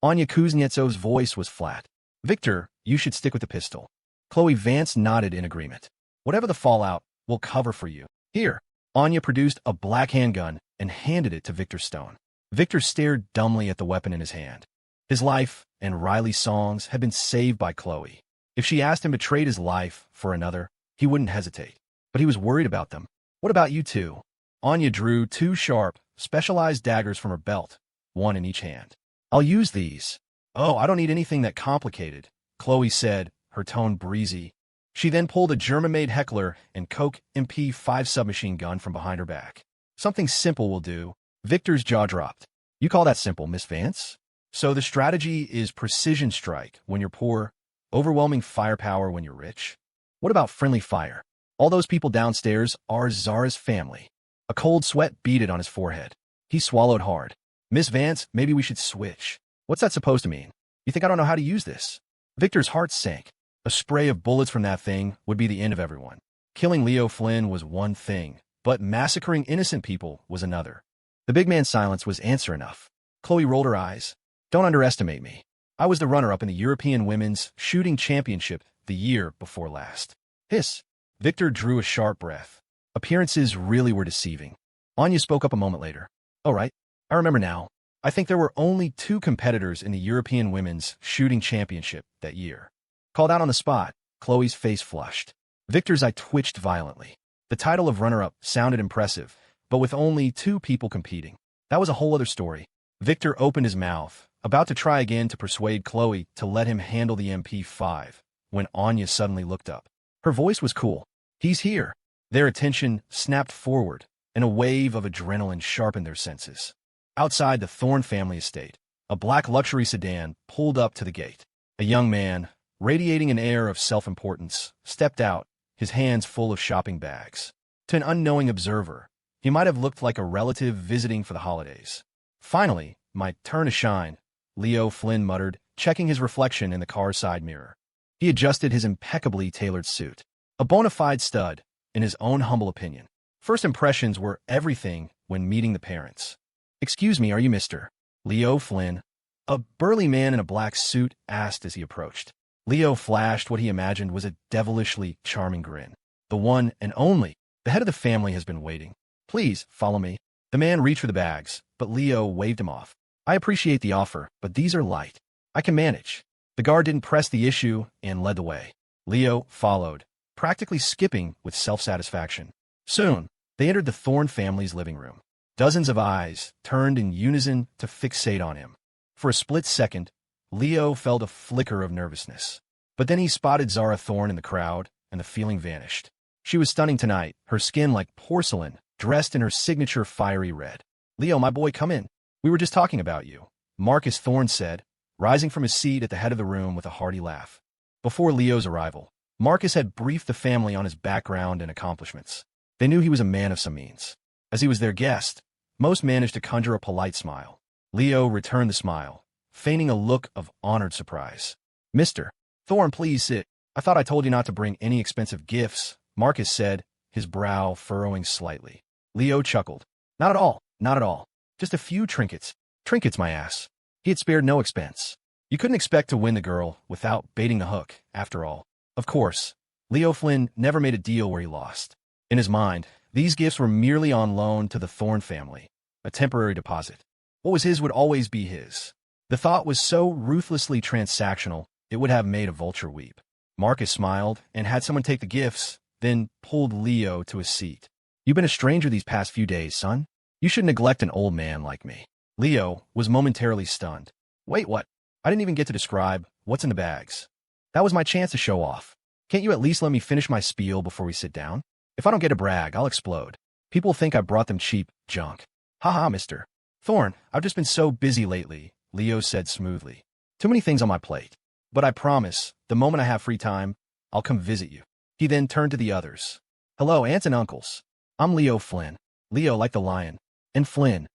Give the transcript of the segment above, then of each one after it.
Anya Kuznetsov's voice was flat. Victor, you should stick with the pistol. Khloe Vance nodded in agreement. Whatever the fallout, we'll cover for you. Here. Anya produced a black handgun and handed it to Victor Stone. Victor stared dumbly at the weapon in his hand. His life and Riley's songs had been saved by Khloe. If she asked him to trade his life for another, he wouldn't hesitate. But he was worried about them. What about you two? Anya drew two sharp, specialized daggers from her belt, one in each hand. I'll use these. Oh, I don't need anything that complicated, Khloe said, her tone breezy. She then pulled a German-made Heckler and Koch MP5 submachine gun from behind her back. Something simple will do. Victor's jaw dropped. You call that simple, Miss Vance? So the strategy is precision strike when you're poor, overwhelming firepower when you're rich? What about friendly fire? All those people downstairs are Zara's family. A cold sweat beaded on his forehead. He swallowed hard. Miss Vance, maybe we should switch. What's that supposed to mean? You think I don't know how to use this? Victor's heart sank. A spray of bullets from that thing would be the end of everyone. Killing Leo Flynn was one thing, but massacring innocent people was another. The big man's silence was answer enough. Khloe rolled her eyes. Don't underestimate me. I was the runner-up in the European Women's Shooting Championship the year before last. Hiss. Victor drew a sharp breath. Appearances really were deceiving. Anya spoke up a moment later. All right, I remember now. I think there were only 2 competitors in the European Women's Shooting Championship that year. Called out on the spot, Khloe's face flushed. Victor's eye twitched violently. The title of runner-up sounded impressive, but with only 2 people competing. That was a whole other story. Victor opened his mouth, about to try again to persuade Khloe to let him handle the MP5, when Anya suddenly looked up. Her voice was cool. He's here. Their attention snapped forward, and a wave of adrenaline sharpened their senses. Outside the Thorn family estate, a black luxury sedan pulled up to the gate. A young man, radiating an air of self-importance, stepped out, his hands full of shopping bags. To an unknowing observer, he might have looked like a relative visiting for the holidays. Finally, my turn to shine, Leo Flynn muttered, checking his reflection in the car's side mirror. He adjusted his impeccably tailored suit. A bona fide stud, in his own humble opinion. First impressions were everything when meeting the parents. Excuse me, are you Mr. Leo Flynn? A burly man in a black suit asked as he approached. Leo flashed what he imagined was a devilishly charming grin. The one and only. The head of the family has been waiting. Please, follow me. The man reached for the bags, but Leo waved him off. I appreciate the offer, but these are light. I can manage. The guard didn't press the issue and led the way. Leo followed, practically skipping with self-satisfaction. Soon, they entered the Thorn family's living room. Dozens of eyes turned in unison to fixate on him. For a split second, Leo felt a flicker of nervousness. But then he spotted Zara Thorn in the crowd, and the feeling vanished. She was stunning tonight, her skin like porcelain, dressed in her signature fiery red. Leo, my boy, come in. We were just talking about you, Marcus Thorn said, rising from his seat at the head of the room with a hearty laugh. Before Leo's arrival, Marcus had briefed the family on his background and accomplishments. They knew he was a man of some means. As he was their guest, most managed to conjure a polite smile. Leo returned the smile, feigning a look of honored surprise. Mr. Thorn, please sit. I thought I told you not to bring any expensive gifts, Marcus said, his brow furrowing slightly. Leo chuckled. Not at all, not at all. Just a few trinkets. Trinkets, my ass. He had spared no expense. You couldn't expect to win the girl without baiting the hook, after all. Of course, Leo Flynn never made a deal where he lost. In his mind, these gifts were merely on loan to the Thorn family, a temporary deposit. What was his would always be his. The thought was so ruthlessly transactional, it would have made a vulture weep. Marcus smiled and had someone take the gifts, then pulled Leo to his seat. You've been a stranger these past few days, son. You should neglect an old man like me. Leo was momentarily stunned. Wait, what? I didn't even get to describe what's in the bags. That was my chance to show off. Can't you at least let me finish my spiel before we sit down? If I don't get to brag, I'll explode. People think I brought them cheap junk. Haha, Mr. Thorn, I've just been so busy lately, Leo said smoothly. Too many things on my plate. But I promise, the moment I have free time, I'll come visit you. He then turned to the others. Hello, aunts and uncles. I'm Leo Flynn. Leo like the lion. And Flynn.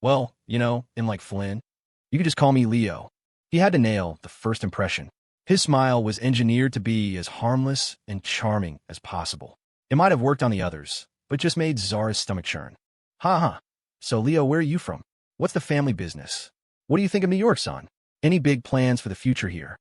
Well, you know, in like Flynn. You could just call me Leo. He had to nail the first impression. His smile was engineered to be as harmless and charming as possible. It might have worked on the others, but just made Zara's stomach churn. Ha ha. So Leo, where are you from? What's the family business? What do you think of New York, son? Any big plans for the future here?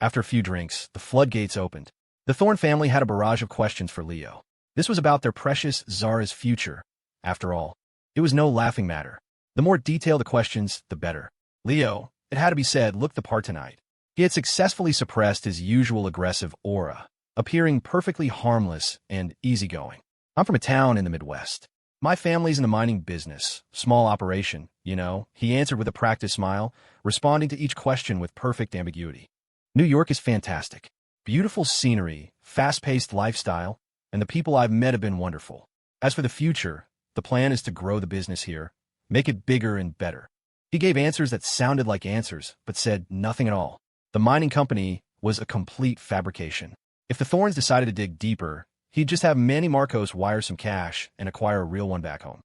After a few drinks, the floodgates opened. The Thorn family had a barrage of questions for Leo. This was about their precious Zara's future. After all, it was no laughing matter. The more detailed the questions, the better. Leo, it had to be said, looked the part tonight. He had successfully suppressed his usual aggressive aura, appearing perfectly harmless and easygoing. I'm from a town in the Midwest. My family's in the mining business. Small operation, you know, he answered with a practiced smile, responding to each question with perfect ambiguity. New York is fantastic. Beautiful scenery, fast-paced lifestyle, and the people I've met have been wonderful. As for the future, the plan is to grow the business here, make it bigger and better. He gave answers that sounded like answers, but said nothing at all. The mining company was a complete fabrication. If the Thorns decided to dig deeper, he'd just have Manny Marcos wire some cash and acquire a real one back home.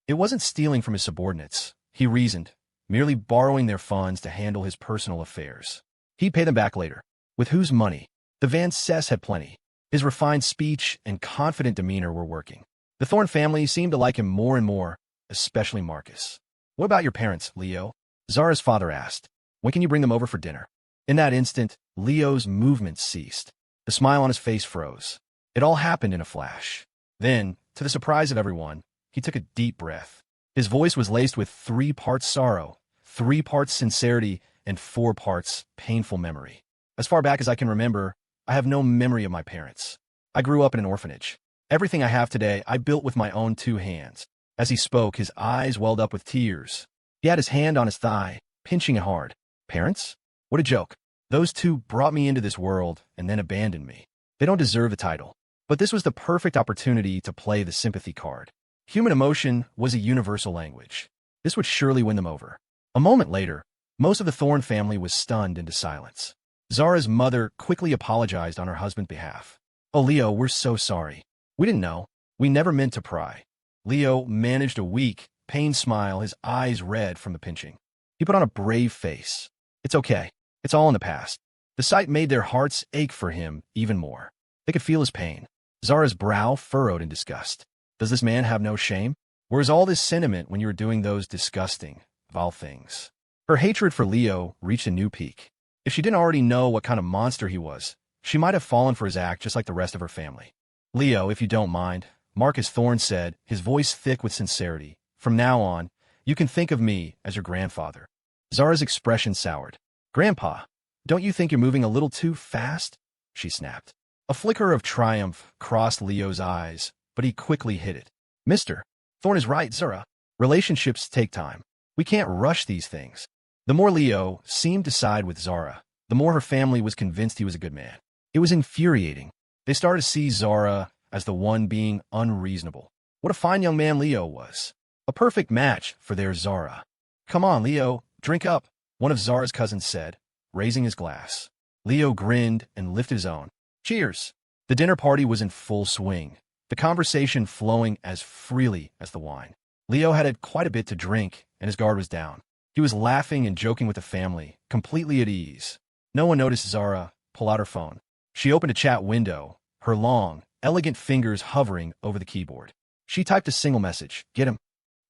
It wasn't stealing from his subordinates, he reasoned, merely borrowing their funds to handle his personal affairs. He'd pay them back later. With whose money? The Vances had plenty. His refined speech and confident demeanor were working. The Thorn family seemed to like him more and more, especially Marcus. What about your parents, Leo? Zara's father asked. When can you bring them over for dinner? In that instant, Leo's movements ceased. The smile on his face froze. It all happened in a flash. Then, to the surprise of everyone, he took a deep breath. His voice was laced with 3 parts sorrow, 3 parts sincerity, and 4 parts painful memory. As far back as I can remember, I have no memory of my parents. I grew up in an orphanage. Everything I have today, I built with my own 2 hands. As he spoke, his eyes welled up with tears. He had his hand on his thigh, pinching it hard. Parents? What a joke. Those 2 brought me into this world and then abandoned me. They don't deserve the title. But this was the perfect opportunity to play the sympathy card. Human emotion was a universal language. This would surely win them over. A moment later, most of the Thorn family was stunned into silence. Zara's mother quickly apologized on her husband's behalf. Oh, Leo, we're so sorry. We didn't know. We never meant to pry. Leo managed a weak, pained smile, his eyes red from the pinching. He put on a brave face. It's okay. It's all in the past. The sight made their hearts ache for him even more. They could feel his pain. Zara's brow furrowed in disgust. Does this man have no shame? Where's all this sentiment when you were doing those disgusting, vile things? Her hatred for Leo reached a new peak. If she didn't already know what kind of monster he was, she might have fallen for his act just like the rest of her family. Leo, if you don't mind, Marcus Thorn said, his voice thick with sincerity. From now on, you can think of me as your grandfather. Zara's expression soured. Grandpa, don't you think you're moving a little too fast? She snapped. A flicker of triumph crossed Leo's eyes, but he quickly hid it. Mister, Thorn is right, Zara. Relationships take time. We can't rush these things. The more Leo seemed to side with Zara, the more her family was convinced he was a good man. It was infuriating. They started to see Zara as the one being unreasonable. What a fine young man Leo was. A perfect match for their Zara. Come on, Leo, drink up, one of Zara's cousins said, raising his glass. Leo grinned and lifted his own. Cheers. The dinner party was in full swing, the conversation flowing as freely as the wine. Leo had quite a bit to drink, and his guard was down. He was laughing and joking with the family, completely at ease. No one noticed Zara pull out her phone. She opened a chat window, her long, elegant fingers hovering over the keyboard. She typed a single message, get him.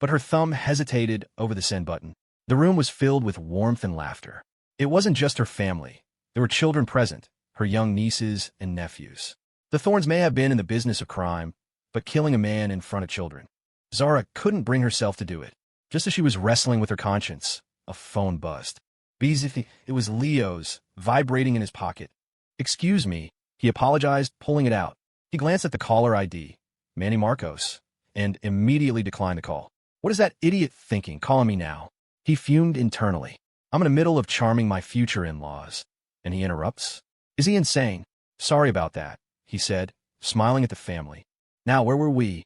But her thumb hesitated over the send button. The room was filled with warmth and laughter. It wasn't just her family. There were children present, her young nieces and nephews. The Thorns may have been in the business of crime, but killing a man in front of children. Zara couldn't bring herself to do it. Just as she was wrestling with her conscience, a phone buzzed. It was Leo's, vibrating in his pocket. Excuse me, he apologized, pulling it out. He glanced at the caller ID, Manny Marcos, and immediately declined the call. What is that idiot thinking, calling me now? He fumed internally. I'm in the middle of charming my future in-laws. And he interrupts? Is he insane? Sorry about that, he said, smiling at the family. Now, where were we?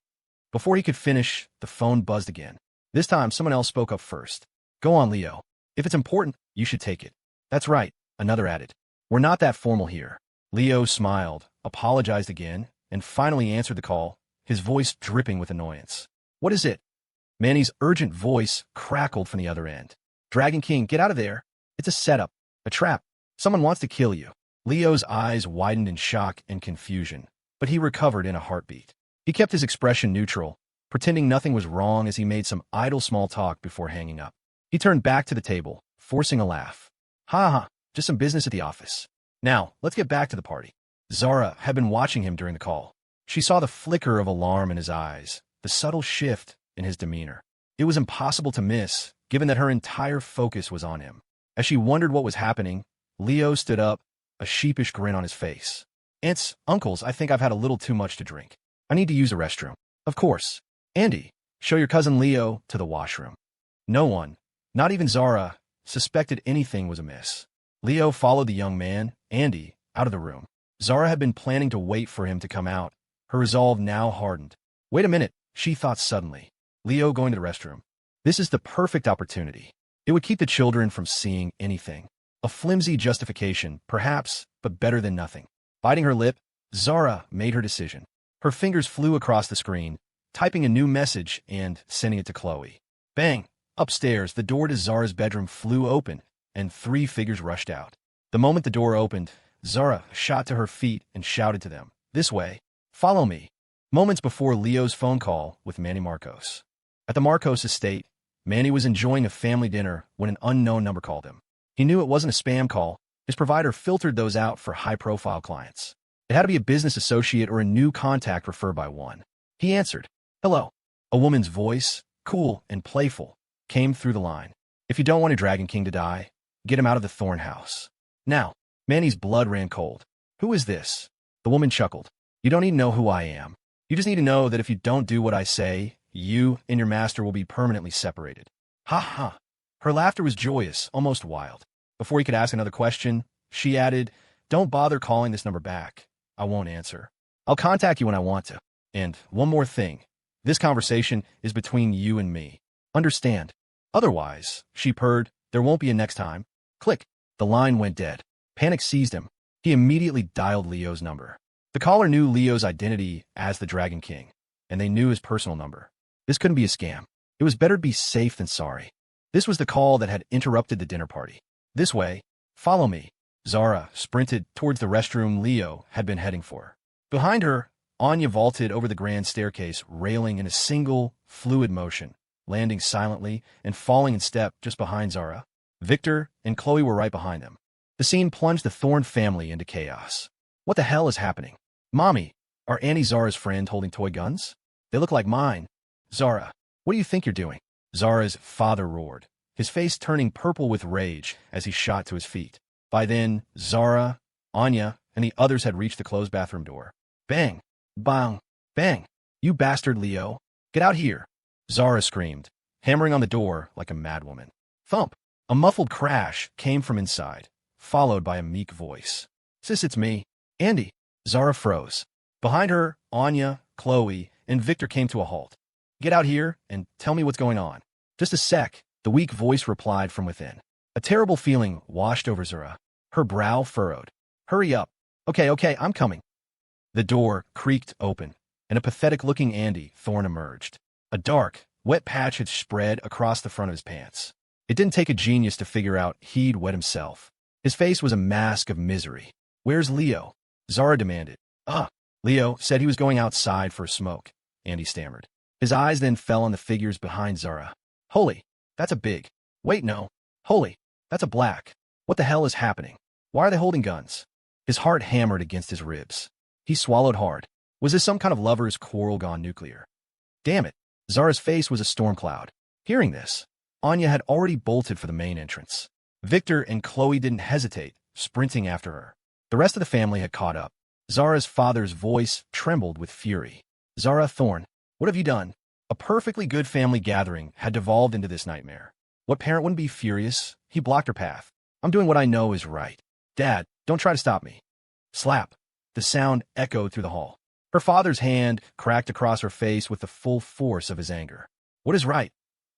Before he could finish, the phone buzzed again. This time, someone else spoke up first. Go on, Leo. If it's important, you should take it. That's right, another added. We're not that formal here. Leo smiled, apologized again, and finally answered the call, his voice dripping with annoyance. What is it? Manny's urgent voice crackled from the other end. Dragon King, get out of there. It's a setup, a trap. Someone wants to kill you. Leo's eyes widened in shock and confusion, but he recovered in a heartbeat. He kept his expression neutral, pretending nothing was wrong as he made some idle small talk before hanging up. He turned back to the table, forcing a laugh. Ha ha, just some business at the office. Now, let's get back to the party. Zara had been watching him during the call. She saw the flicker of alarm in his eyes, the subtle shift in his demeanor. It was impossible to miss, given that her entire focus was on him. As she wondered what was happening, Leo stood up, a sheepish grin on his face. Aunts, uncles, I think I've had a little too much to drink. I need to use a restroom. Of course. Andy, show your cousin Leo to the washroom. No one, not even Zara, suspected anything was amiss. Leo followed the young man, Andy, out of the room. Zara had been planning to wait for him to come out, her resolve now hardened. Wait a minute, she thought suddenly. Leo going to the restroom. This is the perfect opportunity. It would keep the children from seeing anything. A flimsy justification, perhaps, but better than nothing. Biting her lip, Zara made her decision. Her fingers flew across the screen, typing a new message and sending it to Khloe. Bang! Upstairs, the door to Zara's bedroom flew open, and 3 figures rushed out. The moment the door opened, Zara shot to her feet and shouted to them, "This way. Follow me." Moments before Leo's phone call with Manny Marcos. At the Marcos estate, Manny was enjoying a family dinner when an unknown number called him. He knew it wasn't a spam call. His provider filtered those out for high-profile clients. It had to be a business associate or a new contact referred by one. He answered. Hello. A woman's voice, cool and playful, came through the line. If you don't want your Dragon King to die, get him out of the Thorn house. Now, Manny's blood ran cold. Who is this? The woman chuckled. You don't need to know who I am. You just need to know that if you don't do what I say, you and your master will be permanently separated. Ha ha. Her laughter was joyous, almost wild. Before he could ask another question, she added, Don't bother calling this number back. I won't answer. I'll contact you when I want to. And one more thing. This conversation is between you and me. Understand? Otherwise, she purred, there won't be a next time. Click. The line went dead. Panic seized him. He immediately dialed Leo's number. The caller knew Leo's identity as the Dragon King, and they knew his personal number. This couldn't be a scam. It was better to be safe than sorry. This was the call that had interrupted the dinner party. This way. Follow me. Zara sprinted towards the restroom Leo had been heading for. Behind her, Anya vaulted over the grand staircase, railing in a single, fluid motion, landing silently and falling in step just behind Zara. Victor and Khloe were right behind them. The scene plunged the Thorn family into chaos. What the hell is happening? Mommy, are Annie Zara's friend holding toy guns? They look like mine. Zara, what do you think you're doing? Zara's father roared, his face turning purple with rage as he shot to his feet. By then, Zara, Anya, and the others had reached the closed bathroom door. Bang! Bang! Bang! You bastard, Leo! Get out here! Zara screamed, hammering on the door like a madwoman. Thump! A muffled crash came from inside, followed by a meek voice. Sis, it's me. Andy. Zara froze. Behind her, Anya, Khloe, and Victor came to a halt. Get out here and tell me what's going on. Just a sec, the weak voice replied from within. A terrible feeling washed over Zara. Her brow furrowed. Hurry up. Okay, I'm coming. The door creaked open, and a pathetic-looking Andy Thorn emerged. A dark, wet patch had spread across the front of his pants. It didn't take a genius to figure out he'd wet himself. His face was a mask of misery. Where's Leo? Zara demanded. Leo said he was going outside for a smoke, Andy stammered. His eyes then fell on the figures behind Zara. Holy, that's a big. Wait, no. Holy, that's a black. What the hell is happening? Why are they holding guns? His heart hammered against his ribs. He swallowed hard. Was this some kind of lover's quarrel gone nuclear? Damn it. Zara's face was a storm cloud. Hearing this, Anya had already bolted for the main entrance. Victor and Khloe didn't hesitate, sprinting after her. The rest of the family had caught up. Zara's father's voice trembled with fury. Zara Thorn, what have you done? A perfectly good family gathering had devolved into this nightmare. What parent wouldn't be furious? He blocked her path. I'm doing what I know is right. Dad, don't try to stop me. Slap. The sound echoed through the hall. Her father's hand cracked across her face with the full force of his anger. What is right?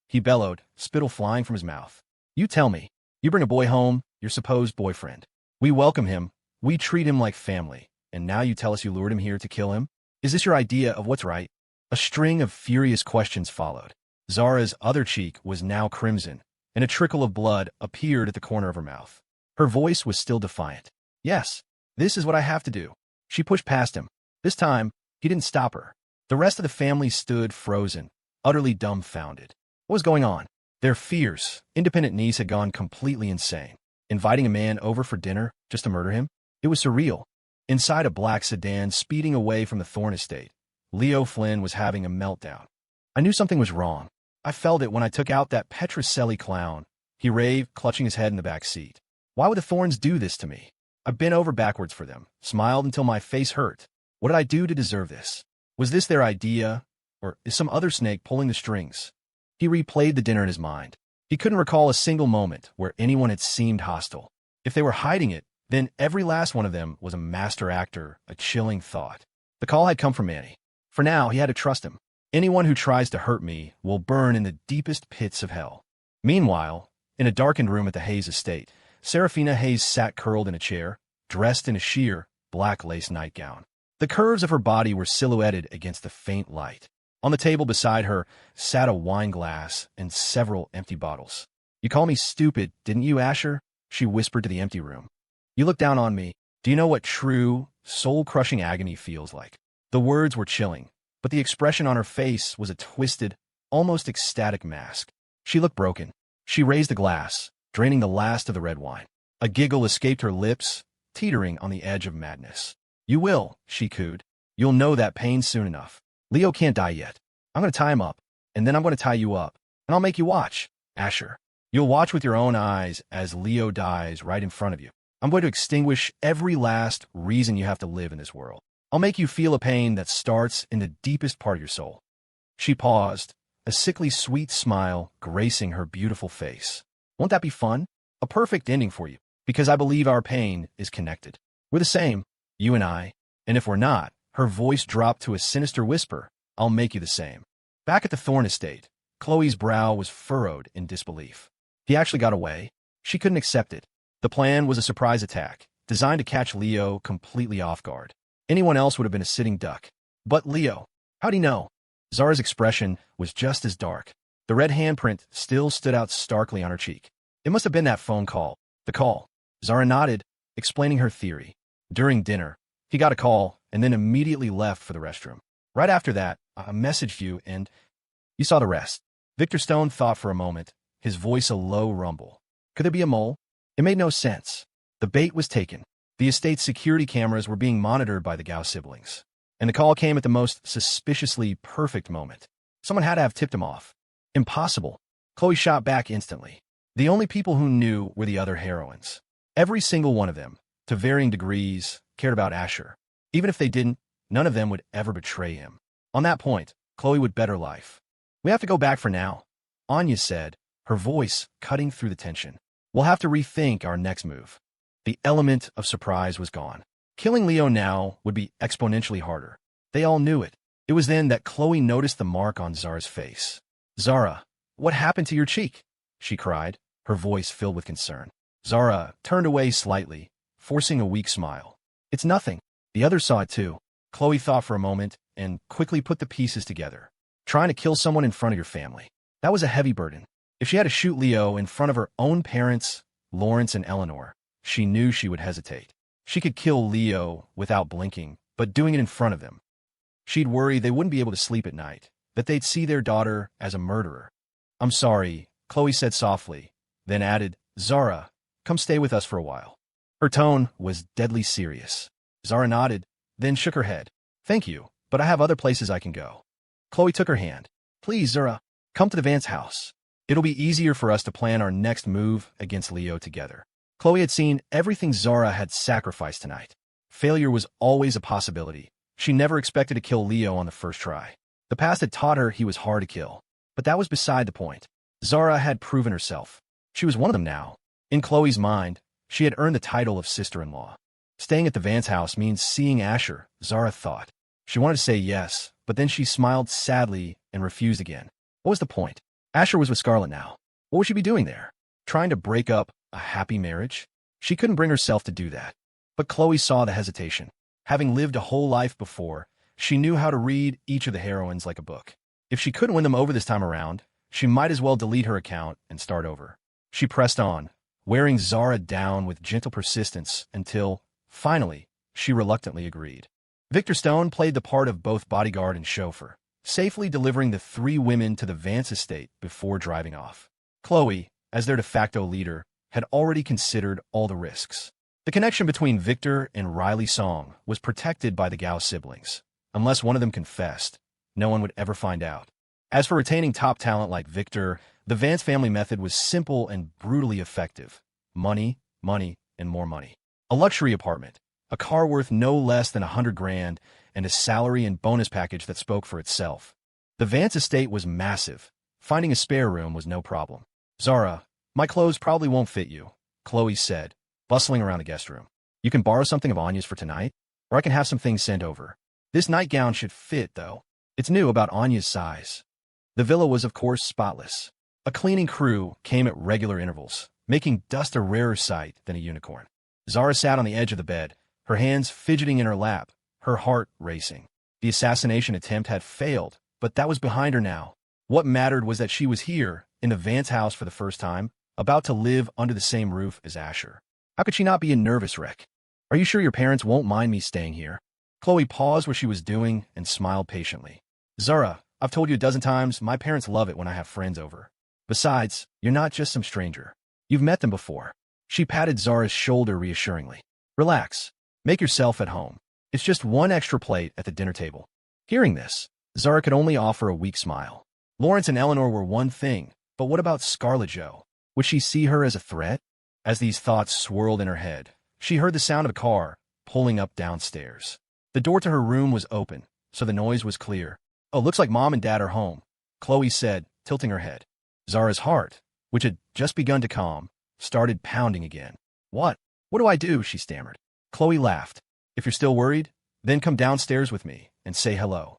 He bellowed, spittle flying from his mouth. You tell me. You bring a boy home, your supposed boyfriend. We welcome him. We treat him like family. And now you tell us you lured him here to kill him? Is this your idea of what's right? A string of furious questions followed. Zara's other cheek was now crimson, and a trickle of blood appeared at the corner of her mouth. Her voice was still defiant. Yes, this is what I have to do. She pushed past him. This time, he didn't stop her. The rest of the family stood frozen, utterly dumbfounded. What was going on? Their fierce, independent niece had gone completely insane. Inviting a man over for dinner just to murder him? It was surreal. Inside a black sedan speeding away from the Thorn estate, Leo Flynn was having a meltdown. I knew something was wrong. I felt it when I took out that Petrocelli clown. He raved, clutching his head in the back seat. Why would the Thorns do this to me? I bent over backwards for them, smiled until my face hurt. What did I do to deserve this? Was this their idea, or is some other snake pulling the strings? He replayed the dinner in his mind. He couldn't recall a single moment where anyone had seemed hostile. If they were hiding it, then every last one of them was a master actor, a chilling thought. The call had come from Manny. For now, he had to trust him. Anyone who tries to hurt me will burn in the deepest pits of hell. Meanwhile, in a darkened room at the Hayes estate, Saraphina Hayes sat curled in a chair, dressed in a sheer, black lace nightgown. The curves of her body were silhouetted against the faint light. On the table beside her sat a wine glass and several empty bottles. "You call me stupid, didn't you, Asher?" she whispered to the empty room. "You look down on me. Do you know what true, soul-crushing agony feels like?" The words were chilling, but the expression on her face was a twisted, almost ecstatic mask. She looked broken. She raised the glass, draining the last of the red wine. A giggle escaped her lips, teetering on the edge of madness. "You will," she cooed. "You'll know that pain soon enough. Leo can't die yet. I'm going to tie him up, and then I'm going to tie you up, and I'll make you watch, Asher. You'll watch with your own eyes as Leo dies right in front of you. I'm going to extinguish every last reason you have to live in this world. I'll make you feel a pain that starts in the deepest part of your soul." She paused, a sickly sweet smile gracing her beautiful face. "Won't that be fun? A perfect ending for you, because I believe our pain is connected. We're the same, you and I, and if we're not," her voice dropped to a sinister whisper, "I'll make you the same." Back at the Thorn estate, Khloe's brow was furrowed in disbelief. He actually got away. She couldn't accept it. The plan was a surprise attack, designed to catch Leo completely off guard. Anyone else would have been a sitting duck. But Leo, how'd he know? Zara's expression was just as dark. The red handprint still stood out starkly on her cheek. It must have been that phone call. The call. Zara nodded, explaining her theory. During dinner, he got a call and then immediately left for the restroom. Right after that, I messaged you and you saw the rest. Victor Stone thought for a moment, his voice a low rumble. Could there be a mole? It made no sense. The bait was taken. The estate's security cameras were being monitored by the Gao siblings. And the call came at the most suspiciously perfect moment. Someone had to have tipped him off. Impossible. Khloe shot back instantly. The only people who knew were the other heroines. Every single one of them, to varying degrees, cared about Asher. Even if they didn't, none of them would ever betray him. On that point, Khloe would bet her life. "We have to go back for now," Anya said, her voice cutting through the tension. "We'll have to rethink our next move." The element of surprise was gone. Killing Leo now would be exponentially harder. They all knew it. It was then that Khloe noticed the mark on Zara's face. "Zara, what happened to your cheek?" she cried, her voice filled with concern. Zara turned away slightly, forcing a weak smile. "It's nothing." The others saw it too. Khloe thought for a moment and quickly put the pieces together. Trying to kill someone in front of your family. That was a heavy burden. If she had to shoot Leo in front of her own parents, Lawrence and Eleanor, she knew she would hesitate. She could kill Leo without blinking, but doing it in front of them. She'd worry they wouldn't be able to sleep at night, that they'd see their daughter as a murderer. "I'm sorry," Khloe said softly, then added, "Zara, come stay with us for a while." Her tone was deadly serious. Zara nodded, then shook her head. "Thank you, but I have other places I can go." Khloe took her hand. "Please, Zara, come to the Vance house. It'll be easier for us to plan our next move against Leo together." Khloe had seen everything Zara had sacrificed tonight. Failure was always a possibility. She never expected to kill Leo on the first try. The past had taught her he was hard to kill. But that was beside the point. Zara had proven herself. She was one of them now. In Khloe's mind, she had earned the title of sister-in-law. Staying at the Vance house means seeing Asher, Zara thought. She wanted to say yes, but then she smiled sadly and refused again. What was the point? Asher was with Scarlett now. What would she be doing there? Trying to break up a happy marriage? She couldn't bring herself to do that. But Khloe saw the hesitation. Having lived a whole life before, she knew how to read each of the heroines like a book. If she couldn't win them over this time around, she might as well delete her account and start over. She pressed on, wearing Zara down with gentle persistence until, finally, she reluctantly agreed. Victor Stone played the part of both bodyguard and chauffeur, safely delivering the three women to the Vance estate before driving off. Khloe, as their de facto leader, had already considered all the risks. The connection between Victor and Riley Song was protected by the Gao siblings. Unless one of them confessed, no one would ever find out. As for retaining top talent like Victor, the Vance family method was simple and brutally effective. Money, money, and more money. A luxury apartment, a car worth no less than $100,000, and a salary and bonus package that spoke for itself. The Vance estate was massive. Finding a spare room was no problem. Zara, my clothes probably won't fit you, Khloe said, bustling around the guest room. You can borrow something of Anya's for tonight, or I can have some things sent over. This nightgown should fit, though. It's new, about Anya's size. The villa was, of course, spotless. A cleaning crew came at regular intervals, making dust a rarer sight than a unicorn. Zara sat on the edge of the bed, her hands fidgeting in her lap, her heart racing. The assassination attempt had failed, but that was behind her now. What mattered was that she was here, in the Vance house for the first time, about to live under the same roof as Asher. How could she not be a nervous wreck? Are you sure your parents won't mind me staying here? Khloe paused what she was doing and smiled patiently. Zara, I've told you a dozen times, my parents love it when I have friends over. Besides, you're not just some stranger. You've met them before. She patted Zara's shoulder reassuringly. Relax. Make yourself at home. It's just one extra plate at the dinner table. Hearing this, Zara could only offer a weak smile. Lawrence and Eleanor were one thing, but what about Scarlett Jo? Would she see her as a threat? As these thoughts swirled in her head, she heard the sound of a car pulling up downstairs. The door to her room was open, so the noise was clear. Oh, looks like Mom and Dad are home, Khloe said, tilting her head. Zara's heart, which had just begun to calm, started pounding again. What do I do? She stammered. Khloe laughed. If you're still worried, then come downstairs with me and say hello.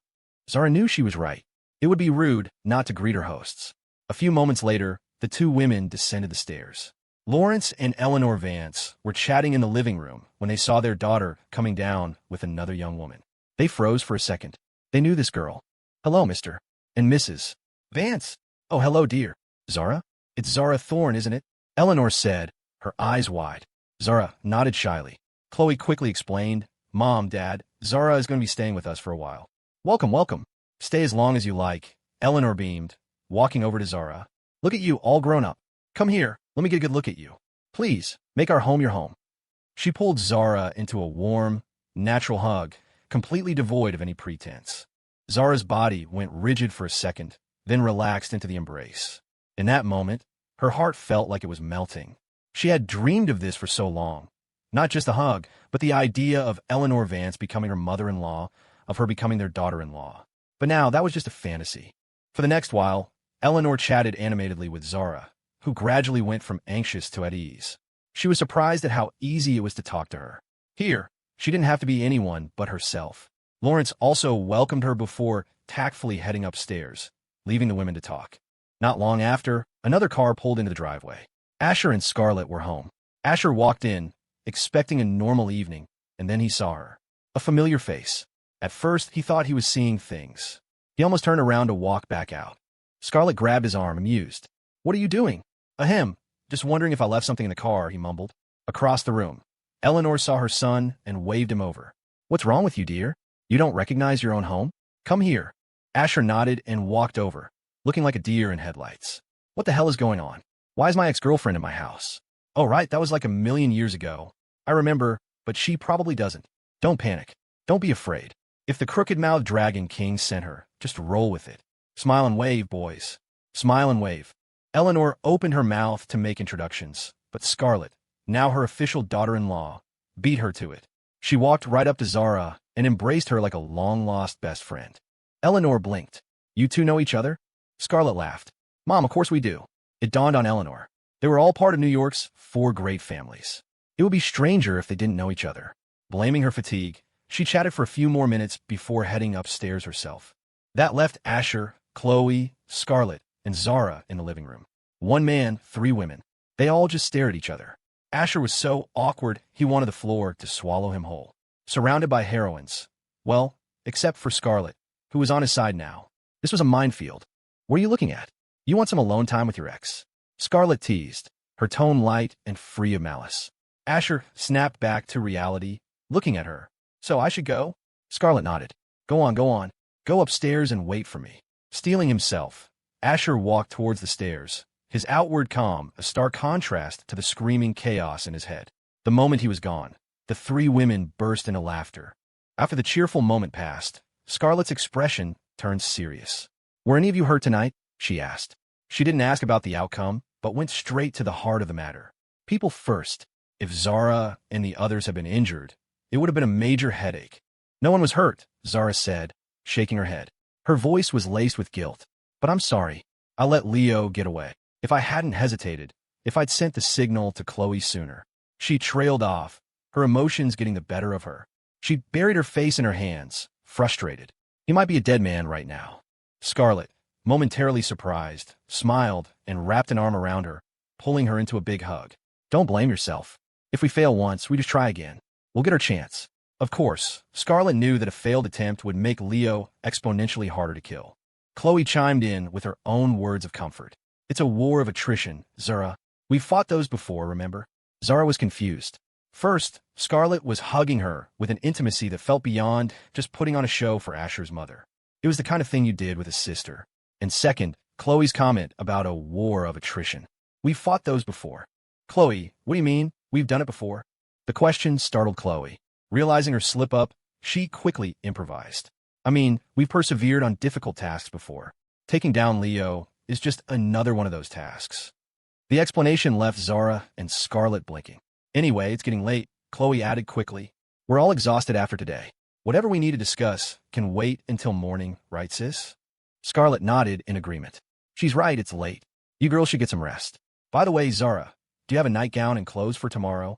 Zara knew she was right. It would be rude not to greet her hosts. A few moments later, the two women descended the stairs. Lawrence and Eleanor Vance were chatting in the living room when they saw their daughter coming down with another young woman. They froze for a second. They knew this girl. Hello, Mr. and Mrs. Vance. Oh, hello, dear. Zara? It's Zara Thorn, isn't it? Eleanor said, her eyes wide. Zara nodded shyly. Khloe quickly explained, Mom, Dad, Zara is going to be staying with us for a while. Welcome, welcome. Stay as long as you like. Eleanor beamed, walking over to Zara. Look at you, all grown up. Come here, let me get a good look at you. Please, make our home your home. She pulled Zara into a warm, natural hug, completely devoid of any pretense. Zara's body went rigid for a second, then relaxed into the embrace. In that moment, her heart felt like it was melting. She had dreamed of this for so long. Not just the hug, but the idea of Eleanor Vance becoming her mother-in-law, of her becoming their daughter-in-law. But now, that was just a fantasy. For the next while, Eleanor chatted animatedly with Zara, who gradually went from anxious to at ease. She was surprised at how easy it was to talk to her. Here, she didn't have to be anyone but herself. Lawrence also welcomed her before tactfully heading upstairs, leaving the women to talk. Not long after, another car pulled into the driveway. Asher and Scarlett were home. Asher walked in, expecting a normal evening, and then he saw her. A familiar face. At first, he thought he was seeing things. He almost turned around to walk back out. Scarlett grabbed his arm, amused. What are you doing? Ahem. Just wondering if I left something in the car, he mumbled. Across the room, Eleanor saw her son and waved him over. What's wrong with you, dear? You don't recognize your own home? Come here. Asher nodded and walked over, looking like a deer in headlights. What the hell is going on? Why is my ex-girlfriend in my house? Oh, right, that was like 1,000,000 years ago. I remember, but she probably doesn't. Don't panic. Don't be afraid. If the crooked-mouthed Dragon King sent her, just roll with it. Smile and wave, boys. Smile and wave. Eleanor opened her mouth to make introductions, but Scarlett, now her official daughter-in-law, beat her to it. She walked right up to Zara and embraced her like a long-lost best friend. Eleanor blinked. You two know each other? Scarlett laughed. Mom, of course we do. It dawned on Eleanor. They were all part of New York's 4 great families. It would be stranger if they didn't know each other. Blaming her fatigue, she chatted for a few more minutes before heading upstairs herself. That left Asher, Khloe, Scarlett, and Zara in the living room. 1 man, 3 women. They all just stared at each other. Asher was so awkward, he wanted the floor to swallow him whole. Surrounded by heroines. Well, except for Scarlett, who was on his side now. This was a minefield. What are you looking at? You want some alone time with your ex? Scarlett teased, her tone light and free of malice. Asher snapped back to reality, looking at her. So I should go? Scarlett nodded. Go on, go on. Go upstairs and wait for me. Steeling himself, Asher walked towards the stairs, his outward calm a stark contrast to the screaming chaos in his head. The moment he was gone, the three women burst into laughter. After the cheerful moment passed, Scarlett's expression turned serious. "Were any of you hurt tonight?" she asked. She didn't ask about the outcome, but went straight to the heart of the matter. People first. If Zara and the others had been injured, it would have been a major headache. "No one was hurt," Zara said, shaking her head. Her voice was laced with guilt. "But I'm sorry. I let Leo get away. If I hadn't hesitated, if I'd sent the signal to Khloe sooner." She trailed off, her emotions getting the better of her. She buried her face in her hands, frustrated. He might be a dead man right now. Scarlett, momentarily surprised, smiled and wrapped an arm around her, pulling her into a big hug. "Don't blame yourself. If we fail once, we just try again. We'll get our chance." Of course, Scarlett knew that a failed attempt would make Leo exponentially harder to kill. Khloe chimed in with her own words of comfort. "It's a war of attrition, Zara. We've fought those before, remember?" Zara was confused. First, Scarlett was hugging her with an intimacy that felt beyond just putting on a show for Asher's mother. It was the kind of thing you did with a sister. And second, Khloe's comment about a war of attrition. "We've fought those before." "Khloe, what do you mean? We've done it before?" The question startled Khloe. Realizing her slip-up, she quickly improvised. "I mean, we've persevered on difficult tasks before. Taking down Leo is just another one of those tasks." The explanation left Zara and Scarlett blinking. "Anyway, it's getting late," Khloe added quickly. "We're all exhausted after today. Whatever we need to discuss can wait until morning, right, sis?" Scarlett nodded in agreement. "She's right, it's late. You girls should get some rest. By the way, Zara, do you have a nightgown and clothes for tomorrow?"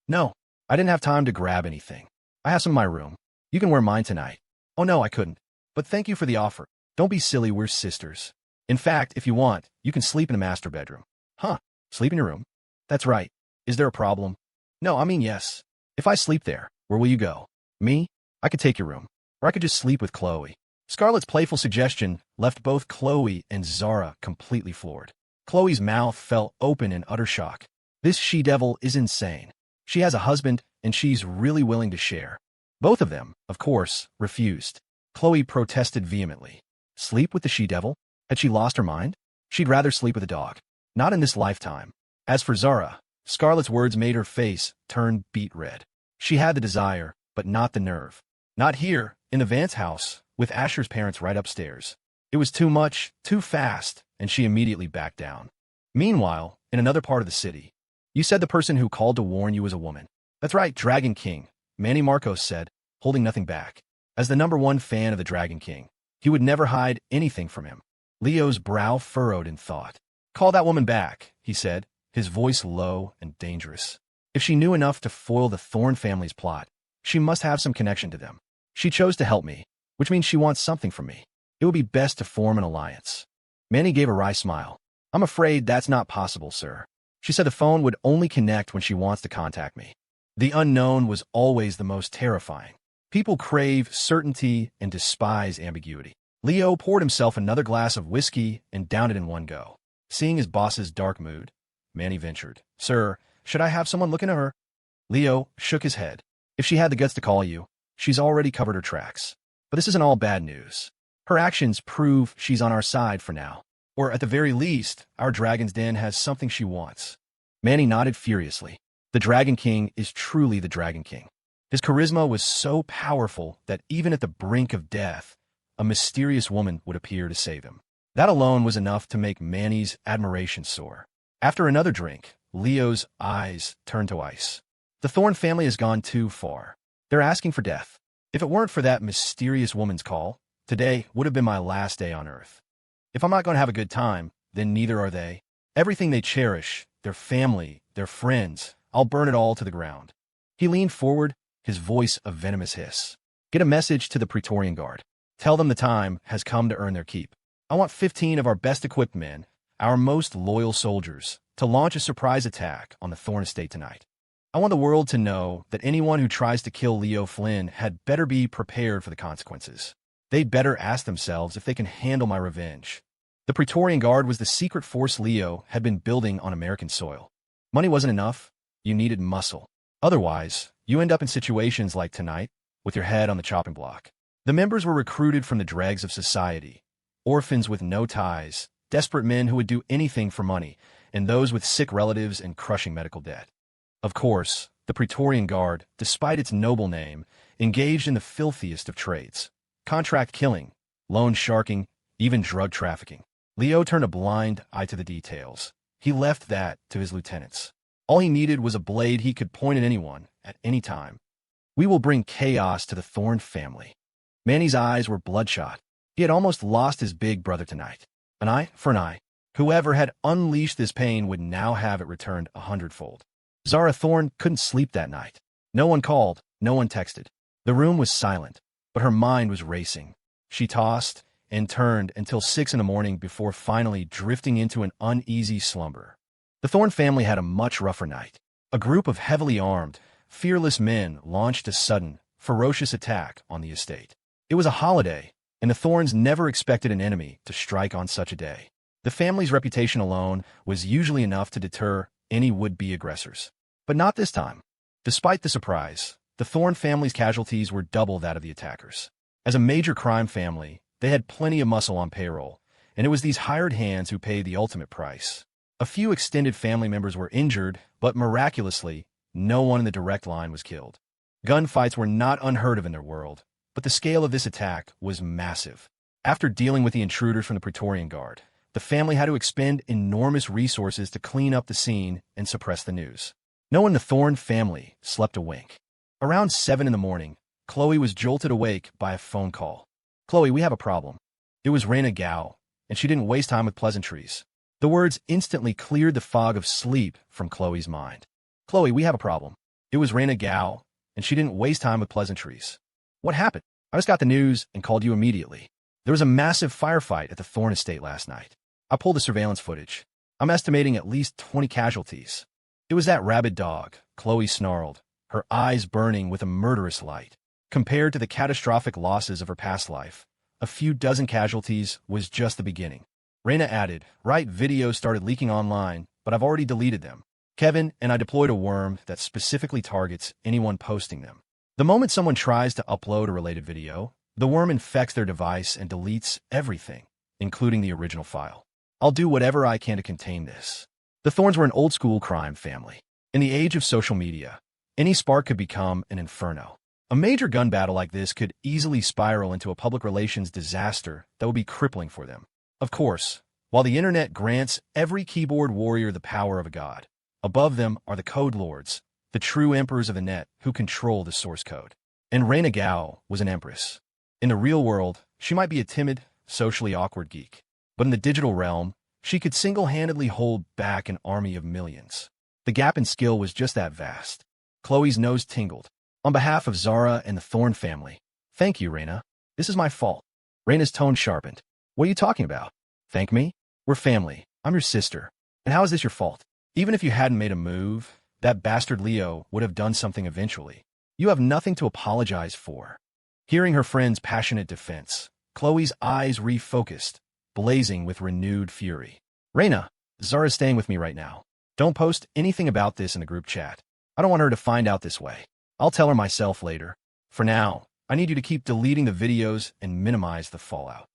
"No, I didn't have time to grab anything. I have some in my room. You can wear mine tonight." "Oh no, I couldn't. But thank you for the offer. Don't be silly, we're sisters. In fact, if you want, you can sleep in the master bedroom." "Huh, sleep in your room?" "That's right. Is there a problem?" "No, I mean yes. If I sleep there, where will you go?" "Me? I could take your room. Or I could just sleep with Khloe." Scarlett's playful suggestion left both Khloe and Zara completely floored. Khloe's mouth fell open in utter shock. This she-devil is insane. She has a husband, and she's really willing to share. Both of them, of course, refused. Khloe protested vehemently. Sleep with the she-devil? Had she lost her mind? She'd rather sleep with a dog. Not in this lifetime. As for Zara, Scarlett's words made her face turn beet red. She had the desire, but not the nerve. Not here, in the Vance house, with Asher's parents right upstairs. It was too much, too fast, and she immediately backed down. Meanwhile, in another part of the city, "You said the person who called to warn you was a woman." "That's right, Dragon King," Manny Marcos said, holding nothing back. As the #1 fan of the Dragon King, he would never hide anything from him. Leo's brow furrowed in thought. "Call that woman back," he said, his voice low and dangerous. If she knew enough to foil the Thorn family's plot, she must have some connection to them. She chose to help me, which means she wants something from me. It would be best to form an alliance. Manny gave a wry smile. "I'm afraid that's not possible, sir. She said the phone would only connect when she wants to contact me." The unknown was always the most terrifying. People crave certainty and despise ambiguity. Leo poured himself another glass of whiskey and downed it in one go. Seeing his boss's dark mood, Manny ventured, "Sir, should I have someone look into her?" Leo shook his head. "If she had the guts to call you, she's already covered her tracks. But this isn't all bad news. Her actions prove she's on our side for now. Or at the very least, our Dragon's Den has something she wants." Manny nodded furiously. The Dragon King is truly the Dragon King. His charisma was so powerful that even at the brink of death, a mysterious woman would appear to save him. That alone was enough to make Manny's admiration soar. After another drink, Leo's eyes turned to ice. The Thorn family has gone too far. They're asking for death. If it weren't for that mysterious woman's call, today would have been my last day on Earth. If I'm not going to have a good time, then neither are they. Everything they cherish, their family, their friends, I'll burn it all to the ground. He leaned forward, his voice a venomous hiss. "Get a message to the Praetorian Guard. Tell them the time has come to earn their keep. I want 15 of our best-equipped men, our most loyal soldiers, to launch a surprise attack on the Thorn estate tonight. I want the world to know that anyone who tries to kill Leo Flynn had better be prepared for the consequences. They'd better ask themselves if they can handle my revenge." The Praetorian Guard was the secret force Leo had been building on American soil. Money wasn't enough. You needed muscle. Otherwise, you end up in situations like tonight, with your head on the chopping block. The members were recruited from the dregs of society, orphans with no ties, desperate men who would do anything for money, and those with sick relatives and crushing medical debt. Of course, the Praetorian Guard, despite its noble name, engaged in the filthiest of trades: contract killing, loan sharking, even drug trafficking. Leo turned a blind eye to the details. He left that to his lieutenants. All he needed was a blade he could point at anyone, at any time. We will bring chaos to the Thorn family. Manny's eyes were bloodshot. He had almost lost his big brother tonight. An eye for an eye. Whoever had unleashed this pain would now have it returned 100-fold. Zara Thorn couldn't sleep that night. No one called, no one texted. The room was silent, but her mind was racing. She tossed and turned until 6 in the morning before finally drifting into an uneasy slumber. The Thorn family had a much rougher night. A group of heavily armed, fearless men launched a sudden, ferocious attack on the estate. It was a holiday, and the Thorns never expected an enemy to strike on such a day. The family's reputation alone was usually enough to deter any would-be aggressors. But not this time. Despite the surprise, the Thorn family's casualties were double that of the attackers. As a major crime family, they had plenty of muscle on payroll, and it was these hired hands who paid the ultimate price. A few extended family members were injured, but miraculously, no one in the direct line was killed. Gunfights were not unheard of in their world, but the scale of this attack was massive. After dealing with the intruders from the Praetorian Guard, the family had to expend enormous resources to clean up the scene and suppress the news. No one in the Thorn family slept a wink. Around 7 in the morning, Khloe was jolted awake by a phone call. "Khloe, we have a problem." It was Raina Gao, and she didn't waste time with pleasantries. The words instantly cleared the fog of sleep from Khloe's mind. "Khloe, we have a problem." It was Raina Gao, and she didn't waste time with pleasantries. "What happened?" "I just got the news and called you immediately. There was a massive firefight at the Thorn estate last night. I pulled the surveillance footage. I'm estimating at least 20 casualties." "It was that rabid dog," Khloe snarled, her eyes burning with a murderous light. Compared to the catastrophic losses of her past life, a few dozen casualties was just the beginning. Raina added, "Right, videos started leaking online, but I've already deleted them. Kevin and I deployed a worm that specifically targets anyone posting them. The moment someone tries to upload a related video, the worm infects their device and deletes everything, including the original file. I'll do whatever I can to contain this." The Thorns were an old-school crime family. In the age of social media, any spark could become an inferno. A major gun battle like this could easily spiral into a public relations disaster that would be crippling for them. Of course, while the internet grants every keyboard warrior the power of a god, above them are the code lords, the true emperors of the net who control the source code. And Raina Gao was an empress. In the real world, she might be a timid, socially awkward geek. But in the digital realm, she could single-handedly hold back an army of millions. The gap in skill was just that vast. Khloe's nose tingled. "On behalf of Zara and the Thorn family, thank you, Raina. This is my fault." Raina's tone sharpened. "What are you talking about? Thank me? We're family. I'm your sister. And how is this your fault? Even if you hadn't made a move, that bastard Leo would have done something eventually. You have nothing to apologize for." Hearing her friend's passionate defense, Khloe's eyes refocused, blazing with renewed fury. "Raina, Zara's staying with me right now. Don't post anything about this in the group chat. I don't want her to find out this way. I'll tell her myself later. For now, I need you to keep deleting the videos and minimize the fallout."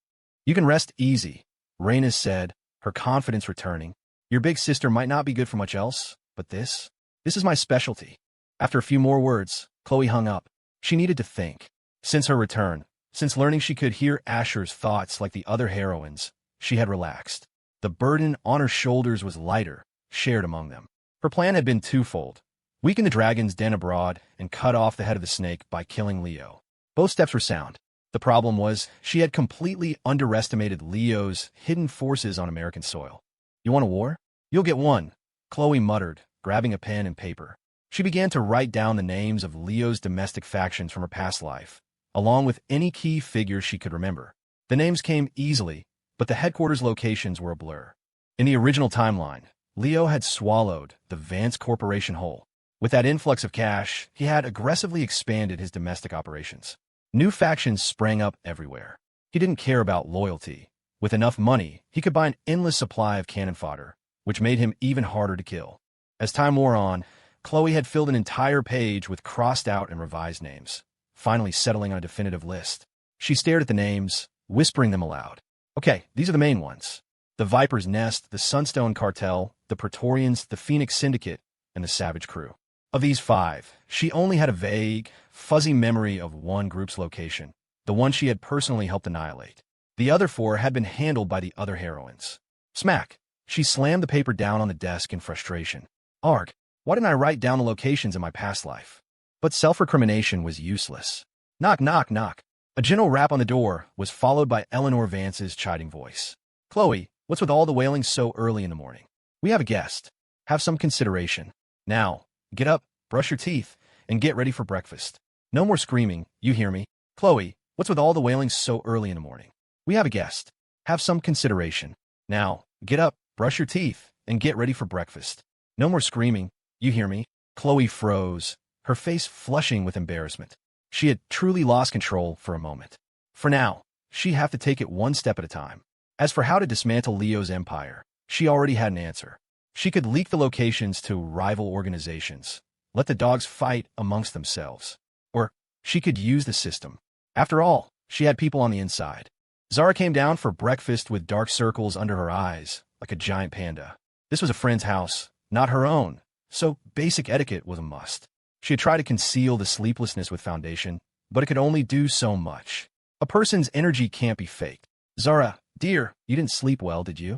"You can rest easy," Raina said, her confidence returning. "Your big sister might not be good for much else, but this is my specialty." After a few more words, Khloe hung up. She needed to think. Since her return, since learning she could hear Asher's thoughts like the other heroines, she had relaxed. The burden on her shoulders was lighter, shared among them. Her plan had been twofold: weaken the dragon's den abroad and cut off the head of the snake by killing Leo. Both steps were sound. The problem was she had completely underestimated Leo's hidden forces on American soil. "You want a war? You'll get one," Khloe muttered, grabbing a pen and paper. She began to write down the names of Leo's domestic factions from her past life, along with any key figures she could remember. The names came easily, but the headquarters locations were a blur. In the original timeline, Leo had swallowed the Vance Corporation whole. With that influx of cash, he had aggressively expanded his domestic operations. New factions sprang up everywhere. He didn't care about loyalty. With enough money, he could buy an endless supply of cannon fodder, which made him even harder to kill. As time wore on, Khloe had filled an entire page with crossed-out and revised names, finally settling on a definitive list. She stared at the names, whispering them aloud. "Okay, these are the main ones. The Viper's Nest, the Sunstone Cartel, the Praetorians, the Phoenix Syndicate, and the Savage Crew. Of these 5, she only had a vague, fuzzy memory of one group's location, the one she had personally helped annihilate. The other 4 had been handled by the other heroines. Smack! She slammed the paper down on the desk in frustration. Arg, why didn't I write down the locations in my past life? But self-recrimination was useless. Knock, knock, knock. A gentle rap on the door was followed by Eleanor Vance's chiding voice. Khloe, what's with all the wailing so early in the morning? We have a guest. Have some consideration. Now, get up, brush your teeth, and get ready for breakfast. No more screaming, you hear me? Khloe, what's with all the wailing so early in the morning? We have a guest. Have some consideration. Now, get up, brush your teeth, and get ready for breakfast. No more screaming, you hear me? Khloe froze, her face flushing with embarrassment. She had truly lost control for a moment. For now, she'd have to take it one step at a time. As for how to dismantle Leo's empire, she already had an answer. She could leak the locations to rival organizations, let the dogs fight amongst themselves. Or she could use the system. After all, she had people on the inside. Zara came down for breakfast with dark circles under her eyes, like a giant panda. This was a friend's house, not her own, so basic etiquette was a must. She had tried to conceal the sleeplessness with foundation, but it could only do so much. A person's energy can't be faked. Zara, dear, you didn't sleep well, did you?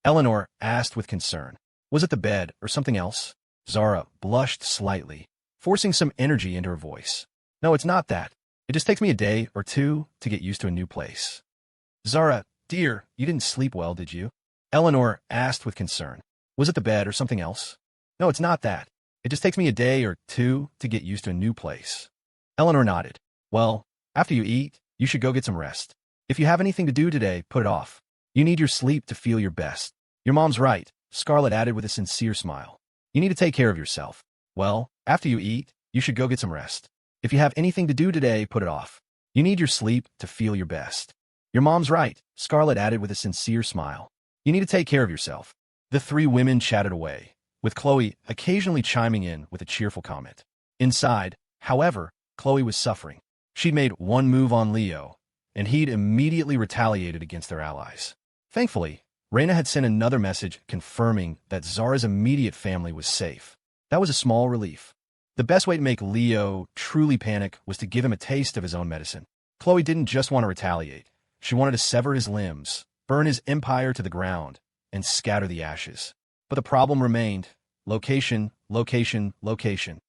Eleanor asked with concern. Was it the bed or something else? Zara blushed slightly, forcing some energy into her voice. No, it's not that. It just takes me a day or 2 to get used to a new place. Zara, dear, you didn't sleep well, did you? Eleanor asked with concern. Was it the bed or something else? No, it's not that. It just takes me a day or 2 to get used to a new place. Eleanor nodded. Well, after you eat, you should go get some rest. If you have anything to do today, put it off. You need your sleep to feel your best. Your mom's right, Scarlett added with a sincere smile. You need to take care of yourself. Well, after you eat, you should go get some rest. If you have anything to do today, put it off. You need your sleep to feel your best. Your mom's right, Scarlett added with a sincere smile. You need to take care of yourself. The 3 women chatted away, with Khloe occasionally chiming in with a cheerful comment. Inside, however, Khloe was suffering. She'd made one move on Leo, and he'd immediately retaliated against their allies. Thankfully, Raina had sent another message confirming that Zara's immediate family was safe. That was a small relief. The best way to make Leo truly panic was to give him a taste of his own medicine. Khloe didn't just want to retaliate. She wanted to sever his limbs, burn his empire to the ground, and scatter the ashes. But the problem remained. Location, location, location.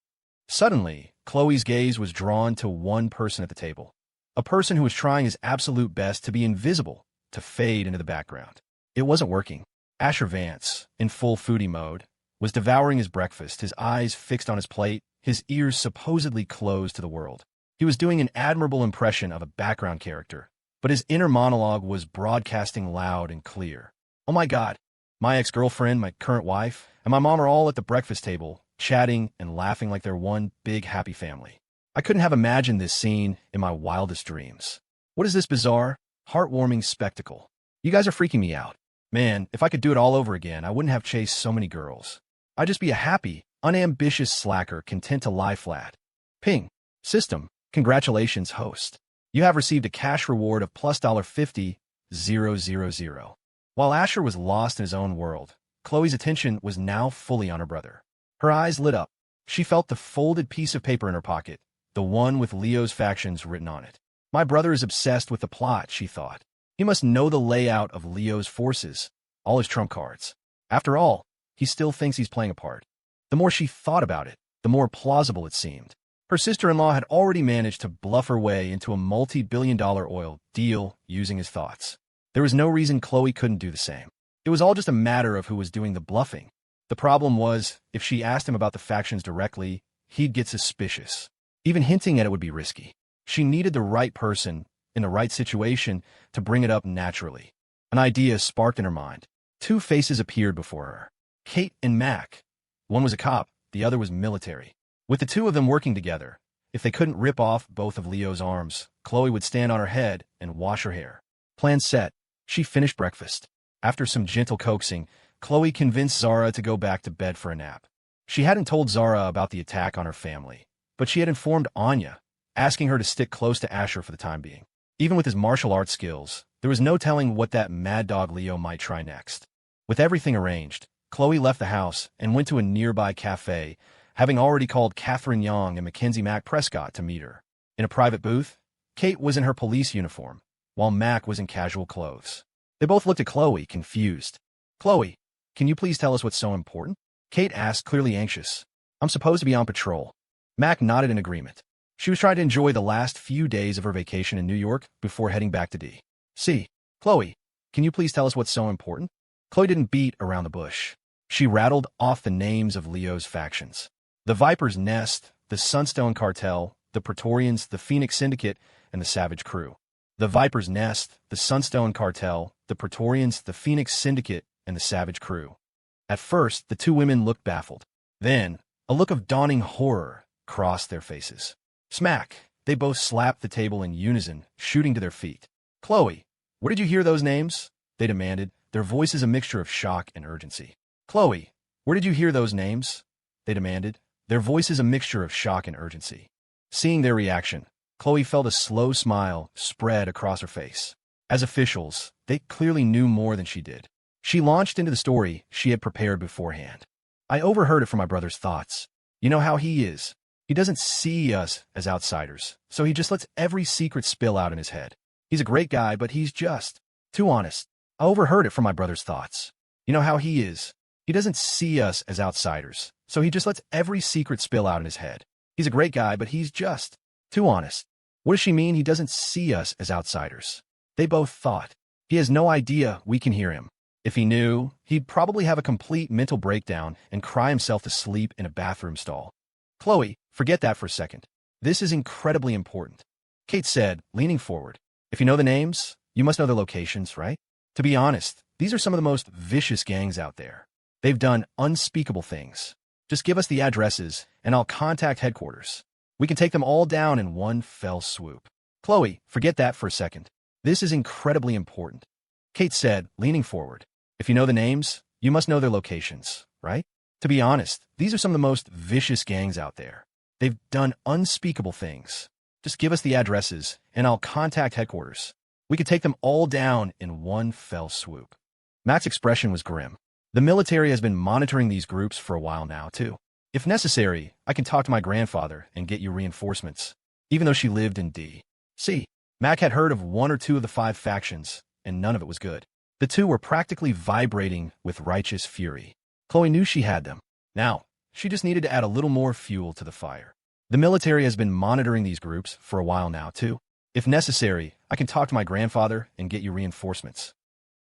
Suddenly, Khloe's gaze was drawn to one person at the table. A person who was trying his absolute best to be invisible, to fade into the background. It wasn't working. Asher Vance, in full foodie mode, was devouring his breakfast, his eyes fixed on his plate, his ears supposedly closed to the world. He was doing an admirable impression of a background character, but his inner monologue was broadcasting loud and clear. Oh my God, my ex-girlfriend, my current wife, and my mom are all at the breakfast table, chatting and laughing like they're one big happy family. I couldn't have imagined this scene in my wildest dreams. What is this bizarre, heartwarming spectacle? You guys are freaking me out. Man, if I could do it all over again, I wouldn't have chased so many girls. I'd just be a happy, unambitious slacker content to lie flat. Ping. System. Congratulations, host. You have received a cash reward of plus $50,000. While Asher was lost in his own world, Khloe's attention was now fully on her brother. Her eyes lit up. She felt the folded piece of paper in her pocket, the one with Leo's factions written on it. My brother is obsessed with the plot, she thought. He must know the layout of Leo's forces, all his trump cards. After all, he still thinks he's playing a part. The more she thought about it, the more plausible it seemed. Her sister-in-law had already managed to bluff her way into a multi-billion-dollar oil deal using his thoughts. There was no reason Khloe couldn't do the same. It was all just a matter of who was doing the bluffing. The problem was, if she asked him about the factions directly, he'd get suspicious. Even hinting at it would be risky. She needed the right person, in the right situation, to bring it up naturally. An idea sparked in her mind. 2 faces appeared before her. Kate and Mac. One was a cop, the other was military. With the 2 of them working together, if they couldn't rip off both of Leo's arms, Khloe would stand on her head and wash her hair. Plan set. She finished breakfast. After some gentle coaxing, Khloe convinced Zara to go back to bed for a nap. She hadn't told Zara about the attack on her family, but she had informed Anya, asking her to stick close to Asher for the time being. Even with his martial arts skills, There was no telling what that mad dog Leo might try next. With everything arranged, Khloe left the house and went to a nearby cafe, having already called Catherine Young and Mackenzie Mac Prescott to meet her. In a private booth, Kate was in her police uniform, while Mac was in casual clothes. They both looked at Khloe, confused. "Khloe, can you please tell us what's so important?" Kate asked, clearly anxious. "I'm supposed to be on patrol." Mac nodded in agreement. She was trying to enjoy the last few days of her vacation in New York before heading back to D.C. "Khloe, can you please tell us what's so important?" Khloe didn't beat around the bush. She rattled off the names of Leo's factions. The Viper's Nest, the Sunstone Cartel, the Praetorians, the Phoenix Syndicate, and the Savage Crew. The Viper's Nest, the Sunstone Cartel, the Praetorians, the Phoenix Syndicate, and the Savage Crew. At first, the two women looked baffled. Then, a look of dawning horror crossed their faces. Smack! They both slapped the table in unison, shooting to their feet. "Khloe, where did you hear those names?" they demanded, their voices a mixture of shock and urgency. "Khloe, where did you hear those names?" they demanded, their voices a mixture of shock and urgency. Seeing their reaction, Khloe felt a slow smile spread across her face. As officials, they clearly knew more than she did. She launched into the story she had prepared beforehand. "I overheard it from my brother's thoughts. You know how he is. He doesn't see us as outsiders, so he just lets every secret spill out in his head. He's a great guy, but he's just too honest. I overheard it from my brother's thoughts. You know how he is. He doesn't see us as outsiders, so he just lets every secret spill out in his head. He's a great guy, but he's just too honest." What does she mean he doesn't see us as outsiders? They both thought. He has no idea we can hear him. If he knew, he'd probably have a complete mental breakdown and cry himself to sleep in a bathroom stall. "Khloe, forget that for a second. This is incredibly important," Kate said, leaning forward. "If you know the names, you must know their locations, right? To be honest, these are some of the most vicious gangs out there. They've done unspeakable things. Just give us the addresses, and I'll contact headquarters. We can take them all down in one fell swoop." "Khloe, forget that for a second. This is incredibly important," Kate said, leaning forward. "If you know the names, you must know their locations, right? To be honest, these are some of the most vicious gangs out there. They've done unspeakable things. Just give us the addresses, and I'll contact headquarters. We can take them all down in one fell swoop." Mac's expression was grim. "The military has been monitoring these groups for a while now, too. If necessary, I can talk to my grandfather and get you reinforcements." Even though she lived in D.C., Mac had heard of one or two of the 5 factions, and none of it was good. The two were practically vibrating with righteous fury. Khloe knew she had them. Now, she just needed to add a little more fuel to the fire. "The military has been monitoring these groups for a while now, too. If necessary, I can talk to my grandfather and get you reinforcements."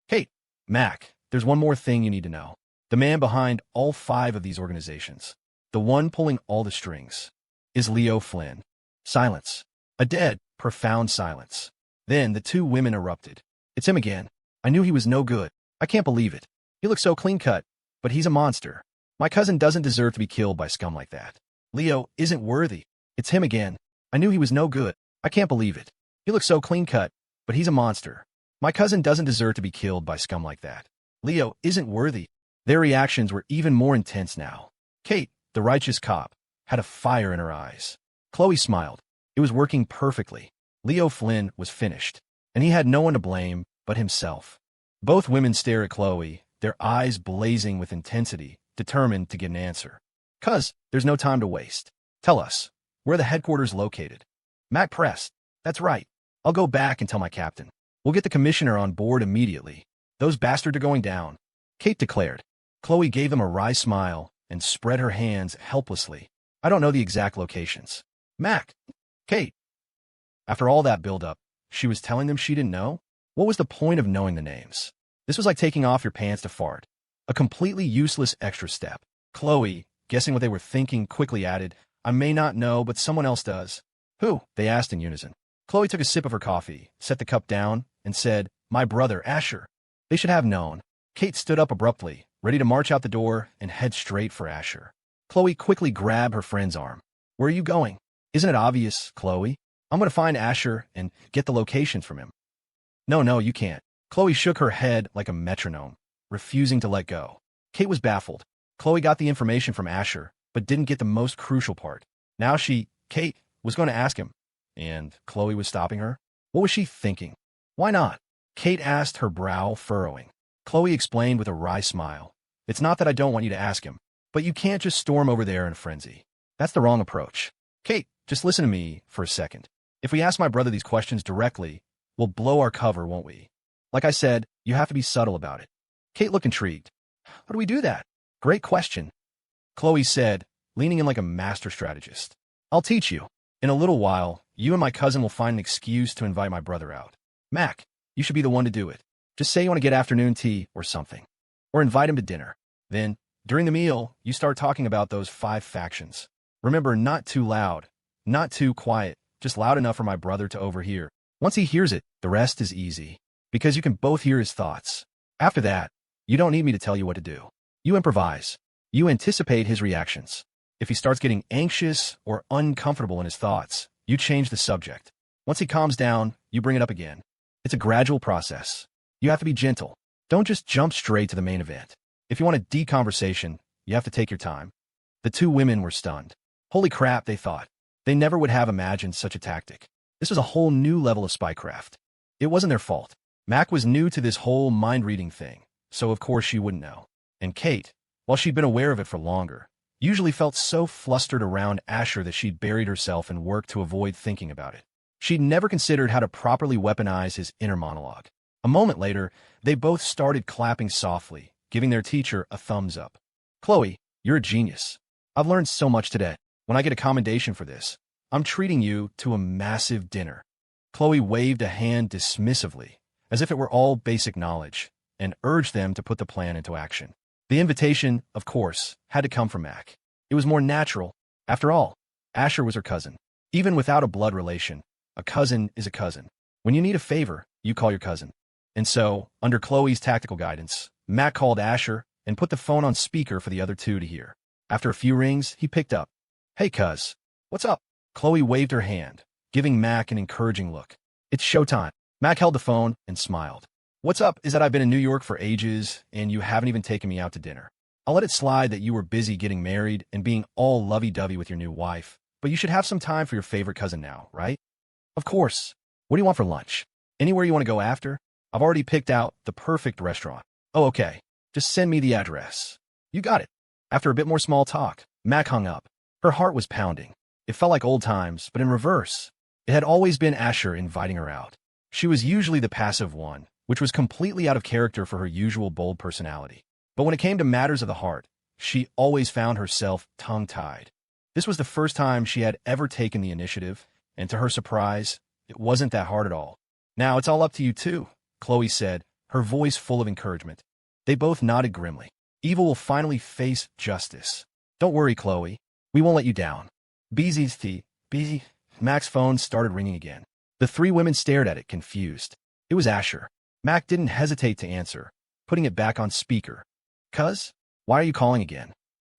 "Kate, Mac, there's one more thing you need to know. The man behind all 5 of these organizations, the one pulling all the strings, is Leo Flynn." Silence. A dead, profound silence. Then the two women erupted. "It's him again. I knew he was no good. I can't believe it. He looks so clean-cut, but he's a monster. My cousin doesn't deserve to be killed by scum like that. Leo isn't worthy. It's him again. I knew he was no good. I can't believe it. He looks so clean-cut, but he's a monster. My cousin doesn't deserve to be killed by scum like that. Leo isn't worthy." Their reactions were even more intense now. Kate, the righteous cop, had a fire in her eyes. Khloe smiled. It was working perfectly. Leo Flynn was finished, and he had no one to blame but himself. Both women stared at Khloe, their eyes blazing with intensity, determined to get an answer. "'Cause there's no time to waste. Tell us, where are the headquarters located?" Mac pressed. "That's right. I'll go back and tell my captain. We'll get the commissioner on board immediately. Those bastards are going down," Kate declared. Khloe gave them a wry smile and spread her hands helplessly. "I don't know the exact locations." "Mac, Kate." After all that build-up, she was telling them she didn't know? What was the point of knowing the names? This was like taking off your pants to fart. A completely useless extra step. Khloe, guessing what they were thinking, quickly added, "I may not know, but someone else does." "Who?" they asked in unison. Khloe took a sip of her coffee, set the cup down, and said, "My brother, Asher." They should have known. Kate stood up abruptly, ready to march out the door and head straight for Asher. Khloe quickly grabbed her friend's arm. "Where are you going?" "Isn't it obvious, Khloe? I'm going to find Asher and get the locations from him." No, you can't." Khloe shook her head like a metronome, refusing to let go. Kate was baffled. Khloe got the information from Asher, but didn't get the most crucial part. Now Kate, was going to ask him, and Khloe was stopping her? What was she thinking? Why not? Kate asked, her brow furrowing. Khloe explained with a wry smile. It's not that I don't want you to ask him, but you can't just storm over there in a frenzy. That's the wrong approach. Kate, just listen to me for a second. If we ask my brother these questions directly, we'll blow our cover, won't we? Like I said, you have to be subtle about it. Kate looked intrigued. How do we do that? Great question, Khloe said, leaning in like a master strategist. I'll teach you. In a little while, you and my cousin will find an excuse to invite my brother out. Mac, you should be the one to do it. Just say you want to get afternoon tea or something. Or invite him to dinner. Then, during the meal, you start talking about those 5 factions. Remember, not too loud, not too quiet, just loud enough for my brother to overhear. Once he hears it, the rest is easy. Because you can both hear his thoughts. After that, you don't need me to tell you what to do. You improvise. You anticipate his reactions. If he starts getting anxious or uncomfortable in his thoughts, you change the subject. Once he calms down, you bring it up again. It's a gradual process. You have to be gentle. Don't just jump straight to the main event. If you want a deep conversation, you have to take your time. The 2 women were stunned. Holy crap, they thought. They never would have imagined such a tactic. This was a whole new level of spycraft. It wasn't their fault. Mac was new to this whole mind-reading thing, so of course she wouldn't know. And Kate, while she'd been aware of it for longer, usually felt so flustered around Asher that she'd buried herself and worked to avoid thinking about it. She'd never considered how to properly weaponize his inner monologue. A moment later, they both started clapping softly, giving their teacher a thumbs up. Khloe, you're a genius. I've learned so much today. When I get a commendation for this, I'm treating you to a massive dinner. Khloe waved a hand dismissively, as if it were all basic knowledge, and urged them to put the plan into action. The invitation, of course, had to come from Mac. It was more natural. After all, Asher was her cousin. Even without a blood relation, a cousin is a cousin. When you need a favor, you call your cousin. And so, under Khloe's tactical guidance, Mac called Asher and put the phone on speaker for the other 2 to hear. After a few rings, he picked up. Hey, cuz. What's up? Khloe waved her hand, giving Mac an encouraging look. It's showtime. Mac held the phone and smiled. What's up is that I've been in New York for ages, and you haven't even taken me out to dinner. I'll let it slide that you were busy getting married and being all lovey-dovey with your new wife, but you should have some time for your favorite cousin now, right? Of course. What do you want for lunch? Anywhere you want to go after? I've already picked out the perfect restaurant. Oh, okay. Just send me the address. You got it. After a bit more small talk, Mac hung up. Her heart was pounding. It felt like old times, but in reverse. It had always been Asher inviting her out. She was usually the passive one, which was completely out of character for her usual bold personality. But when it came to matters of the heart, she always found herself tongue-tied. This was the first time she had ever taken the initiative, and to her surprise, it wasn't that hard at all. Now it's all up to you too, Khloe said, her voice full of encouragement. They both nodded grimly. Evil will finally face justice. Don't worry, Khloe. We won't let you down. Busy. Mac's phone started ringing again. The 3 women stared at it, confused. It was Asher. Mac didn't hesitate to answer, putting it back on speaker. Cuz? Why are you calling again?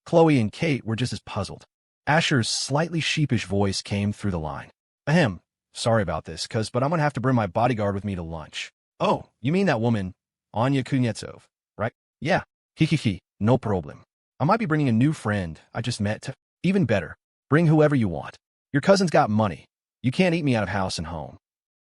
Khloe and Kate were just as puzzled. Asher's slightly sheepish voice came through the line. Ahem. Sorry about this, cuz, but I'm gonna have to bring my bodyguard with me to lunch. Oh, you mean that woman, Anya Kuznetsov, right? Yeah. No problem. I might be bringing a new friend I just met to... Even better, bring whoever you want. Your cousin's got money. You can't eat me out of house and home.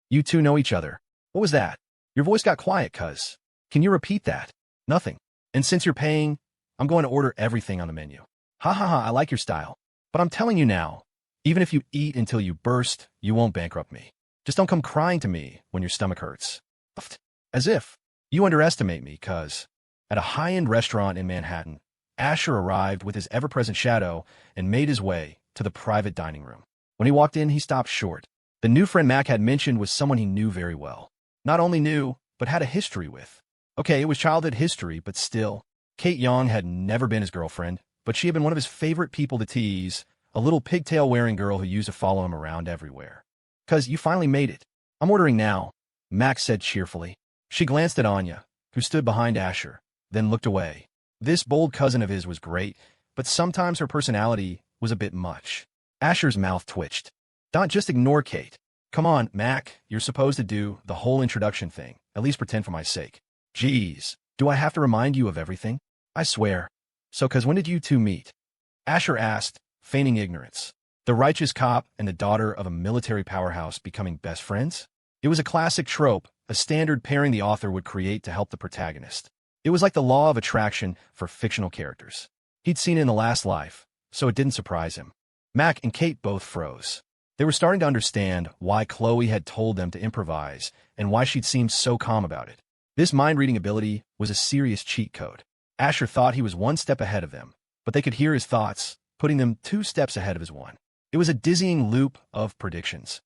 You 2 know each other. What was that? Your voice got quiet, cuz. Can you repeat that? Nothing. And since you're paying, I'm going to order everything on the menu. Ha, I like your style. But I'm telling you now, even if you eat until you burst, you won't bankrupt me. Just don't come crying to me when your stomach hurts. As if. You underestimate me, cuz. At a high-end restaurant in Manhattan, Asher arrived with his ever-present shadow and made his way to the private dining room. When he walked in, he stopped short. The new friend Mac had mentioned was someone he knew very well. Not only knew, but had a history with. Okay, it was childhood history, but still. Kate Young had never been his girlfriend, but she had been one of his favorite people to tease, a little pigtail-wearing girl who used to follow him around everywhere. Cuz, you finally made it. I'm ordering now, Mac said cheerfully. She glanced at Anya, who stood behind Asher, then looked away. This bold cousin of his was great, but sometimes her personality was a bit much. Asher's mouth twitched. Don't just ignore Kate. Come on, Mac, you're supposed to do the whole introduction thing, at least pretend for my sake. Geez, do I have to remind you of everything? I swear. So, cuz when did you 2 meet? Asher asked, feigning ignorance. The righteous cop and the daughter of a military powerhouse becoming best friends? It was a classic trope, a standard pairing the author would create to help the protagonist. It was like the law of attraction for fictional characters. He'd seen it in the last life, so it didn't surprise him. Mac and Kate both froze. They were starting to understand why Khloe had told them to improvise and why she'd seemed so calm about it. This mind-reading ability was a serious cheat code. Asher thought he was one step ahead of them, but they could hear his thoughts, putting them 2 steps ahead of his one. It was a dizzying loop of predictions.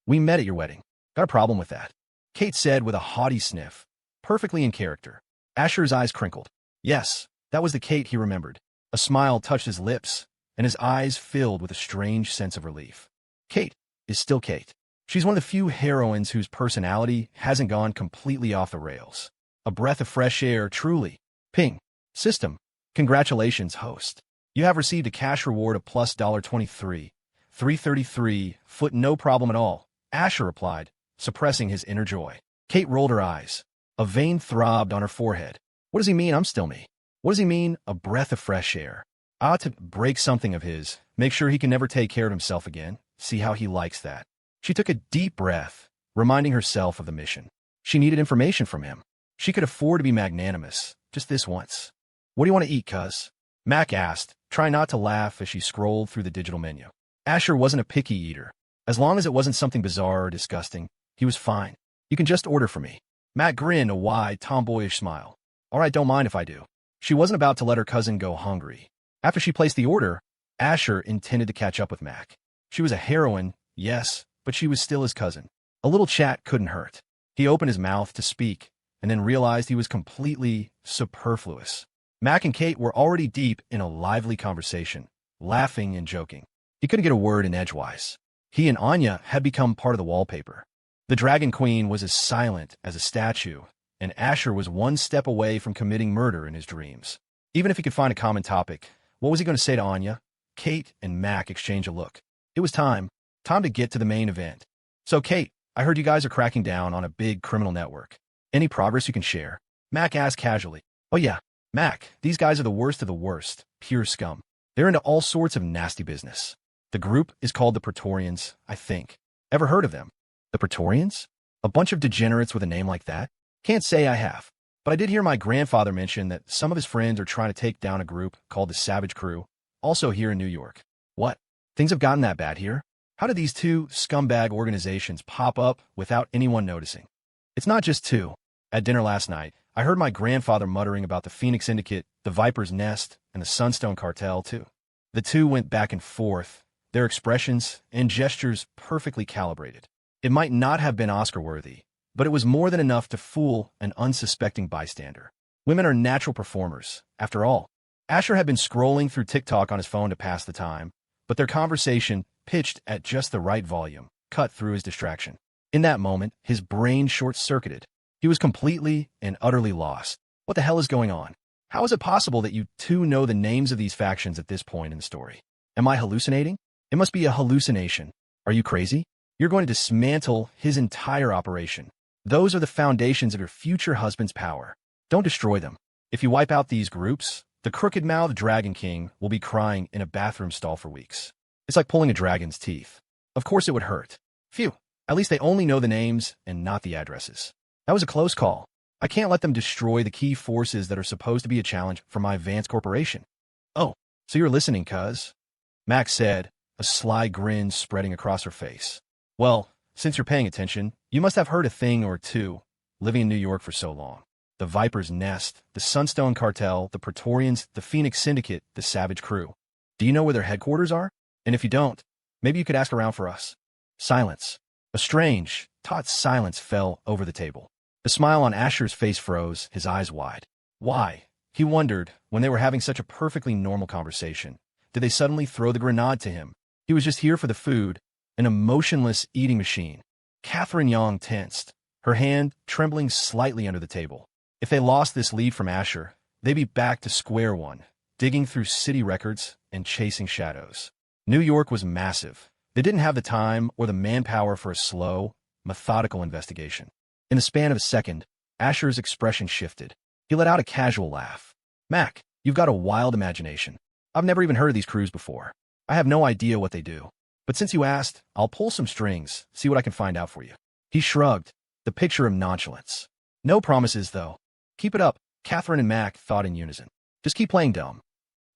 We met at your wedding. Got a problem with that, Kate said with a haughty sniff, perfectly in character. Asher's eyes crinkled. Yes, that was the Kate he remembered. A smile touched his lips, and his eyes filled with a strange sense of relief. Kate is still Kate. She's one of the few heroines whose personality hasn't gone completely off the rails. A breath of fresh air, truly. Ping. System. Congratulations, host. You have received a cash reward of plus $23. 333, foot no problem at all, Asher replied, suppressing his inner joy. Kate rolled her eyes. A vein throbbed on her forehead. What does he mean I'm still me? What does he mean a breath of fresh air? I ought to break something of his, make sure he can never take care of himself again, see how he likes that. She took a deep breath, reminding herself of the mission. She needed information from him. She could afford to be magnanimous, just this once. What do you want to eat, cuz? Mac asked, trying not to laugh as she scrolled through the digital menu. Asher wasn't a picky eater. As long as it wasn't something bizarre or disgusting, he was fine. You can just order for me. Mac grinned a wide, tomboyish smile. All right, don't mind if I do. She wasn't about to let her cousin go hungry. After she placed the order, Asher intended to catch up with Mac. She was a heroine, yes, but she was still his cousin. A little chat couldn't hurt. He opened his mouth to speak, and then realized he was completely superfluous. Mac and Kate were already deep in a lively conversation, laughing and joking. He couldn't get a word in edgewise. He and Anya had become part of the wallpaper. The Dragon Queen was as silent as a statue, and Asher was one step away from committing murder in his dreams. Even if he could find a common topic, what was he going to say to Anya? Kate and Mac exchanged a look. It was time to get to the main event. So, Kate, I heard you guys are cracking down on a big criminal network. Any progress you can share? Mac asked casually. Oh yeah, Mac, these guys are the worst of the worst, pure scum. They're into all sorts of nasty business. The group is called the Praetorians, I think. Ever heard of them? The Praetorians? A bunch of degenerates with a name like that? Can't say I have. But I did hear my grandfather mention that some of his friends are trying to take down a group called the Savage Crew, also here in New York. What? Things have gotten that bad here? How did these 2 scumbag organizations pop up without anyone noticing? It's not just 2. At dinner last night, I heard my grandfather muttering about the Phoenix Syndicate, the Viper's Nest, and the Sunstone Cartel, too. The 2 went back and forth, their expressions and gestures perfectly calibrated. It might not have been Oscar-worthy, but it was more than enough to fool an unsuspecting bystander. Women are natural performers, after all. Asher had been scrolling through TikTok on his phone to pass the time, but their conversation, pitched at just the right volume, cut through his distraction. In that moment, his brain short-circuited. He was completely and utterly lost. What the hell is going on? How is it possible that you 2 know the names of these factions at this point in the story? Am I hallucinating? It must be a hallucination. Are you crazy? You're going to dismantle his entire operation. Those are the foundations of your future husband's power. Don't destroy them. If you wipe out these groups, the crooked-mouthed Dragon King will be crying in a bathroom stall for weeks. It's like pulling a dragon's teeth. Of course it would hurt. Phew, at least they only know the names and not the addresses. That was a close call. I can't let them destroy the key forces that are supposed to be a challenge for my Vance Corporation. Oh, so you're listening, cuz? Max said, a sly grin spreading across her face. Well, since you're paying attention, you must have heard a thing or 2, living in New York for so long. The Viper's Nest, the Sunstone Cartel, the Praetorians, the Phoenix Syndicate, the Savage Crew. Do you know where their headquarters are? And if you don't, maybe you could ask around for us. Silence. A strange, taut silence fell over the table. The smile on Asher's face froze, his eyes wide. Why? He wondered, when they were having such a perfectly normal conversation, did they suddenly throw the grenade to him? He was just here for the food, an emotionless eating machine. Catherine Young tensed, her hand trembling slightly under the table. If they lost this lead from Asher, they'd be back to square one, digging through city records and chasing shadows. New York was massive. They didn't have the time or the manpower for a slow, methodical investigation. In the span of a second, Asher's expression shifted. He let out a casual laugh. Mac, you've got a wild imagination. I've never even heard of these crews before. I have no idea what they do. But since you asked, I'll pull some strings, see what I can find out for you. He shrugged. the picture of nonchalance. No promises, though. Keep it up, Catherine and Mac thought in unison. Just keep playing dumb.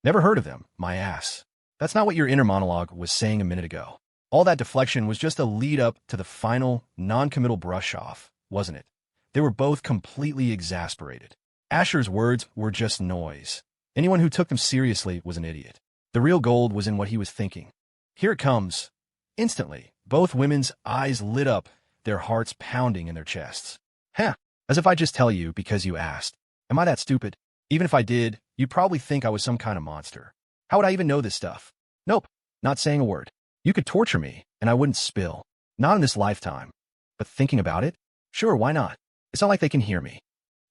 Never heard of them, my ass. That's not what your inner monologue was saying a minute ago. All that deflection was just a lead-up to the final, non-committal brush-off, wasn't it? They were both completely exasperated. Asher's words were just noise. Anyone who took them seriously was an idiot. The real gold was in what he was thinking. Here it comes. Instantly, both women's eyes lit up, their hearts pounding in their chests. Heh, as if I just tell you because you asked. Am I that stupid? Even if I did, you'd probably think I was some kind of monster. How would I even know this stuff? Nope, not saying a word. You could torture me, and I wouldn't spill. Not in this lifetime. But thinking about it? Sure, why not? It's not like they can hear me.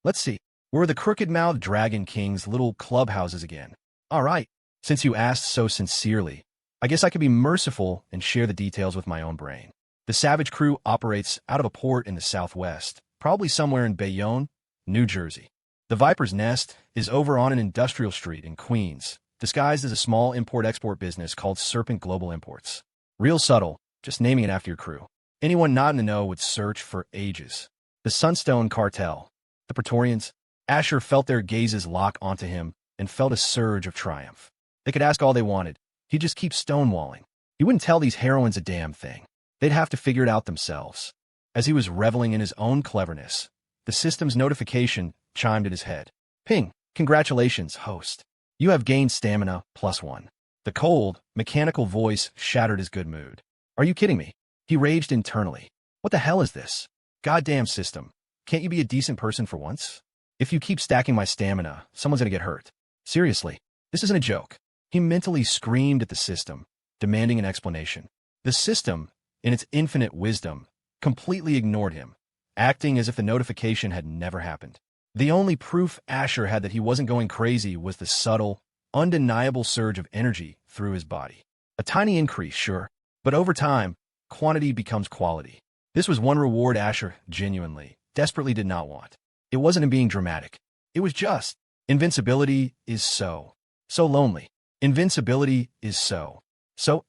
Let's see. We're the crooked-mouthed Dragon King's little clubhouses again. All right, since you asked so sincerely, I guess I could be merciful and share the details with my own brain. The Savage crew operates out of a port in the southwest, probably somewhere in Bayonne, New Jersey. The Viper's Nest is over on an industrial street in Queens, disguised as a small import-export business called Serpent Global Imports. Real subtle, just naming it after your crew. Anyone not in the know would search for ages. The Sunstone Cartel, the Praetorians. Asher felt their gazes lock onto him and felt a surge of triumph. They could ask all they wanted. He'd just keep stonewalling. He wouldn't tell these heroines a damn thing. They'd have to figure it out themselves. As he was reveling in his own cleverness, the system's notification chimed at his head. Ping, congratulations, host. You have gained stamina +1. The cold, mechanical voice shattered his good mood. Are you kidding me? He raged internally. What the hell is this? Goddamn system. Can't you be a decent person for once? If you keep stacking my stamina, someone's gonna get hurt. Seriously, this isn't a joke. He mentally screamed at the system, demanding an explanation. The system, in its infinite wisdom, completely ignored him, acting as if the notification had never happened. The only proof Asher had that he wasn't going crazy was the subtle, undeniable surge of energy through his body. A tiny increase, sure, but over time, quantity becomes quality. This was one reward Asher genuinely, desperately did not want. It wasn't him being dramatic. It was just, invincibility is so lonely. Invincibility is so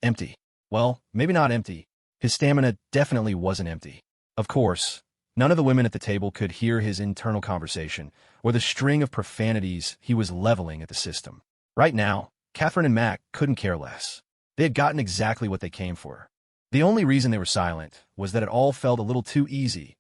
empty. Well, maybe not empty. His stamina definitely wasn't empty. Of course, none of the women at the table could hear his internal conversation or the string of profanities he was leveling at the system. Right now, Catherine and Mac couldn't care less. They had gotten exactly what they came for. The only reason they were silent was that it all felt a little too easy,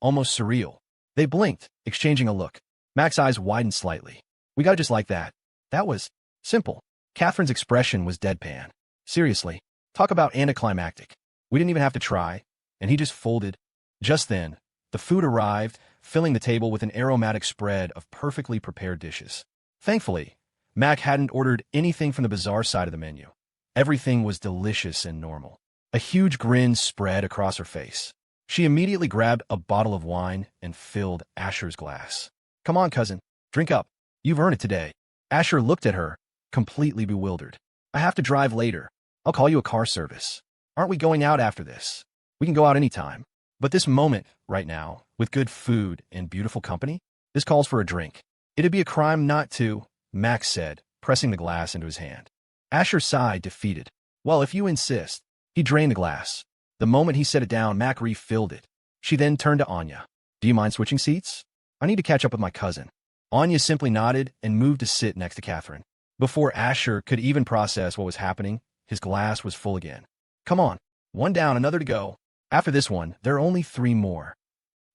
almost surreal. They blinked, exchanging a look. Mac's eyes widened slightly. We got it just like that. That was simple. Catherine's expression was deadpan. Seriously, talk about anticlimactic. We didn't even have to try, and he just folded. Just then, the food arrived, filling the table with an aromatic spread of perfectly prepared dishes. Thankfully, Mac hadn't ordered anything from the bizarre side of the menu. Everything was delicious and normal. A huge grin spread across her face. She immediately grabbed a bottle of wine and filled Asher's glass. Come on, cousin, drink up. You've earned it today. Asher looked at her, completely bewildered. I have to drive later. I'll call you a car service. Aren't we going out after this? We can go out anytime. But this moment, right now, with good food and beautiful company, this calls for a drink. It'd be a crime not to, Max said, pressing the glass into his hand. Asher sighed, defeated. Well, if you insist. He drained the glass. The moment he set it down, Mac refilled it. She then turned to Anya. Do you mind switching seats? I need to catch up with my cousin. Anya simply nodded and moved to sit next to Catherine. Before Asher could even process what was happening, his glass was full again. Come on, one down, another to go. After this one, there are only 3 more.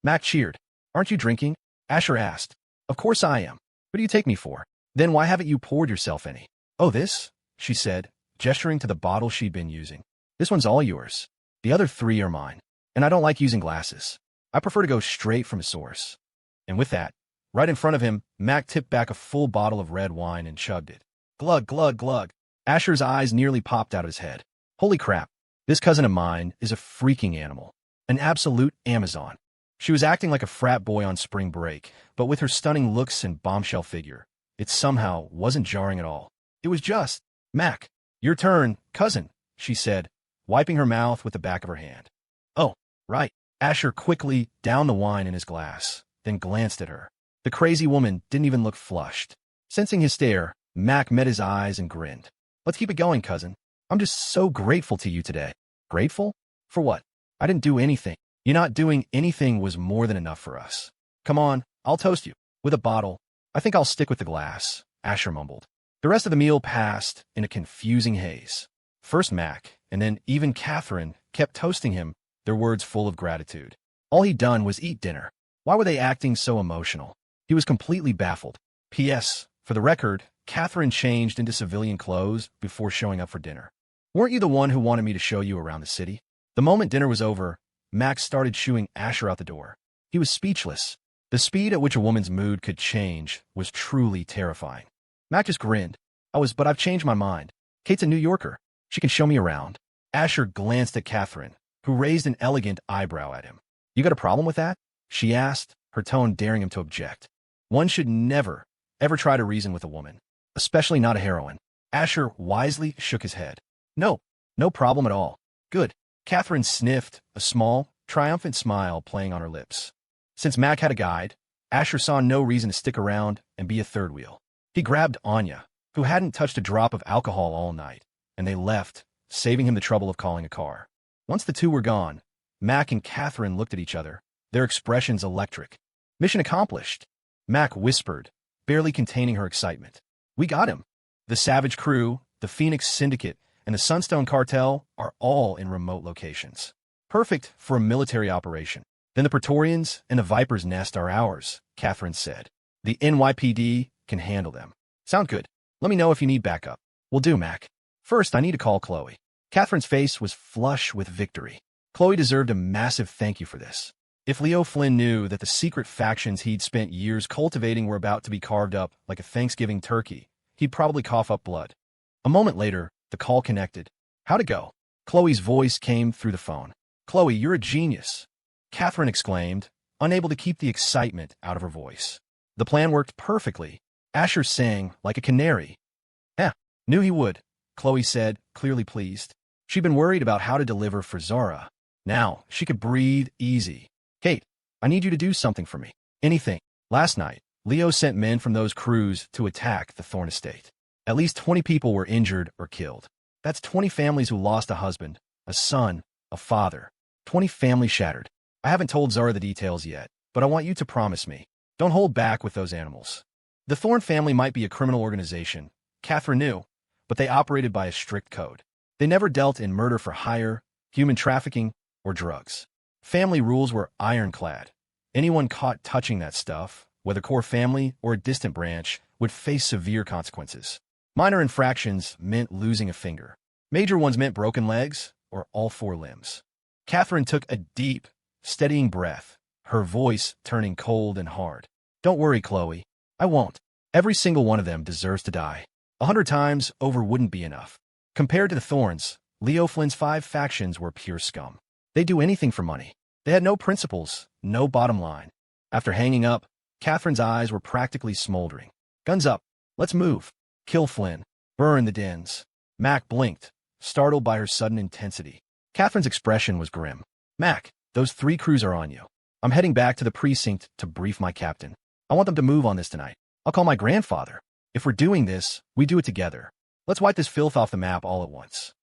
Mac cheered. Aren't you drinking? Asher asked. Of course I am. What do you take me for? Then why haven't you poured yourself any? Oh, this? She said, gesturing to the bottle she'd been using. This one's all yours. The other 3 are mine. And I don't like using glasses. I prefer to go straight from a source. And with that, right in front of him, Mac tipped back a full bottle of red wine and chugged it. Glug, glug, glug. Asher's eyes nearly popped out of his head. Holy crap. This cousin of mine is a freaking animal. An absolute Amazon. She was acting like a frat boy on spring break, but with her stunning looks and bombshell figure, it somehow wasn't jarring at all. It was just, Mac, your turn, cousin, she said, wiping her mouth with the back of her hand. Oh, right. Asher quickly downed the wine in his glass, then glanced at her. The crazy woman didn't even look flushed. Sensing his stare, Mac met his eyes and grinned. Let's keep it going, cousin. I'm just so grateful to you today. Grateful? For what? I didn't do anything. You not doing anything was more than enough for us. Come on, I'll toast you. With a bottle. I think I'll stick with the glass, Asher mumbled. The rest of the meal passed in a confusing haze. First Mac, and then even Catherine, kept toasting him, their words full of gratitude. All he'd done was eat dinner. Why were they acting so emotional? He was completely baffled. P.S. For the record, Catherine changed into civilian clothes before showing up for dinner. Weren't you the one who wanted me to show you around the city? The moment dinner was over, Max started shooing Asher out the door. He was speechless. The speed at which a woman's mood could change was truly terrifying. Mac just grinned. But I've changed my mind. Kate's a New Yorker. She can show me around. Asher glanced at Catherine, who raised an elegant eyebrow at him. You got a problem with that? She asked, her tone daring him to object. One should never, ever try to reason with a woman, especially not a heroine. Asher wisely shook his head. No problem at all. Good. Catherine sniffed, a small, triumphant smile playing on her lips. Since Mac had a guide, Asher saw no reason to stick around and be a third wheel. He grabbed Anya, who hadn't touched a drop of alcohol all night, and they left, saving him the trouble of calling a car. Once the two were gone, Mac and Catherine looked at each other, their expressions electric. Mission accomplished, Mac whispered, barely containing her excitement. We got him. The Savage Crew, the Phoenix Syndicate, and the Sunstone Cartel are all in remote locations. Perfect for a military operation. Then the Praetorians and the Viper's Nest are ours, Catherine said. The NYPD can handle them. Sound good. Let me know if you need backup. Will do, Mac. First, I need to call Khloe. Catherine's face was flush with victory. Khloe deserved a massive thank you for this. If Leo Flynn knew that the secret factions he'd spent years cultivating were about to be carved up like a Thanksgiving turkey, he'd probably cough up blood. A moment later, the call connected. How'd it go? Khloe's voice came through the phone. Khloe, you're a genius, Catherine exclaimed, unable to keep the excitement out of her voice. The plan worked perfectly. Asher sang like a canary. Knew he would, Khloe said, clearly pleased. She'd been worried about how to deliver for Zara. Now, she could breathe easy. Kate, I need you to do something for me. Anything. Last night, Leo sent men from those crews to attack the Thorn estate. At least 20 people were injured or killed. That's 20 families who lost a husband, a son, a father. 20 families shattered. I haven't told Zara the details yet, but I want you to promise me. Don't hold back with those animals. The Thorn family might be a criminal organization, Catherine knew, but they operated by a strict code. They never dealt in murder for hire, human trafficking, or drugs. Family rules were ironclad. Anyone caught touching that stuff, whether core family or a distant branch, would face severe consequences. Minor infractions meant losing a finger. Major ones meant broken legs or all 4 limbs. Catherine took a deep, steadying breath, her voice turning cold and hard. Don't worry, Khloe. I won't. Every single one of them deserves to die. 100 times over wouldn't be enough. Compared to the Thorns, Leo Flynn's 5 factions were pure scum. They'd do anything for money. They had no principles, no bottom line. After hanging up, Catherine's eyes were practically smoldering. Guns up. Let's move. Kill Flynn. Burn the dens. Mac blinked, startled by her sudden intensity. Catherine's expression was grim. Mac, those 3 crews are on you. I'm heading back to the precinct to brief my captain. I want them to move on this tonight. I'll call my grandfather. If we're doing this, we do it together. Let's wipe this filth off the map all at once.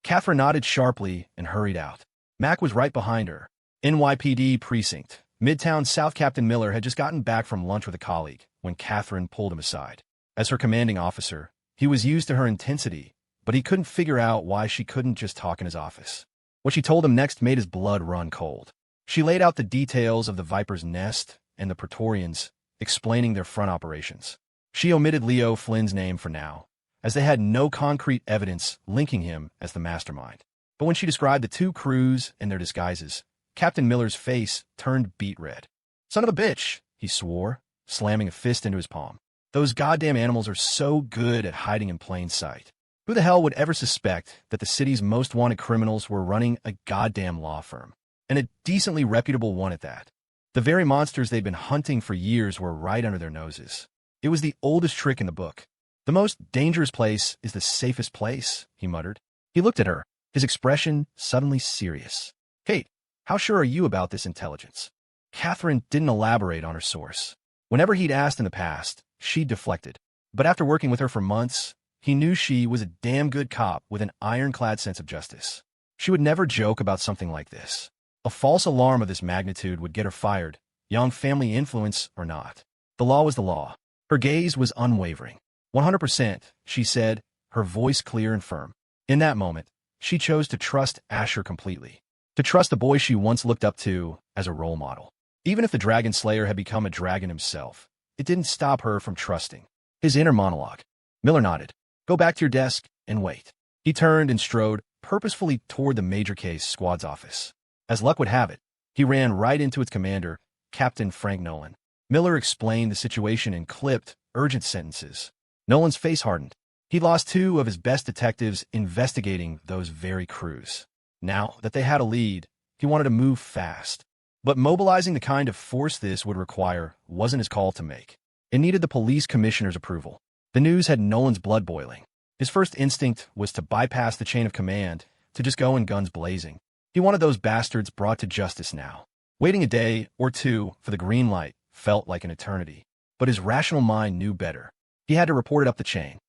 Catherine nodded sharply and hurried out. Mac was right behind her. NYPD precinct. Midtown South. Captain Miller had just gotten back from lunch with a colleague when Catherine pulled him aside. As her commanding officer, he was used to her intensity, but he couldn't figure out why she couldn't just talk in his office. What she told him next made his blood run cold. She laid out the details of the Viper's Nest and the Praetorians, explaining their front operations. She omitted Leo Flynn's name for now, as they had no concrete evidence linking him as the mastermind. But when she described the 2 crews and their disguises, Captain Miller's face turned beet red. Son of a bitch, he swore, slamming a fist into his palm. Those goddamn animals are so good at hiding in plain sight. Who the hell would ever suspect that the city's most wanted criminals were running a goddamn law firm? And a decently reputable one at that. The very monsters they'd been hunting for years were right under their noses. It was the oldest trick in the book. The most dangerous place is the safest place, he muttered. He looked at her, his expression suddenly serious. Kate, how sure are you about this intelligence? Catherine didn't elaborate on her source. Whenever he'd asked in the past, she'd deflected. But after working with her for months, he knew she was a damn good cop with an ironclad sense of justice. She would never joke about something like this. A false alarm of this magnitude would get her fired, young family influence or not. The law was the law. Her gaze was unwavering. 100%, she said, her voice clear and firm. In that moment, she chose to trust Asher completely. To trust the boy she once looked up to as a role model. Even if the dragon slayer had become a dragon himself, it didn't stop her from trusting. His inner monologue. Miller nodded. Go back to your desk and wait. He turned and strode purposefully toward the major case squad's office. As luck would have it, he ran right into its commander, Captain Frank Nolan. Miller explained the situation in clipped, urgent sentences. Nolan's face hardened. He'd lost two of his best detectives investigating those very crews. Now that they had a lead, he wanted to move fast. But mobilizing the kind of force this would require wasn't his call to make. It needed the police commissioner's approval. The news had Nolan's blood boiling. His first instinct was to bypass the chain of command, to just go in guns blazing. He wanted those bastards brought to justice now. Waiting a day or two for the green light felt like an eternity. But his rational mind knew better. He had to report it up the chain.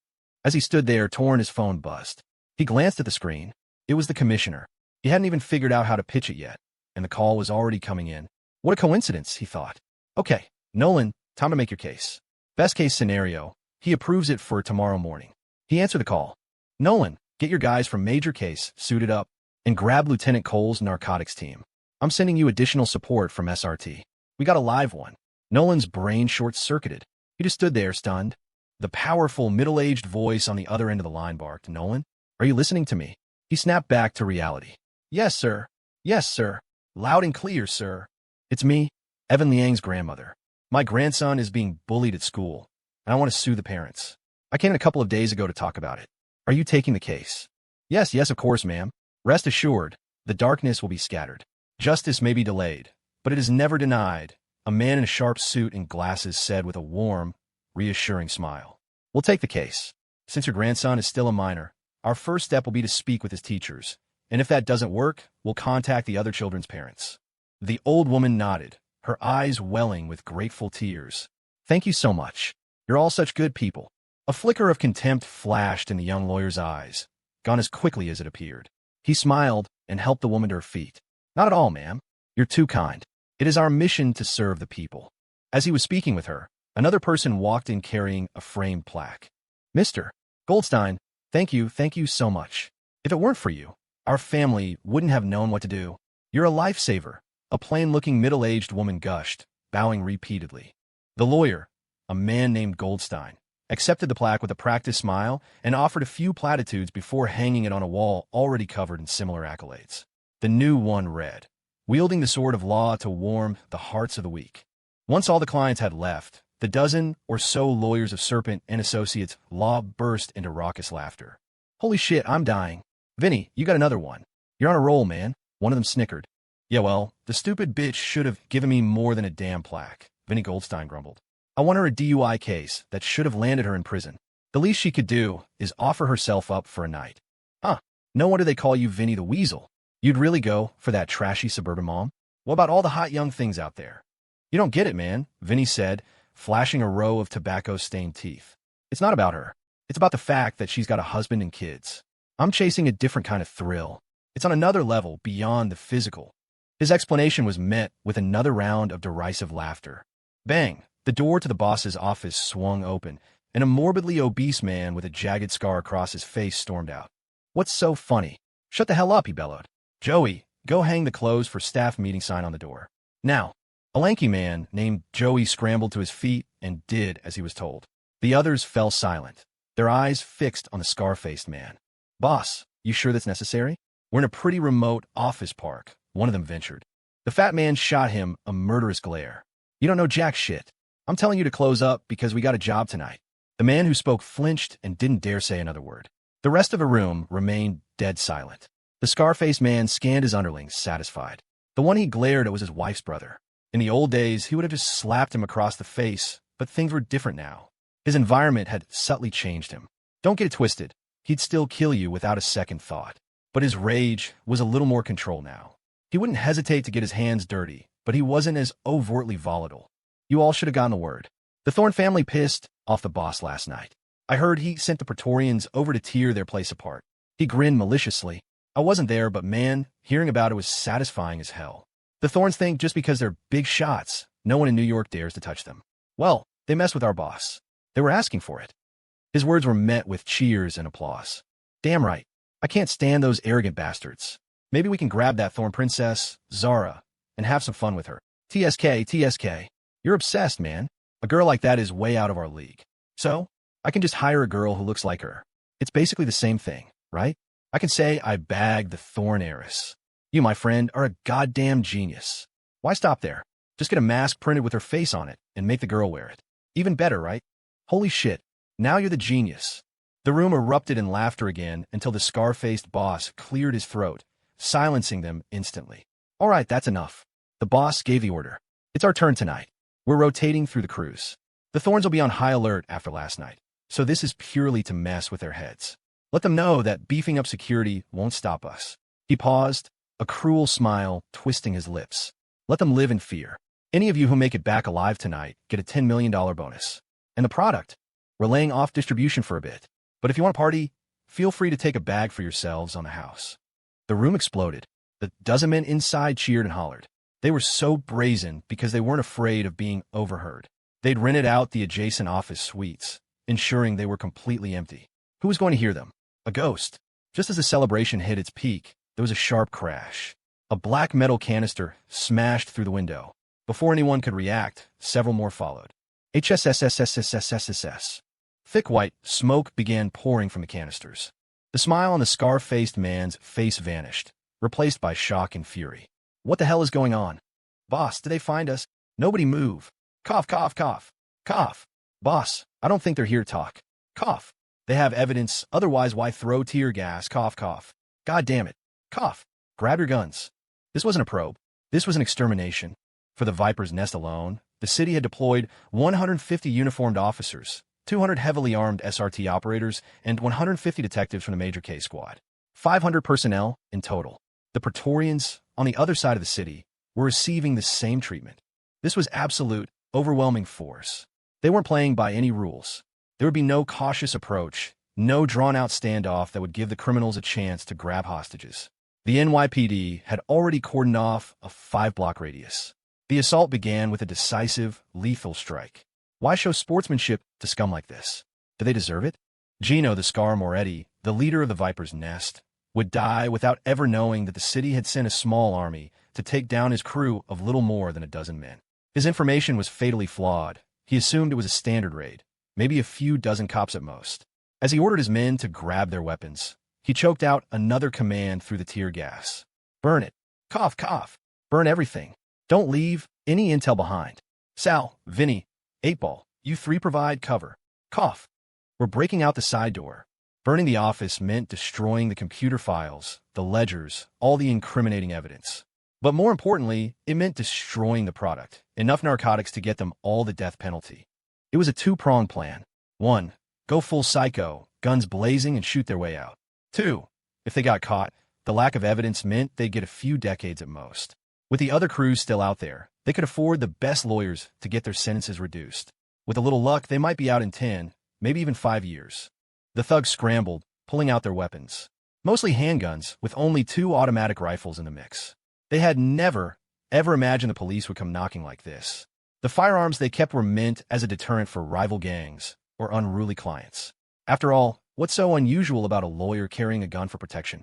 As he stood there, his phone buzzed. He glanced at the screen. It was the commissioner. He hadn't even figured out how to pitch it yet, and the call was already coming in. What a coincidence, he thought. Okay, Nolan, time to make your case. Best case scenario, he approves it for tomorrow morning. He answered the call. Nolan, get your guys from major case suited up and grab Lieutenant Cole's narcotics team. I'm sending you additional support from SRT. We got a live one. Nolan's brain short-circuited. He just stood there, stunned. The powerful, middle-aged voice on the other end of the line barked, Nolan, are you listening to me? He snapped back to reality. Yes, sir. Yes, sir. Loud and clear, sir. It's me, Evan Liang's grandmother. My grandson is being bullied at school, and I want to sue the parents. I came in a couple of days ago to talk about it. Are you taking the case? Yes, of course, ma'am. Rest assured, the darkness will be scattered. Justice may be delayed, but it is never denied, a man in a sharp suit and glasses said with a warm, reassuring smile. We'll take the case. Since your grandson is still a minor, our first step will be to speak with his teachers, and if that doesn't work, we'll contact the other children's parents. The old woman nodded, her eyes welling with grateful tears. Thank you so much. You're all such good people. A flicker of contempt flashed in the young lawyer's eyes, gone as quickly as it appeared. He smiled and helped the woman to her feet. Not at all, ma'am. You're too kind. It is our mission to serve the people. As he was speaking with her, another person walked in carrying a framed plaque. Mr. Goldstein, thank you so much. If it weren't for you, our family wouldn't have known what to do. You're a lifesaver, a plain-looking middle-aged woman gushed, bowing repeatedly. The lawyer, a man named Goldstein, accepted the plaque with a practiced smile and offered a few platitudes before hanging it on a wall already covered in similar accolades. The new one read, wielding the sword of law to warm the hearts of the weak. Once all the clients had left, the dozen or so lawyers of Serpent and Associates Law burst into raucous laughter. Holy shit, I'm dying. Vinny, you got another one. You're on a roll, man. One of them snickered. Yeah, well, the stupid bitch should have given me more than a damn plaque, Vinny Goldstein grumbled. I won her a DUI case that should have landed her in prison. The least she could do is offer herself up for a night. Huh, no wonder they call you Vinny the Weasel. You'd really go for that trashy suburban mom? What about all the hot young things out there? You don't get it, man, Vinny said, flashing a row of tobacco-stained teeth. It's not about her. It's about the fact that she's got a husband and kids. I'm chasing a different kind of thrill. It's on another level beyond the physical. His explanation was met with another round of derisive laughter. Bang! The door to the boss's office swung open, and a morbidly obese man with a jagged scar across his face stormed out. What's so funny? Shut the hell up, he bellowed. Joey, go hang the closed for staff meeting sign on the door. Now. A lanky man named Joey scrambled to his feet and did as he was told. The others fell silent, their eyes fixed on the scar-faced man. Boss, you sure that's necessary? We're in a pretty remote office park, one of them ventured. The fat man shot him a murderous glare. You don't know jack shit. I'm telling you to close up because we got a job tonight. The man who spoke flinched and didn't dare say another word. The rest of the room remained dead silent. The scar-faced man scanned his underlings, satisfied. The one he glared at was his wife's brother. In the old days, he would have just slapped him across the face, but things were different now. His environment had subtly changed him. Don't get it twisted. He'd still kill you without a second thought. But his rage was a little more control now. He wouldn't hesitate to get his hands dirty, but he wasn't as overtly volatile. You all should have gotten the word. The Thorn family pissed off the boss last night. I heard he sent the Praetorians over to tear their place apart. He grinned maliciously. I wasn't there, but man, hearing about it was satisfying as hell. The Thorns think just because they're big shots, no one in New York dares to touch them. Well, they mess with our boss. They were asking for it. His words were met with cheers and applause. Damn right. I can't stand those arrogant bastards. Maybe we can grab that Thorn princess, Zara, and have some fun with her. TSK. You're obsessed, man. A girl like that is way out of our league. So, I can just hire a girl who looks like her. It's basically the same thing, right? I can say I bagged the Thorn heiress. You, my friend, are a goddamn genius. Why stop there? Just get a mask printed with her face on it and make the girl wear it. Even better, right? Holy shit. Now you're the genius. The room erupted in laughter again until the scar-faced boss cleared his throat, silencing them instantly. All right, that's enough. The boss gave the order. It's our turn tonight. We're rotating through the crews. The Thorns will be on high alert after last night, so this is purely to mess with their heads. Let them know that beefing up security won't stop us. He paused, a cruel smile twisting his lips. Let them live in fear. Any of you who make it back alive tonight get a $10 million bonus. And the product? We're laying off distribution for a bit. But if you want to party, feel free to take a bag for yourselves on the house. The room exploded. The dozen men inside cheered and hollered. They were so brazen because they weren't afraid of being overheard. They'd rented out the adjacent office suites, ensuring they were completely empty. Who was going to hear them? A ghost. Just as the celebration hit its peak, there was a sharp crash. A black metal canister smashed through the window. Before anyone could react, several more followed. HSSSSSSSSS. Thick white smoke began pouring from the canisters. The smile on the scar-faced man's face vanished, replaced by shock and fury. What the hell is going on? Boss, did they find us? Nobody move. Cough, cough, cough. Cough. Boss, I don't think they're here to talk. Cough. They have evidence, otherwise why throw tear gas? Cough, cough. God damn it. Cough. Grab your guns. This wasn't a probe. This was an extermination. For the Viper's Nest alone, the city had deployed 150 uniformed officers, 200 heavily armed SRT operators, and 150 detectives from the Major K squad. 500 personnel in total. The Praetorians, on the other side of the city, were receiving the same treatment. This was absolute, overwhelming force. They weren't playing by any rules. There would be no cautious approach, no drawn-out standoff that would give the criminals a chance to grab hostages. The NYPD had already cordoned off a 5-block radius. The assault began with a decisive, lethal strike. Why show sportsmanship to scum like this? Do they deserve it? Gino the Scar Moretti, the leader of the Viper's Nest, would die without ever knowing that the city had sent a small army to take down his crew of little more than a dozen men. His information was fatally flawed. He assumed it was a standard raid, maybe a few dozen cops at most. As he ordered his men to grab their weapons, he choked out another command through the tear gas. Burn it. Cough, cough. Burn everything. Don't leave any intel behind. Sal, Vinny, 8-Ball, you three provide cover. Cough. We're breaking out the side door. Burning the office meant destroying the computer files, the ledgers, all the incriminating evidence. But more importantly, it meant destroying the product, enough narcotics to get them all the death penalty. It was a two-pronged plan. 1. Go full psycho, guns blazing and shoot their way out. 2. If they got caught, the lack of evidence meant they'd get a few decades at most. With the other crews still out there, they could afford the best lawyers to get their sentences reduced. With a little luck, they might be out in 10, maybe even 5 years. The thugs scrambled, pulling out their weapons. Mostly handguns, with only 2 automatic rifles in the mix. They had never, ever imagined the police would come knocking like this. The firearms they kept were meant as a deterrent for rival gangs or unruly clients. After all, what's so unusual about a lawyer carrying a gun for protection?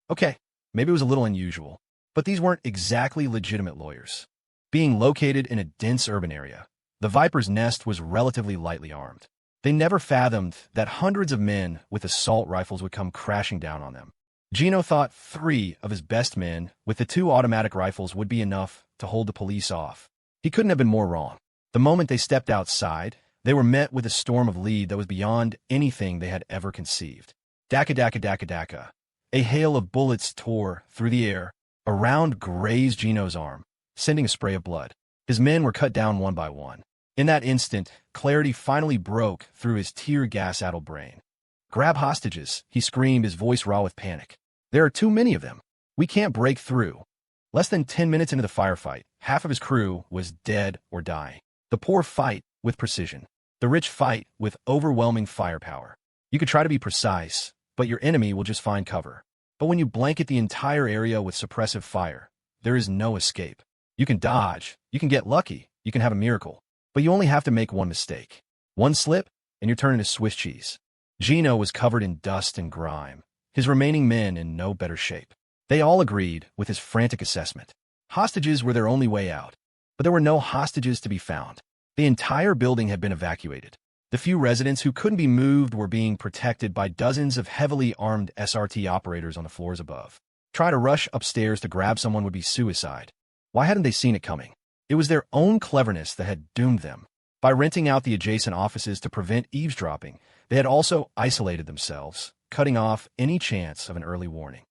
Okay, maybe it was a little unusual, but these weren't exactly legitimate lawyers. Being located in a dense urban area, the Viper's Nest was relatively lightly armed. They never fathomed that hundreds of men with assault rifles would come crashing down on them. Gino thought 3 of his best men with the 2 automatic rifles would be enough to hold the police off. He couldn't have been more wrong. The moment they stepped outside, they were met with a storm of lead that was beyond anything they had ever conceived. Daka daka daka daka. A hail of bullets tore through the air. A round grazed Gino's arm, sending a spray of blood. His men were cut down one by one. In that instant, clarity finally broke through his tear gas-addled brain. Grab hostages, he screamed, his voice raw with panic. There are too many of them. We can't break through. Less than 10 minutes into the firefight, half of his crew was dead or dying. The poor fight with precision. The rich fight with overwhelming firepower. You could try to be precise, but your enemy will just find cover. But when you blanket the entire area with suppressive fire, there is no escape. You can dodge, you can get lucky, you can have a miracle, but you only have to make one mistake. One slip, and you're turning to Swiss cheese. Gino was covered in dust and grime, his remaining men in no better shape. They all agreed with his frantic assessment. Hostages were their only way out, but there were no hostages to be found. The entire building had been evacuated. The few residents who couldn't be moved were being protected by dozens of heavily armed SRT operators on the floors above. Try to rush upstairs to grab someone would be suicide. Why hadn't they seen it coming? It was their own cleverness that had doomed them. By renting out the adjacent offices to prevent eavesdropping, they had also isolated themselves, cutting off any chance of an early warning.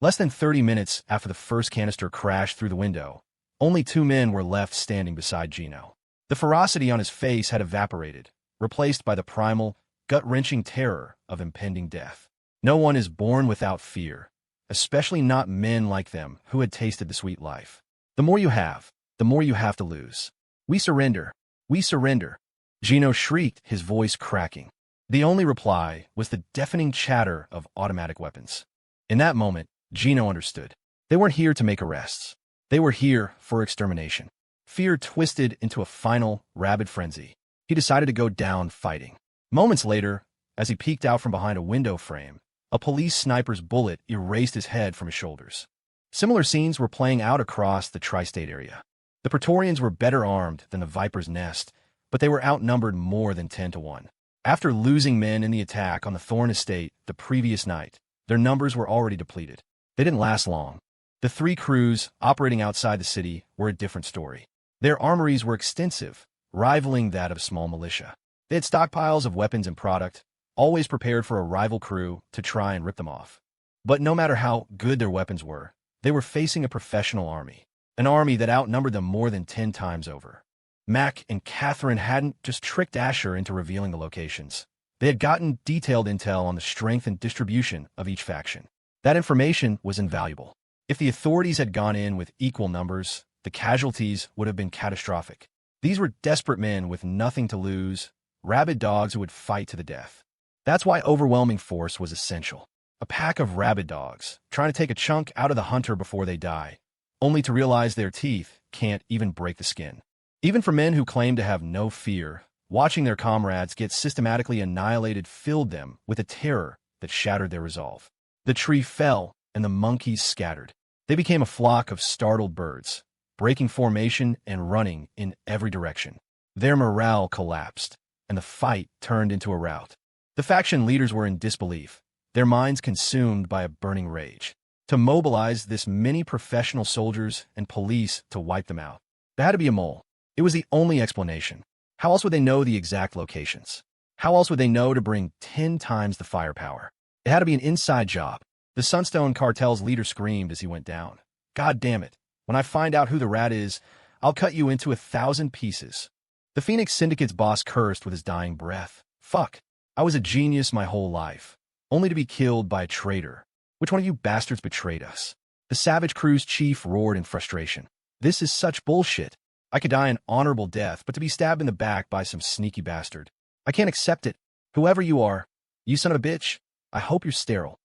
Less than 30 minutes after the first canister crashed through the window, only 2 men were left standing beside Gino. The ferocity on his face had evaporated, replaced by the primal, gut-wrenching terror of impending death. No one is born without fear, especially not men like them who had tasted the sweet life. The more you have, the more you have to lose. We surrender. We surrender. Gino shrieked, his voice cracking. The only reply was the deafening chatter of automatic weapons. In that moment, Gino understood. They weren't here to make arrests. They were here for extermination. Fear twisted into a final, rabid frenzy. He decided to go down fighting. Moments later, as he peeked out from behind a window frame, a police sniper's bullet erased his head from his shoulders. Similar scenes were playing out across the tri-state area. The Praetorians were better armed than the Viper's Nest, but they were outnumbered more than 10-1. After losing men in the attack on the Thorn estate the previous night, their numbers were already depleted. They didn't last long. The 3 crews operating outside the city were a different story. Their armories were extensive, rivaling that of small militia. They had stockpiles of weapons and product, always prepared for a rival crew to try and rip them off. But no matter how good their weapons were, they were facing a professional army, an army that outnumbered them more than 10 times over. Mac and Catherine hadn't just tricked Asher into revealing the locations. They had gotten detailed intel on the strength and distribution of each faction. That information was invaluable. If the authorities had gone in with equal numbers, the casualties would have been catastrophic. These were desperate men with nothing to lose, rabid dogs who would fight to the death. That's why overwhelming force was essential. A pack of rabid dogs, trying to take a chunk out of the hunter before they die, only to realize their teeth can't even break the skin. Even for men who claim to have no fear, watching their comrades get systematically annihilated filled them with a terror that shattered their resolve. The tree fell, and the monkeys scattered. They became a flock of startled birds, breaking formation and running in every direction. Their morale collapsed, and the fight turned into a rout. The faction leaders were in disbelief, their minds consumed by a burning rage. To mobilize this many professional soldiers and police to wipe them out. There had to be a mole. It was the only explanation. How else would they know the exact locations? How else would they know to bring 10 times the firepower? It had to be an inside job. The Sunstone Cartel's leader screamed as he went down. God damn it. When I find out who the rat is, I'll cut you into 1,000 pieces. The Phoenix Syndicate's boss cursed with his dying breath. Fuck. I was a genius my whole life, only to be killed by a traitor. Which one of you bastards betrayed us? The Savage Crew's chief roared in frustration. This is such bullshit. I could die an honorable death, but to be stabbed in the back by some sneaky bastard. I can't accept it. Whoever you are, you son of a bitch, I hope you're sterile.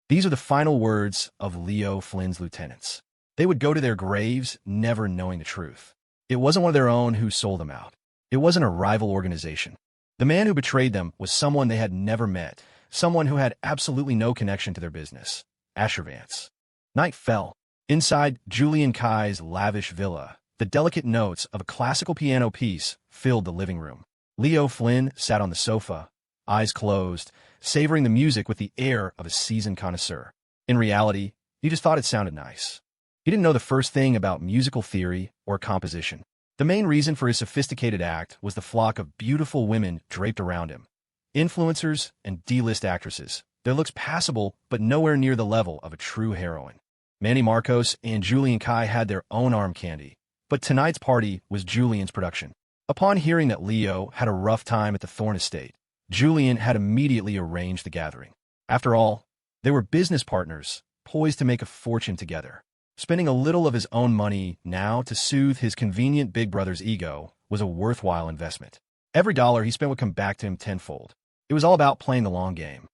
These are the final words of Leo Flynn's lieutenants. They would go to their graves never knowing the truth. It wasn't one of their own who sold them out. It wasn't a rival organization. The man who betrayed them was someone they had never met, someone who had absolutely no connection to their business. Asher Vance. Night fell. Inside Julian Kai's lavish villa, the delicate notes of a classical piano piece filled the living room. Leo Flynn sat on the sofa, eyes closed, savoring the music with the air of a seasoned connoisseur. In reality, he just thought it sounded nice. He didn't know the first thing about musical theory or composition. The main reason for his sophisticated act was the flock of beautiful women draped around him. Influencers and D-list actresses. Their looks passable, but nowhere near the level of a true heroine. Manny Marcos and Julian Kai had their own arm candy, but tonight's party was Julian's production. Upon hearing that Leo had a rough time at the Thorn estate, Julian had immediately arranged the gathering. After all, they were business partners, poised to make a fortune together. Spending a little of his own money now to soothe his convenient big brother's ego was a worthwhile investment. Every dollar he spent would come back to him tenfold. It was all about playing the long game.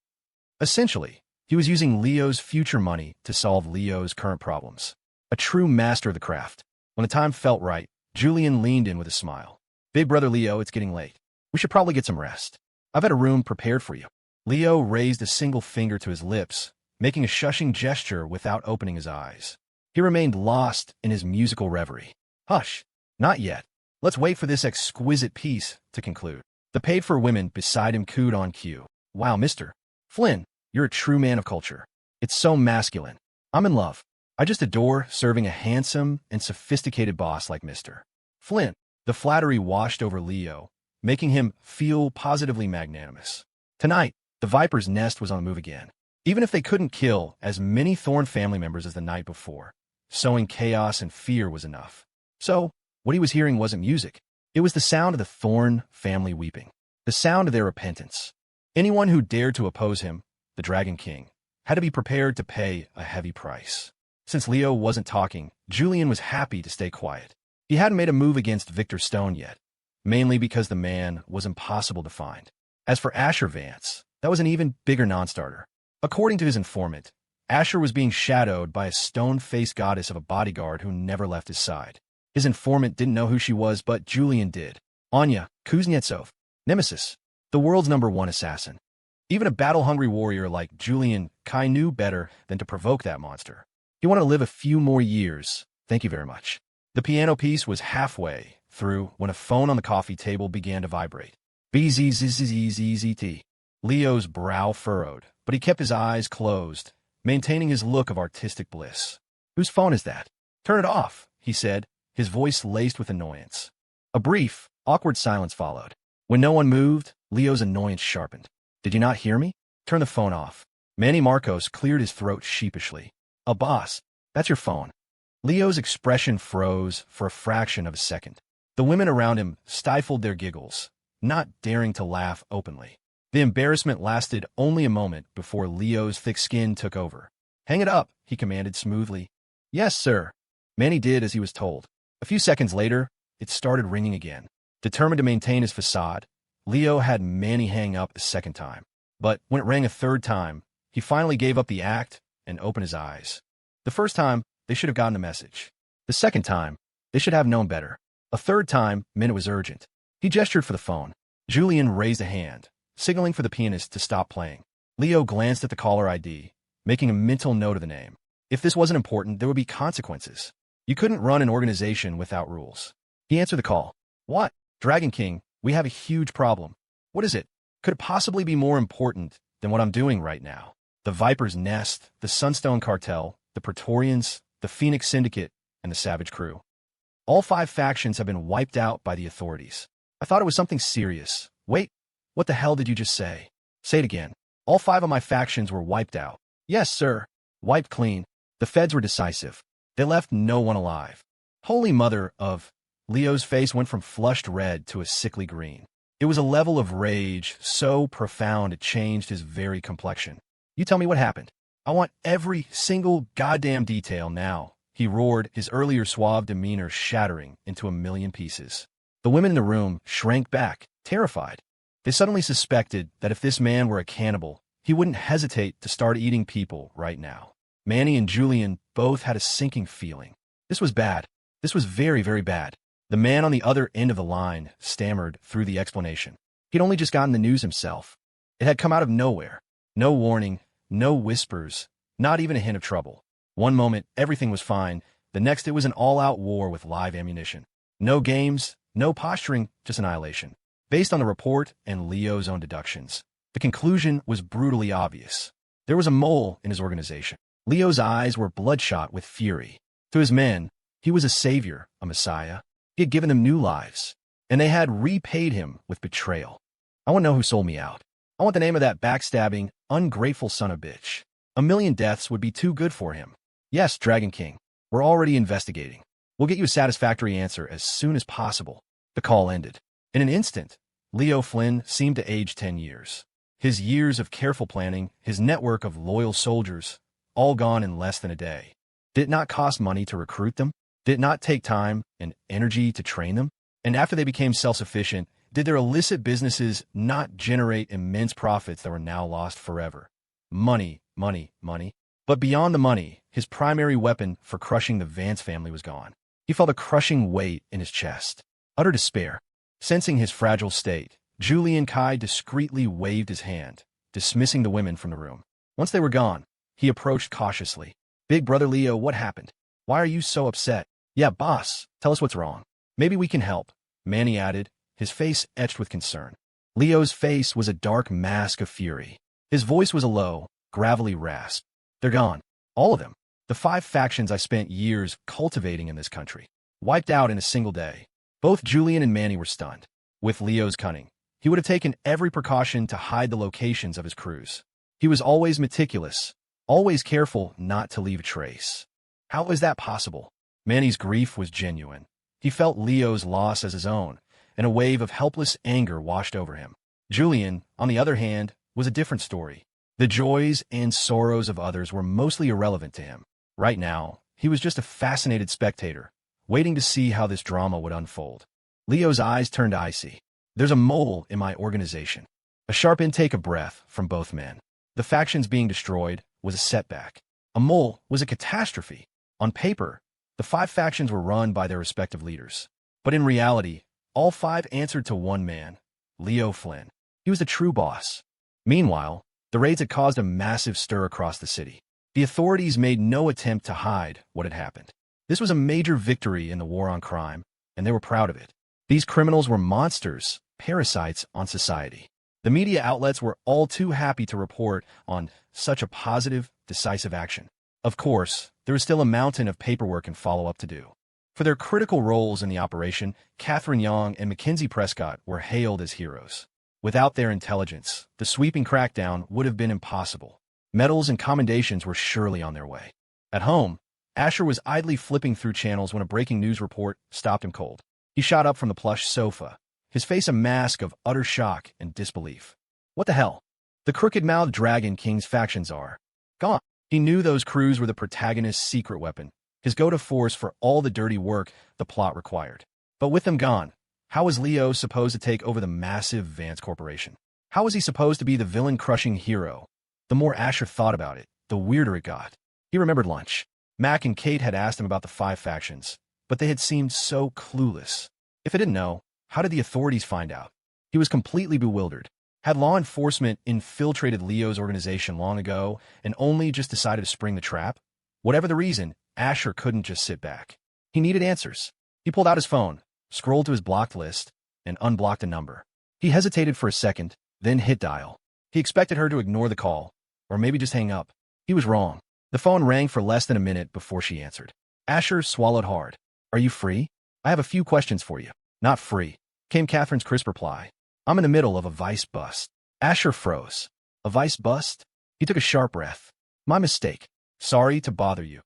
Essentially, he was using Leo's future money to solve Leo's current problems. a true master of the craft. When the time felt right, Julian leaned in with a smile. Big brother Leo, it's getting late. We should probably get some rest. I've had a room prepared for you. Leo raised a single finger to his lips, making a shushing gesture without opening his eyes. He remained lost in his musical reverie. Hush, not yet. Let's wait for this exquisite piece to conclude. The paid-for women beside him cooed on cue. Wow, Mr. Flynn, you're a true man of culture. It's so masculine. I'm in love. I just adore serving a handsome and sophisticated boss like Mr. Flynn. The flattery washed over Leo, making him feel positively magnanimous. Tonight, the Viper's nest was on the move again. Even if they couldn't kill as many Thorn family members as the night before, sowing chaos and fear was enough. So, what he was hearing wasn't music. It was the sound of the Thorn family weeping, the sound of their repentance. Anyone who dared to oppose him, the Dragon King, had to be prepared to pay a heavy price. Since Leo wasn't talking, Julian was happy to stay quiet. He hadn't made a move against Victor Stone yet, mainly because the man was impossible to find. As for Asher Vance, that was an even bigger non-starter. According to his informant, Asher was being shadowed by a stone-faced goddess of a bodyguard who never left his side. His informant didn't know who she was, but Julian did. Anya Kuznetsov, Nemesis, the world's #1 assassin. Even a battle-hungry warrior like Julian Kai knew better than to provoke that monster. He wanted to live a few more years. Thank you very much. The piano piece was halfway through when a phone on the coffee table began to vibrate. BZZZZZT. Leo's brow furrowed, but he kept his eyes closed, maintaining his look of artistic bliss. Whose phone is that? Turn it off, he said, his voice laced with annoyance. A brief, awkward silence followed. When no one moved, Leo's annoyance sharpened. Did you not hear me? Turn the phone off. Manny Marcos cleared his throat sheepishly. A boss, that's your phone. Leo's expression froze for a fraction of a second. The women around him stifled their giggles, not daring to laugh openly. The embarrassment lasted only a moment before Leo's thick skin took over. Hang it up, he commanded smoothly. Yes, sir. Manny did as he was told. A few seconds later, it started ringing again. Determined to maintain his facade, Leo had Manny hang up a second time. But when it rang a third time, he finally gave up the act and opened his eyes. The first time, they should have gotten the message. The second time, they should have known better. A third time meant it was urgent. He gestured for the phone. Julian raised a hand, signaling for the pianist to stop playing. Leo glanced at the caller ID, making a mental note of the name. If this wasn't important, there would be consequences. You couldn't run an organization without rules. He answered the call. What? Dragon King, we have a huge problem. What is it? Could it possibly be more important than what I'm doing right now? The Viper's Nest, the Sunstone Cartel, the Praetorians, the Phoenix Syndicate, and the Savage Crew. All 5 factions have been wiped out by the authorities. I thought it was something serious. Wait, what the hell did you just say? Say it again. All 5 of my factions were wiped out. Yes, sir. Wiped clean. The feds were decisive. They left no one alive. Holy mother of... Leo's face went from flushed red to a sickly green. It was a level of rage so profound it changed his very complexion. You tell me what happened. I want every single goddamn detail now, he roared, his earlier suave demeanor shattering into a million pieces. The women in the room shrank back, terrified. They suddenly suspected that if this man were a cannibal, he wouldn't hesitate to start eating people right now. Manny and Julian both had a sinking feeling. This was bad. This was very, very bad. The man on the other end of the line stammered through the explanation. He'd only just gotten the news himself. It had come out of nowhere. No warning, no whispers, not even a hint of trouble. One moment, everything was fine. The next, it was an all-out war with live ammunition. No games, no posturing, just annihilation. Based on the report and Leo's own deductions, the conclusion was brutally obvious. There was a mole in his organization. Leo's eyes were bloodshot with fury. To his men, he was a savior, a messiah. He had given them new lives, and they had repaid him with betrayal. I want to know who sold me out. I want the name of that backstabbing, ungrateful son of a bitch. 1,000,000 deaths would be too good for him. Yes, Dragon King, we're already investigating. We'll get you a satisfactory answer as soon as possible. The call ended. In an instant, Leo Flynn seemed to age 10 years. His years of careful planning, his network of loyal soldiers, all gone in less than a day. Did it not cost money to recruit them? Did it not take time and energy to train them? And after they became self-sufficient, did their illicit businesses not generate immense profits that were now lost forever? Money, money, money. But beyond the money, his primary weapon for crushing the Vance family was gone. He felt a crushing weight in his chest. Utter despair. Sensing his fragile state, Julian Kai discreetly waved his hand, dismissing the women from the room. Once they were gone, he approached cautiously. Big brother Leo, what happened? Why are you so upset? Yeah, boss, tell us what's wrong. Maybe we can help, Manny added, his face etched with concern. Leo's face was a dark mask of fury. His voice was a low, gravelly rasp. They're gone. All of them. The 5 factions I spent years cultivating in this country. Wiped out in a single day. Both Julian and Manny were stunned. With Leo's cunning, he would have taken every precaution to hide the locations of his crews. He was always meticulous, always careful not to leave a trace. How was that possible? Manny's grief was genuine. He felt Leo's loss as his own, and a wave of helpless anger washed over him. Julian, on the other hand, was a different story. The joys and sorrows of others were mostly irrelevant to him. Right now, he was just a fascinated spectator, waiting to see how this drama would unfold. Leo's eyes turned icy. There's a mole in my organization. A sharp intake of breath from both men. The factions being destroyed was a setback. A mole was a catastrophe. On paper, the 5 factions were run by their respective leaders. But in reality, all 5 answered to one man, Leo Flynn. He was the true boss. Meanwhile, the raids had caused a massive stir across the city. The authorities made no attempt to hide what had happened. This was a major victory in the war on crime, and they were proud of it. These criminals were monsters, parasites on society. The media outlets were all too happy to report on such a positive, decisive action. Of course, there was still a mountain of paperwork and follow-up to do. For their critical roles in the operation, Catherine Young and Mackenzie Prescott were hailed as heroes. Without their intelligence, the sweeping crackdown would have been impossible. Medals and commendations were surely on their way. At home, Asher was idly flipping through channels when a breaking news report stopped him cold. He shot up from the plush sofa, his face a mask of utter shock and disbelief. What the hell? The crooked-mouthed Dragon King's factions are gone. He knew those crews were the protagonist's secret weapon, his go-to force for all the dirty work the plot required. But with them gone, how was Leo supposed to take over the massive Vance Corporation? How was he supposed to be the villain-crushing hero? The more Asher thought about it, the weirder it got. He remembered lunch. Mac and Kate had asked him about the 5 factions, but they had seemed so clueless. If they didn't know, how did the authorities find out? He was completely bewildered. Had law enforcement infiltrated Leo's organization long ago and only just decided to spring the trap? Whatever the reason, Asher couldn't just sit back. He needed answers. He pulled out his phone, scrolled to his blocked list, and unblocked a number. He hesitated for a second, then hit dial. He expected her to ignore the call, or maybe just hang up. He was wrong. The phone rang for less than a minute before she answered. Asher swallowed hard. Are you free? I have a few questions for you. Not free, came Catherine's crisp reply. I'm in the middle of a vice bust. Asher froze. A vice bust? He took a sharp breath. My mistake. Sorry to bother you.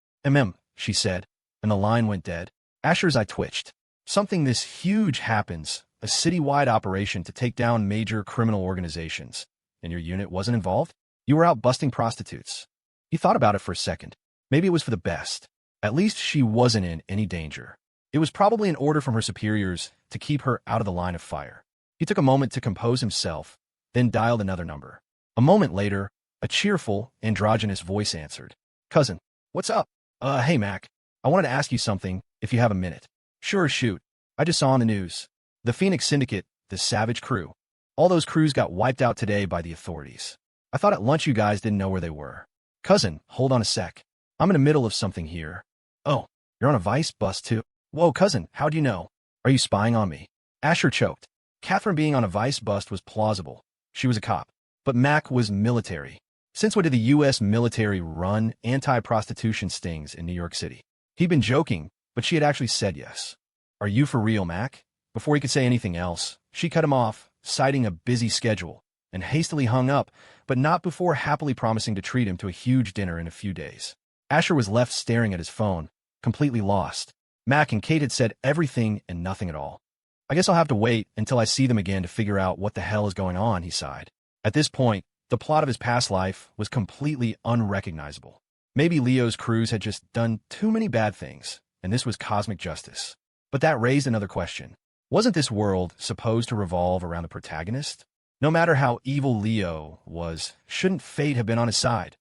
She said, and the line went dead. Asher's eye twitched. Something this huge happens, a citywide operation to take down major criminal organizations, and your unit wasn't involved? You were out busting prostitutes. He thought about it for a second. Maybe it was for the best. At least she wasn't in any danger. It was probably an order from her superiors to keep her out of the line of fire. He took a moment to compose himself, then dialed another number. A moment later, a cheerful, androgynous voice answered. Cousin, what's up? Hey Mac, I wanted to ask you something, if you have a minute. Sure, shoot. I just saw on the news. The Phoenix Syndicate, the Savage Crew. All those crews got wiped out today by the authorities. I thought at lunch you guys didn't know where they were. Cousin, hold on a sec. I'm in the middle of something here. Oh, you're on a vice bust too? Whoa, cousin, how'd you know? Are you spying on me? Asher choked. Catherine being on a vice bust was plausible. She was a cop. But Mac was military. Since when did the U.S. military run anti-prostitution stings in New York City? He'd been joking, but she had actually said yes. Are you for real, Mac? Before he could say anything else, she cut him off, citing a busy schedule, and hastily hung up, but not before happily promising to treat him to a huge dinner in a few days. Asher was left staring at his phone, completely lost. Mac and Kate had said everything and nothing at all. I guess I'll have to wait until I see them again to figure out what the hell is going on, he sighed. At this point, the plot of his past life was completely unrecognizable. Maybe Leo's crews had just done too many bad things, and this was cosmic justice. But that raised another question. Wasn't this world supposed to revolve around the protagonist? No matter how evil Leo was, shouldn't fate have been on his side?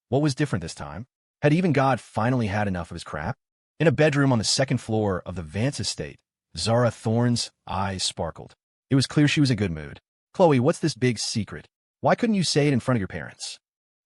What was different this time? Had even God finally had enough of his crap? In a bedroom on the second floor of the Vance estate, Zara Thorn's eyes sparkled. It was clear she was in a good mood. Khloe, what's this big secret? Why couldn't you say it in front of your parents?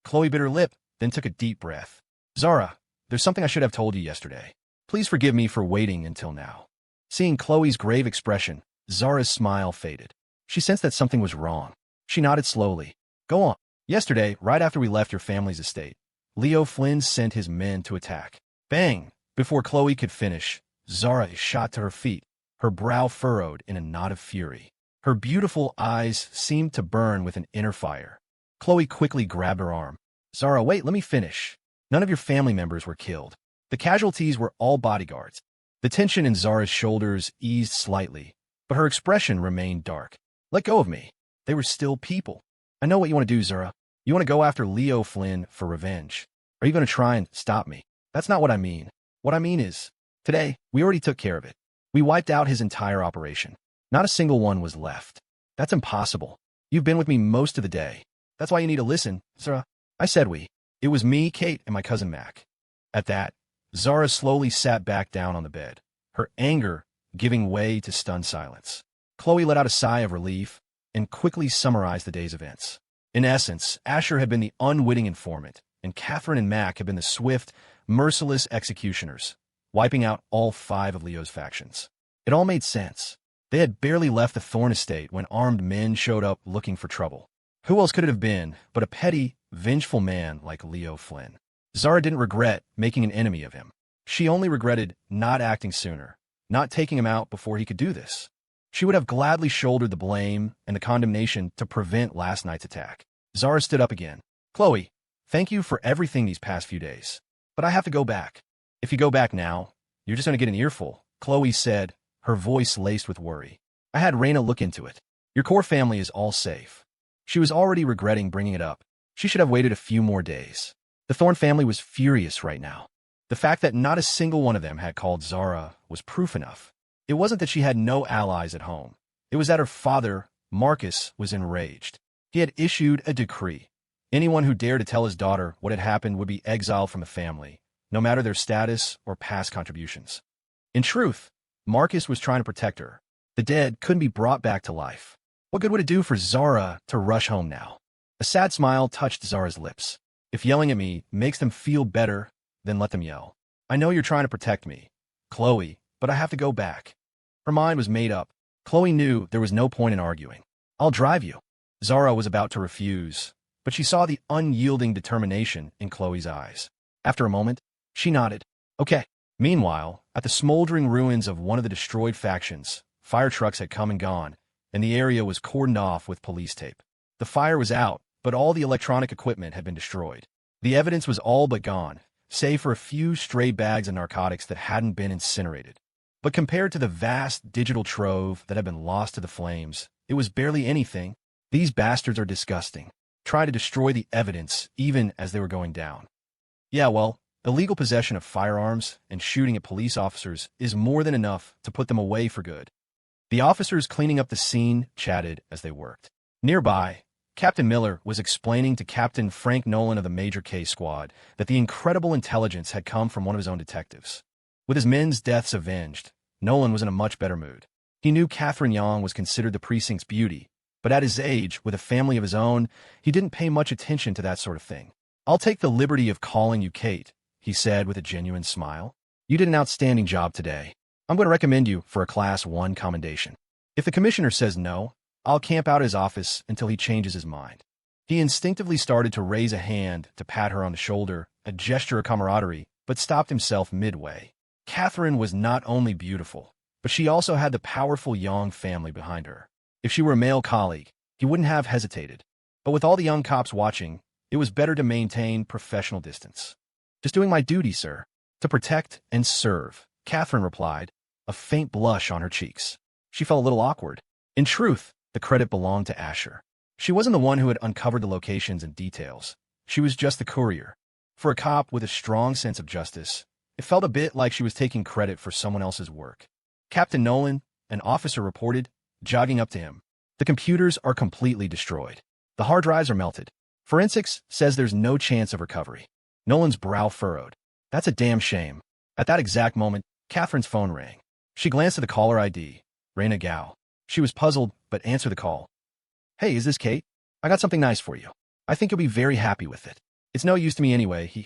Khloe bit her lip, then took a deep breath. Zara, there's something I should have told you yesterday. Please forgive me for waiting until now. Seeing Khloe's grave expression, Zara's smile faded. She sensed that something was wrong. She nodded slowly. Go on. Yesterday, right after we left your family's estate, Leo Flynn sent his men to attack. Bang! Before Khloe could finish, Zara shot to her feet, her brow furrowed in a knot of fury. Her beautiful eyes seemed to burn with an inner fire. Khloe quickly grabbed her arm. Zara, wait, let me finish. None of your family members were killed. The casualties were all bodyguards. The tension in Zara's shoulders eased slightly, but her expression remained dark. Let go of me. They were still people. I know what you want to do, Zara. You want to go after Leo Flynn for revenge. Are you going to try and stop me? That's not what I mean. What I mean is, today, we already took care of it. We wiped out his entire operation. Not a single one was left. That's impossible. You've been with me most of the day. That's why you need to listen, Zara. I said we. It was me, Kate, and my cousin Mac. At that, Zara slowly sat back down on the bed, her anger giving way to stunned silence. Khloe let out a sigh of relief and quickly summarized the day's events. In essence, Asher had been the unwitting informant, and Catherine and Mac had been the swift, merciless executioners, wiping out all 5 of Leo's factions. It all made sense. They had barely left the Thorn estate when armed men showed up looking for trouble. Who else could it have been but a petty, vengeful man like Leo Flynn? Zara didn't regret making an enemy of him. She only regretted not acting sooner, not taking him out before he could do this. She would have gladly shouldered the blame and the condemnation to prevent last night's attack. Zara stood up again. Khloe, thank you for everything these past few days. But I have to go back. If you go back now, you're just going to get an earful, Khloe said, her voice laced with worry. I had Raina look into it. Your core family is all safe. She was already regretting bringing it up. She should have waited a few more days. The Thorn family was furious right now. The fact that not a single one of them had called Zara was proof enough. It wasn't that she had no allies at home. It was that her father, Marcus, was enraged. He had issued a decree. Anyone who dared to tell his daughter what had happened would be exiled from the family, no matter their status or past contributions. In truth, Marcus was trying to protect her. The dead couldn't be brought back to life. What good would it do for Zara to rush home now? A sad smile touched Zara's lips. If yelling at me makes them feel better, then let them yell. I know you're trying to protect me, Khloe, but I have to go back. Her mind was made up. Khloe knew there was no point in arguing. I'll drive you. Zara was about to refuse, but she saw the unyielding determination in Khloe's eyes. After a moment, she nodded. Okay. Meanwhile, at the smoldering ruins of one of the destroyed factions, fire trucks had come and gone, and the area was cordoned off with police tape. The fire was out, but all the electronic equipment had been destroyed. The evidence was all but gone, save for a few stray bags of narcotics that hadn't been incinerated. But compared to the vast digital trove that had been lost to the flames, it was barely anything. These bastards are disgusting. Try to destroy the evidence even as they were going down. Yeah, well, illegal possession of firearms and shooting at police officers is more than enough to put them away for good. The officers cleaning up the scene chatted as they worked. Nearby, Captain Miller was explaining to Captain Frank Nolan of the Major K Squad that the incredible intelligence had come from one of his own detectives. With his men's deaths avenged, Nolan was in a much better mood. He knew Catherine Young was considered the precinct's beauty, but at his age, with a family of his own, he didn't pay much attention to that sort of thing. I'll take the liberty of calling you Kate, he said with a genuine smile. You did an outstanding job today. I'm going to recommend you for a Class 1 commendation. If the commissioner says no, I'll camp out his office until he changes his mind. He instinctively started to raise a hand to pat her on the shoulder, a gesture of camaraderie, but stopped himself midway. Catherine was not only beautiful, but she also had the powerful Young family behind her. If she were a male colleague, he wouldn't have hesitated. But with all the young cops watching, it was better to maintain professional distance. Just doing my duty, sir. To protect and serve, Catherine replied, a faint blush on her cheeks. She felt a little awkward. In truth, the credit belonged to Asher. She wasn't the one who had uncovered the locations and details. She was just the courier. For a cop with a strong sense of justice, it felt a bit like she was taking credit for someone else's work. Captain Nolan, an officer, reported, jogging up to him. The computers are completely destroyed. The hard drives are melted. Forensics says there's no chance of recovery. Nolan's brow furrowed. That's a damn shame. At that exact moment, Catherine's phone rang. She glanced at the caller ID, Raina Gao. She was puzzled, but answered the call. Hey, is this Kate? I got something nice for you. I think you'll be very happy with it. It's no use to me anyway,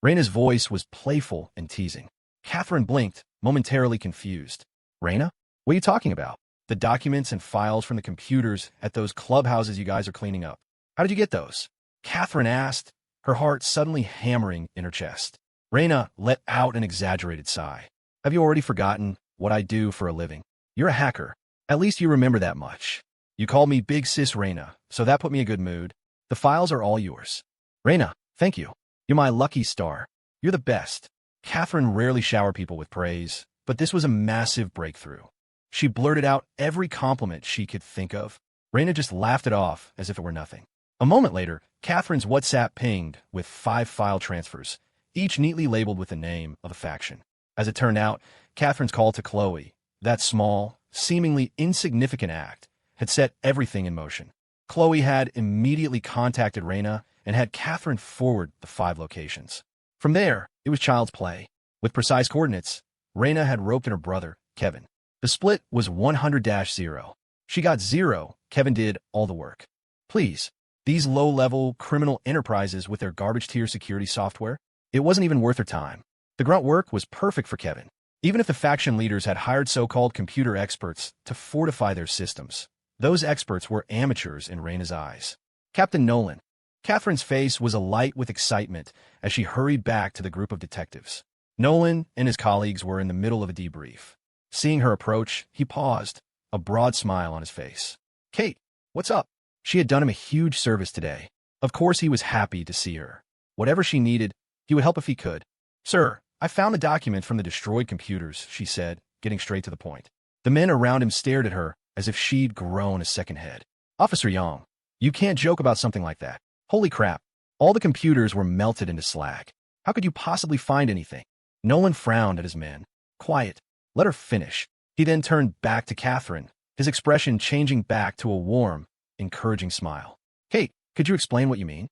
Raina's voice was playful and teasing. Catherine blinked, momentarily confused. Raina? What are you talking about? The documents and files from the computers at those clubhouses you guys are cleaning up. How did you get those? Catherine asked, her heart suddenly hammering in her chest. Raina let out an exaggerated sigh. Have you already forgotten what I do for a living? You're a hacker. At least you remember that much. You called me Big Sis Raina, so that put me in a good mood. The files are all yours. Raina, thank you. You're my lucky star. You're the best. Catherine rarely showered people with praise, but this was a massive breakthrough. She blurted out every compliment she could think of. Raina just laughed it off as if it were nothing. A moment later, Catherine's WhatsApp pinged with 5 file transfers, each neatly labeled with the name of a faction. As it turned out, Catherine's call to Khloe, that small, seemingly insignificant act, had set everything in motion. Khloe had immediately contacted Raina and had Catherine forward the 5 locations. From there, it was child's play. With precise coordinates, Raina had roped in her brother, Kevin. The split was 100-0. She got 0, Kevin did all the work. Please, these low-level criminal enterprises with their garbage-tier security software, it wasn't even worth her time. The grunt work was perfect for Kevin, even if the faction leaders had hired so-called computer experts to fortify their systems. Those experts were amateurs in Raina's eyes. Captain Nolan. Catherine's face was alight with excitement as she hurried back to the group of detectives. Nolan and his colleagues were in the middle of a debrief. Seeing her approach, he paused, a broad smile on his face. Kate, what's up? She had done him a huge service today. Of course he was happy to see her. Whatever she needed, he would help if he could. Sir, I found the document from the destroyed computers, she said, getting straight to the point. The men around him stared at her as if she'd grown a second head. Officer Young, you can't joke about something like that. Holy crap. All the computers were melted into slag. How could you possibly find anything? Nolan frowned at his men. Quiet. Let her finish. He then turned back to Catherine, his expression changing back to a warm, encouraging smile. Kate, could you explain what you mean?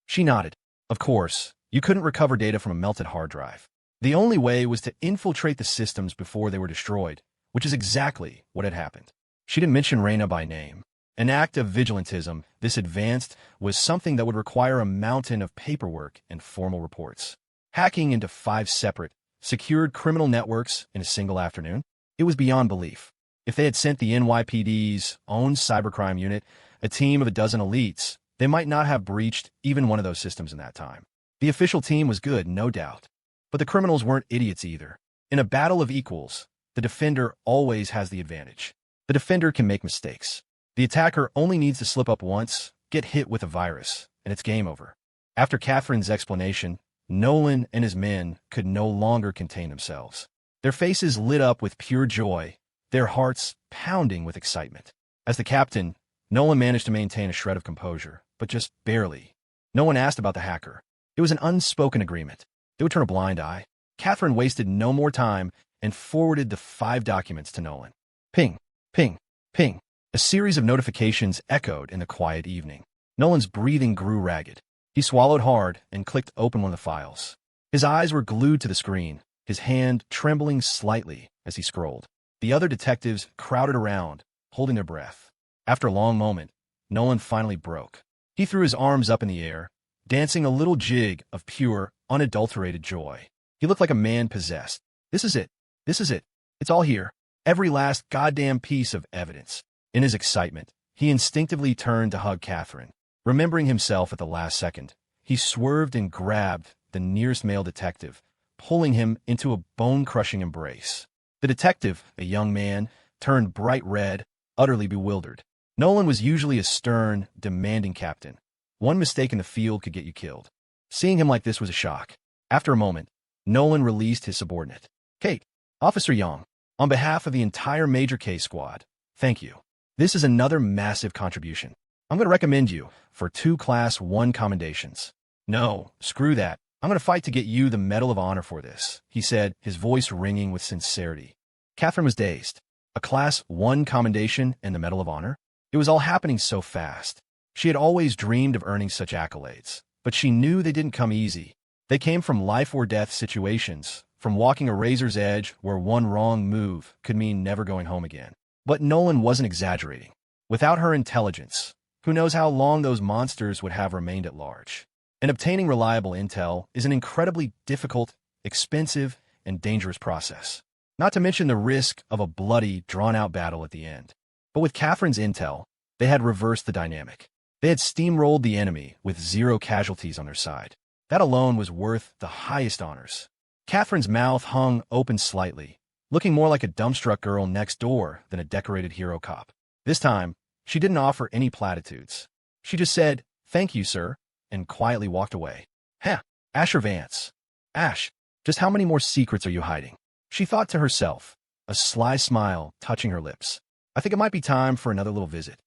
She nodded. Of course, you couldn't recover data from a melted hard drive. The only way was to infiltrate the systems before they were destroyed, which is exactly what had happened. She didn't mention Raina by name. An act of vigilantism, this advanced, was something that would require a mountain of paperwork and formal reports. Hacking into 5 separate, secured criminal networks in a single afternoon? It was beyond belief. If they had sent the NYPD's own cybercrime unit, a team of a dozen elites, they might not have breached even one of those systems in that time. The official team was good, no doubt. But the criminals weren't idiots either. In a battle of equals, the defender always has the advantage. The defender can make mistakes. The attacker only needs to slip up once, get hit with a virus, and it's game over. After Catherine's explanation, Nolan and his men could no longer contain themselves. Their faces lit up with pure joy, their hearts pounding with excitement. As the captain, Nolan managed to maintain a shred of composure, but just barely. No one asked about the hacker. It was an unspoken agreement. They would turn a blind eye. Catherine wasted no more time and forwarded the 5 documents to Nolan. Ping, ping, ping. A series of notifications echoed in the quiet evening. Nolan's breathing grew ragged. He swallowed hard and clicked open one of the files. His eyes were glued to the screen, his hand trembling slightly as he scrolled. The other detectives crowded around, holding their breath. After a long moment, Nolan finally broke. He threw his arms up in the air, dancing a little jig of pure, unadulterated joy. He looked like a man possessed. This is it. This is it. It's all here. Every last goddamn piece of evidence. In his excitement, he instinctively turned to hug Catherine. Remembering himself at the last second, he swerved and grabbed the nearest male detective, pulling him into a bone-crushing embrace. The detective, a young man, turned bright red, utterly bewildered. Nolan was usually a stern, demanding captain. One mistake in the field could get you killed. Seeing him like this was a shock. After a moment, Nolan released his subordinate. Kate, Officer Young, on behalf of the entire Major K squad, thank you. This is another massive contribution. I'm going to recommend you for 2 Class 1 commendations. No, screw that. I'm going to fight to get you the Medal of Honor for this, he said, his voice ringing with sincerity. Catherine was dazed. A Class 1 commendation and the Medal of Honor? It was all happening so fast. She had always dreamed of earning such accolades, but she knew they didn't come easy. They came from life-or-death situations, from walking a razor's edge where one wrong move could mean never going home again. But Nolan wasn't exaggerating. Without her intelligence, who knows how long those monsters would have remained at large. And obtaining reliable intel is an incredibly difficult, expensive, and dangerous process. Not to mention the risk of a bloody, drawn-out battle at the end. But with Catherine's intel, they had reversed the dynamic. They had steamrolled the enemy with 0 casualties on their side. That alone was worth the highest honors. Catherine's mouth hung open slightly, looking more like a dumbstruck girl next door than a decorated hero cop. This time, she didn't offer any platitudes. She just said, "Thank you, sir," and quietly walked away. Heh, Asher Vance. Ash, just how many more secrets are you hiding? She thought to herself, a sly smile touching her lips. I think it might be time for another little visit.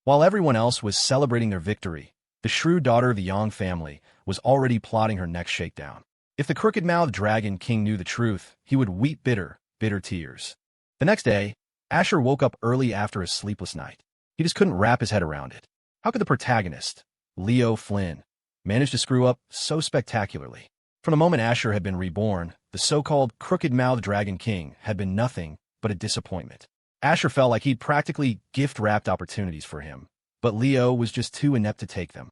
While everyone else was celebrating their victory, the shrewd daughter of the Yang family was already plotting her next shakedown. If the crooked-mouthed dragon king knew the truth, he would weep bitter, bitter tears. The next day, Asher woke up early after a sleepless night. He just couldn't wrap his head around it. How could the protagonist, Leo Flynn, manage to screw up so spectacularly? From the moment Asher had been reborn, the so-called crooked-mouthed dragon king had been nothing but a disappointment. Asher felt like he'd practically gift-wrapped opportunities for him, but Leo was just too inept to take them.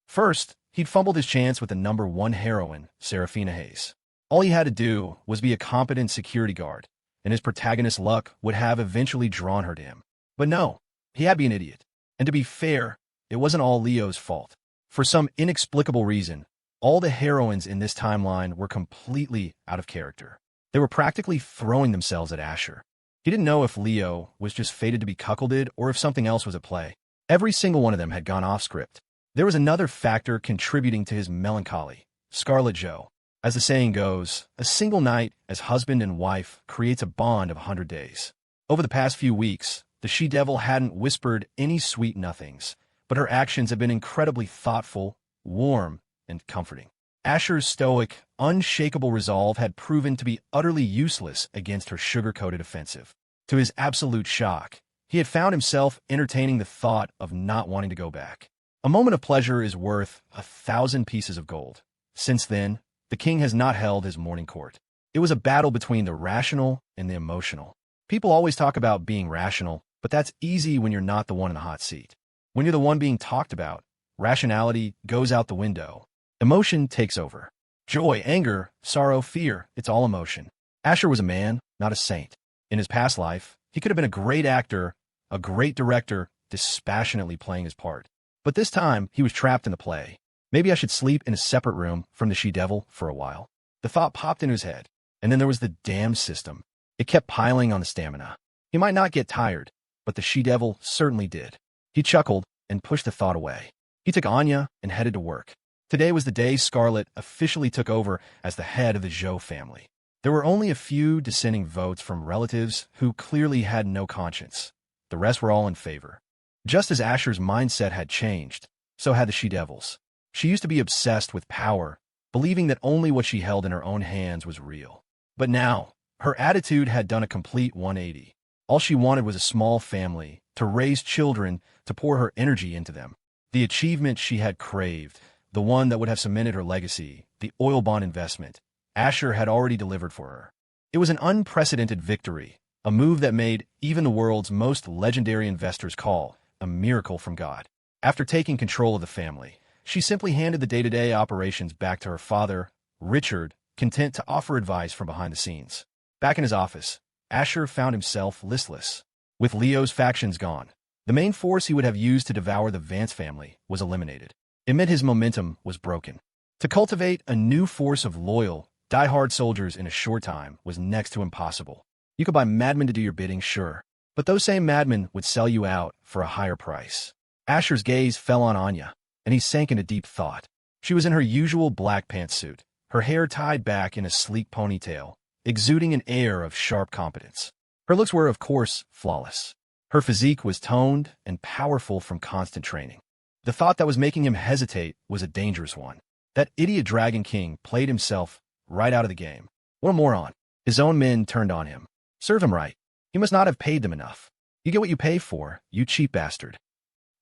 First, he'd fumbled his chance with the #1 heroine, Saraphina Hayes. All he had to do was be a competent security guard, and his protagonist's luck would have eventually drawn her to him. But no, he had to be an idiot. And to be fair, it wasn't all Leo's fault. For some inexplicable reason, all the heroines in this timeline were completely out of character. They were practically throwing themselves at Asher. He didn't know if Leo was just fated to be cuckolded or if something else was at play. Every single one of them had gone off script. There was another factor contributing to his melancholy, Scarlet Jo. As the saying goes, a single night as husband and wife creates a bond of 100 days. Over the past few weeks, the she-devil hadn't whispered any sweet nothings, but her actions have been incredibly thoughtful, warm, and comforting. Asher's stoic, unshakable resolve had proven to be utterly useless against her sugar-coated offensive. To his absolute shock, he had found himself entertaining the thought of not wanting to go back. A moment of pleasure is worth 1,000 pieces of gold. Since then, the king has not held his morning court. It was a battle between the rational and the emotional. People always talk about being rational, but that's easy when you're not the one in the hot seat. When you're the one being talked about, rationality goes out the window. Emotion takes over. Joy, anger, sorrow, fear, it's all emotion. Asher was a man, not a saint. In his past life, he could have been a great actor, a great director, dispassionately playing his part. But this time, he was trapped in the play. Maybe I should sleep in a separate room from the she-devil for a while. The thought popped into his head, and then there was the damn system. It kept piling on the stamina. He might not get tired, but the she-devil certainly did. He chuckled and pushed the thought away. He took Anya and headed to work. Today was the day Scarlet officially took over as the head of the Zhou family. There were only a few dissenting votes from relatives who clearly had no conscience. The rest were all in favor. Just as Asher's mindset had changed, so had the she-devils. She used to be obsessed with power, believing that only what she held in her own hands was real. But now, her attitude had done a complete 180. All she wanted was a small family, to raise children, to pour her energy into them. The achievement she had craved, the one that would have cemented her legacy, the oil bond investment, Asher had already delivered for her. It was an unprecedented victory, a move that made even the world's most legendary investors call a miracle from God. After taking control of the family, she simply handed the day-to-day operations back to her father, Richard, content to offer advice from behind the scenes. Back in his office, Asher found himself listless. With Leo's factions gone, the main force he would have used to devour the Vance family was eliminated. It meant his momentum was broken. To cultivate a new force of loyal, die-hard soldiers in a short time was next to impossible. You could buy madmen to do your bidding, sure, but those same madmen would sell you out for a higher price. Asher's gaze fell on Anya, and he sank into deep thought. She was in her usual black pantsuit, her hair tied back in a sleek ponytail, exuding an air of sharp competence. Her looks were, of course, flawless. Her physique was toned and powerful from constant training. The thought that was making him hesitate was a dangerous one. That idiot Dragon King played himself right out of the game. What a moron. His own men turned on him. Serve him right. He must not have paid them enough. You get what you pay for, you cheap bastard.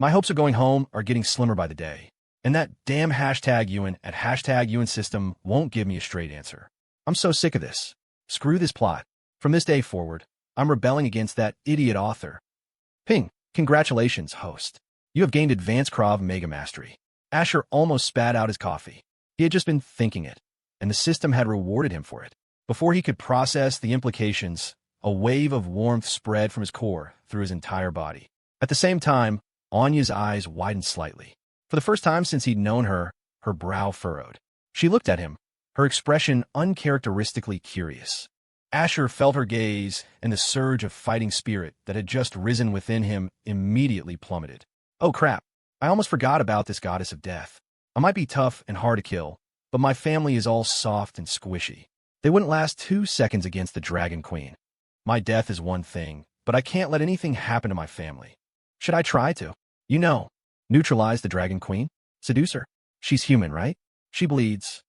My hopes of going home are getting slimmer by the day. And that damn hashtag Ewan at hashtag Ewan system won't give me a straight answer. I'm so sick of this. Screw this plot. From this day forward, I'm rebelling against that idiot author. Ping. Congratulations, host. You have gained Advanced Krav Mega Mastery. Asher almost spat out his coffee. He had just been thinking it, and the system had rewarded him for it. Before he could process the implications, a wave of warmth spread from his core through his entire body. At the same time, Anya's eyes widened slightly. For the first time since he'd known her, her brow furrowed. She looked at him, her expression uncharacteristically curious. Asher felt her gaze, and the surge of fighting spirit that had just risen within him immediately plummeted. Oh crap, I almost forgot about this goddess of death. I might be tough and hard to kill, but my family is all soft and squishy. They wouldn't last 2 seconds against the Dragon Queen. My death is one thing, but I can't let anything happen to my family. Should I try to? Neutralize the Dragon Queen? Seduce her? She's human, right? She bleeds.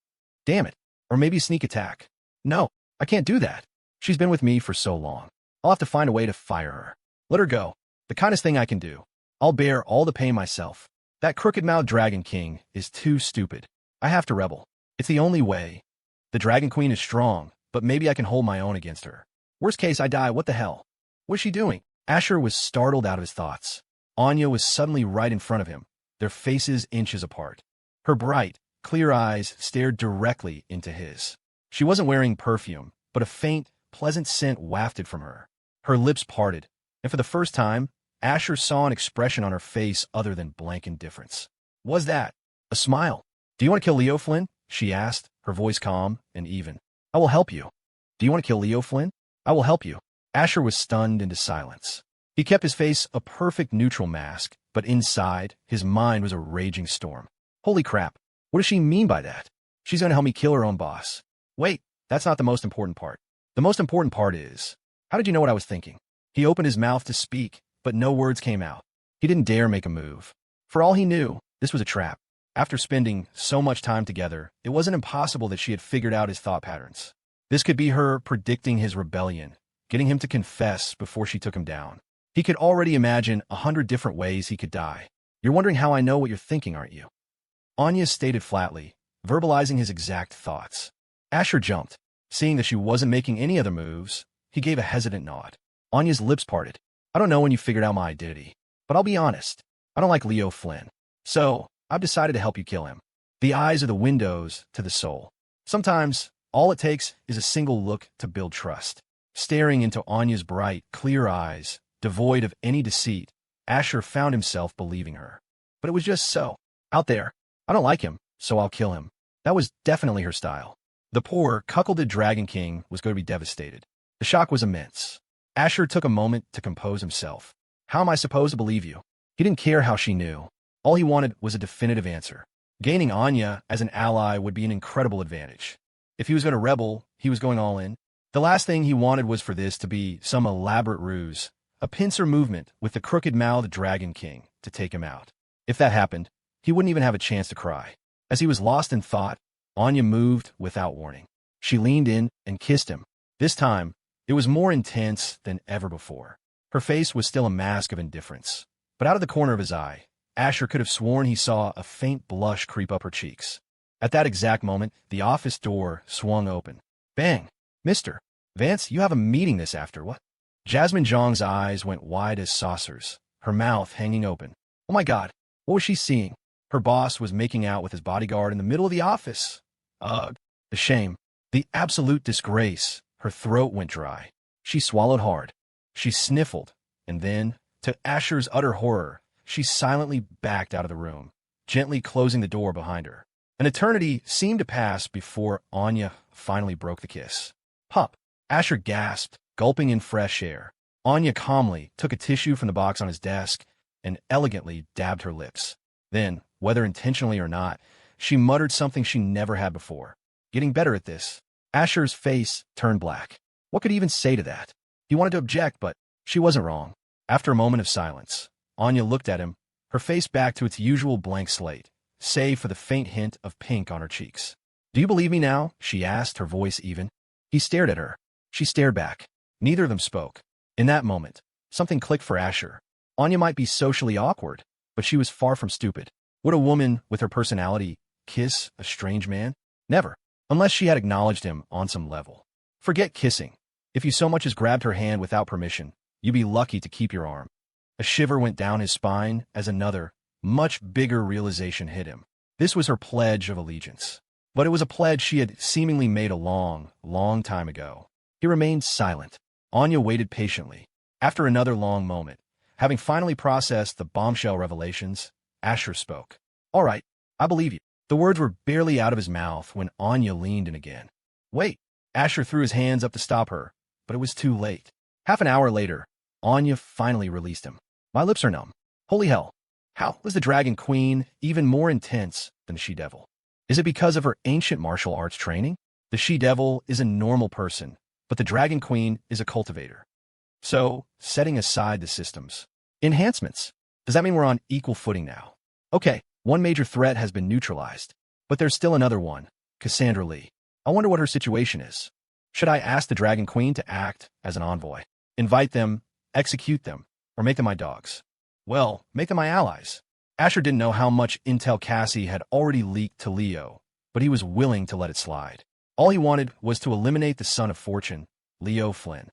Damn it. Or maybe sneak attack. No, I can't do that. She's been with me for so long. I'll have to find a way to fire her. Let her go. The kindest thing I can do. I'll bear all the pain myself. That crooked-mouthed Dragon King is too stupid. I have to rebel. It's the only way. The Dragon Queen is strong, but maybe I can hold my own against her. Worst case, I die. What the hell? What's she doing? Asher was startled out of his thoughts. Anya was suddenly right in front of him, their faces inches apart. Her bright, clear eyes stared directly into his. She wasn't wearing perfume, but a faint, pleasant scent wafted from her. Her lips parted, and for the first time, Asher saw an expression on her face other than blank indifference. Was that a smile? Do you want to kill Leo Flynn? She asked, her voice calm and even. I will help you. Do you want to kill Leo Flynn? I will help you. Asher was stunned into silence. He kept his face a perfect neutral mask, but inside, his mind was a raging storm. Holy crap, what does she mean by that? She's going to help me kill her own boss. Wait, that's not the most important part. The most important part is, how did you know what I was thinking? He opened his mouth to speak, but no words came out. He didn't dare make a move. For all he knew, this was a trap. After spending so much time together, it wasn't impossible that she had figured out his thought patterns. This could be her predicting his rebellion, getting him to confess before she took him down. He could already imagine 100 different ways he could die. You're wondering how I know what you're thinking, aren't you? Anya stated flatly, verbalizing his exact thoughts. Asher jumped. Seeing that she wasn't making any other moves, he gave a hesitant nod. Anya's lips parted. I don't know when you figured out my identity, but I'll be honest. I don't like Leo Flynn. So, I've decided to help you kill him. The eyes are the windows to the soul. Sometimes, all it takes is a single look to build trust. Staring into Anya's bright, clear eyes, devoid of any deceit, Asher found himself believing her. But it was just so. Out there. I don't like him, so I'll kill him. That was definitely her style. The poor, cuckolded Dragon King was going to be devastated. The shock was immense. Asher took a moment to compose himself. How am I supposed to believe you? He didn't care how she knew. All he wanted was a definitive answer. Gaining Anya as an ally would be an incredible advantage. If he was going to rebel, he was going all in. The last thing he wanted was for this to be some elaborate ruse, a pincer movement with the crooked-mouthed Dragon King to take him out. If that happened, he wouldn't even have a chance to cry. As he was lost in thought, Anya moved without warning. She leaned in and kissed him. This time, it was more intense than ever before. Her face was still a mask of indifference, but out of the corner of his eye, Asher could have sworn he saw a faint blush creep up her cheeks. At that exact moment, the office door swung open. Bang! Mr. Vance, you have a meeting this after, what? Jasmine Zhang's eyes went wide as saucers, her mouth hanging open. Oh my god, what was she seeing? Her boss was making out with his bodyguard in the middle of the office. Ugh, the shame, the absolute disgrace. Her throat went dry. She swallowed hard. She sniffled, and then, to Asher's utter horror, she silently backed out of the room, gently closing the door behind her. An eternity seemed to pass before Anya finally broke the kiss. Pup! Asher gasped, gulping in fresh air. Anya calmly took a tissue from the box on his desk and elegantly dabbed her lips. Then, whether intentionally or not, she muttered something she never had before. Getting better at this. Asher's face turned black. What could he even say to that? He wanted to object, but she wasn't wrong. After a moment of silence, Anya looked at him, her face back to its usual blank slate, save for the faint hint of pink on her cheeks. Do you believe me now? She asked, her voice even. He stared at her. She stared back. Neither of them spoke. In that moment, something clicked for Asher. Anya might be socially awkward, but she was far from stupid. Would a woman with her personality kiss a strange man? Never, unless she had acknowledged him on some level. Forget kissing. If you so much as grabbed her hand without permission, you'd be lucky to keep your arm. A shiver went down his spine as another, much bigger realization hit him. This was her pledge of allegiance. But it was a pledge she had seemingly made a long, long time ago. He remained silent. Anya waited patiently. After another long moment, having finally processed the bombshell revelations, Asher spoke. "All right, I believe you." The words were barely out of his mouth when Anya leaned in again. "Wait." Asher threw his hands up to stop her, but it was too late. Half an hour later, Anya finally released him. "My lips are numb. Holy hell. How was the Dragon Queen even more intense than the She-Devil? Is it because of her ancient martial arts training? The She-Devil is a normal person, but the Dragon Queen is a cultivator. So, setting aside the systems. Enhancements. Does that mean we're on equal footing now? Okay, one major threat has been neutralized, but there's still another one, Cassandra Lee. I wonder what her situation is. Should I ask the Dragon Queen to act as an envoy? Invite them, execute them, or make them my dogs? Well, make them my allies." Asher didn't know how much intel Cassie had already leaked to Leo, but he was willing to let it slide. All he wanted was to eliminate the son of fortune, Leo Flynn.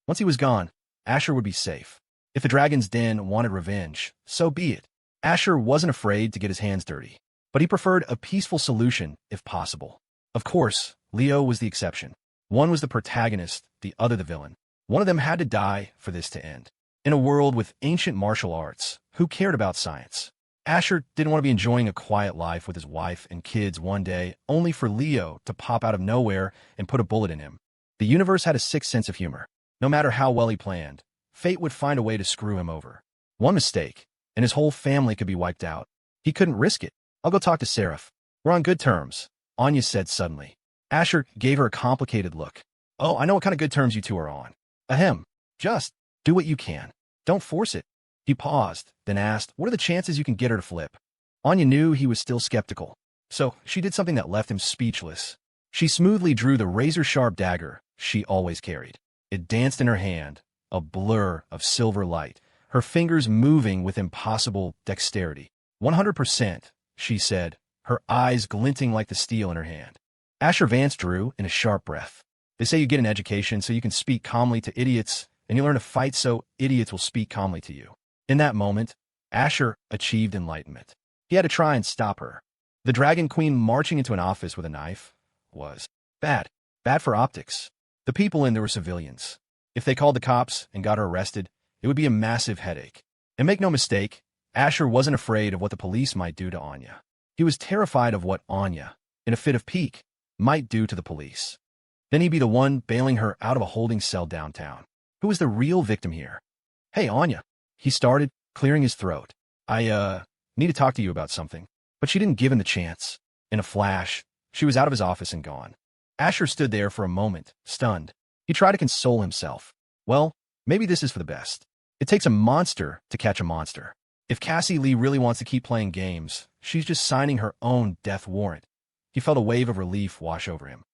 Once he was gone, Asher would be safe. If the Dragon's Den wanted revenge, so be it. Asher wasn't afraid to get his hands dirty, but he preferred a peaceful solution if possible. Of course, Leo was the exception. One was the protagonist, the other the villain. One of them had to die for this to end. In a world with ancient martial arts, who cared about science? Asher didn't want to be enjoying a quiet life with his wife and kids one day, only for Leo to pop out of nowhere and put a bullet in him. The universe had a sick sense of humor. No matter how well he planned, fate would find a way to screw him over. One mistake, and his whole family could be wiped out. He couldn't risk it. "I'll go talk to Seraph. We're on good terms," Anya said suddenly. Asher gave her a complicated look. "Oh, I know what kind of good terms you two are on. Ahem. Just do what you can. Don't force it." He paused, then asked, "What are the chances you can get her to flip?" Anya knew he was still skeptical, so she did something that left him speechless. She smoothly drew the razor-sharp dagger she always carried. It danced in her hand, a blur of silver light, her fingers moving with impossible dexterity. 100%, she said, her eyes glinting like the steel in her hand. Asher Vance drew in a sharp breath. "They say you get an education so you can speak calmly to idiots, and you learn to fight so idiots will speak calmly to you." In that moment, Asher achieved enlightenment. He had to try and stop her. The Dragon Queen marching into an office with a knife was bad. Bad for optics. The people in there were civilians. If they called the cops and got her arrested, it would be a massive headache. And make no mistake, Asher wasn't afraid of what the police might do to Anya. He was terrified of what Anya, in a fit of pique, might do to the police. Then he'd be the one bailing her out of a holding cell downtown. Who was the real victim here? "Hey, Anya," he started, clearing his throat. I need to talk to you about something." But she didn't give him the chance. In a flash, she was out of his office and gone. Asher stood there for a moment, stunned. He tried to console himself. Well, maybe this is for the best. It takes a monster to catch a monster. If Cassie Lee really wants to keep playing games, she's just signing her own death warrant. He felt a wave of relief wash over him.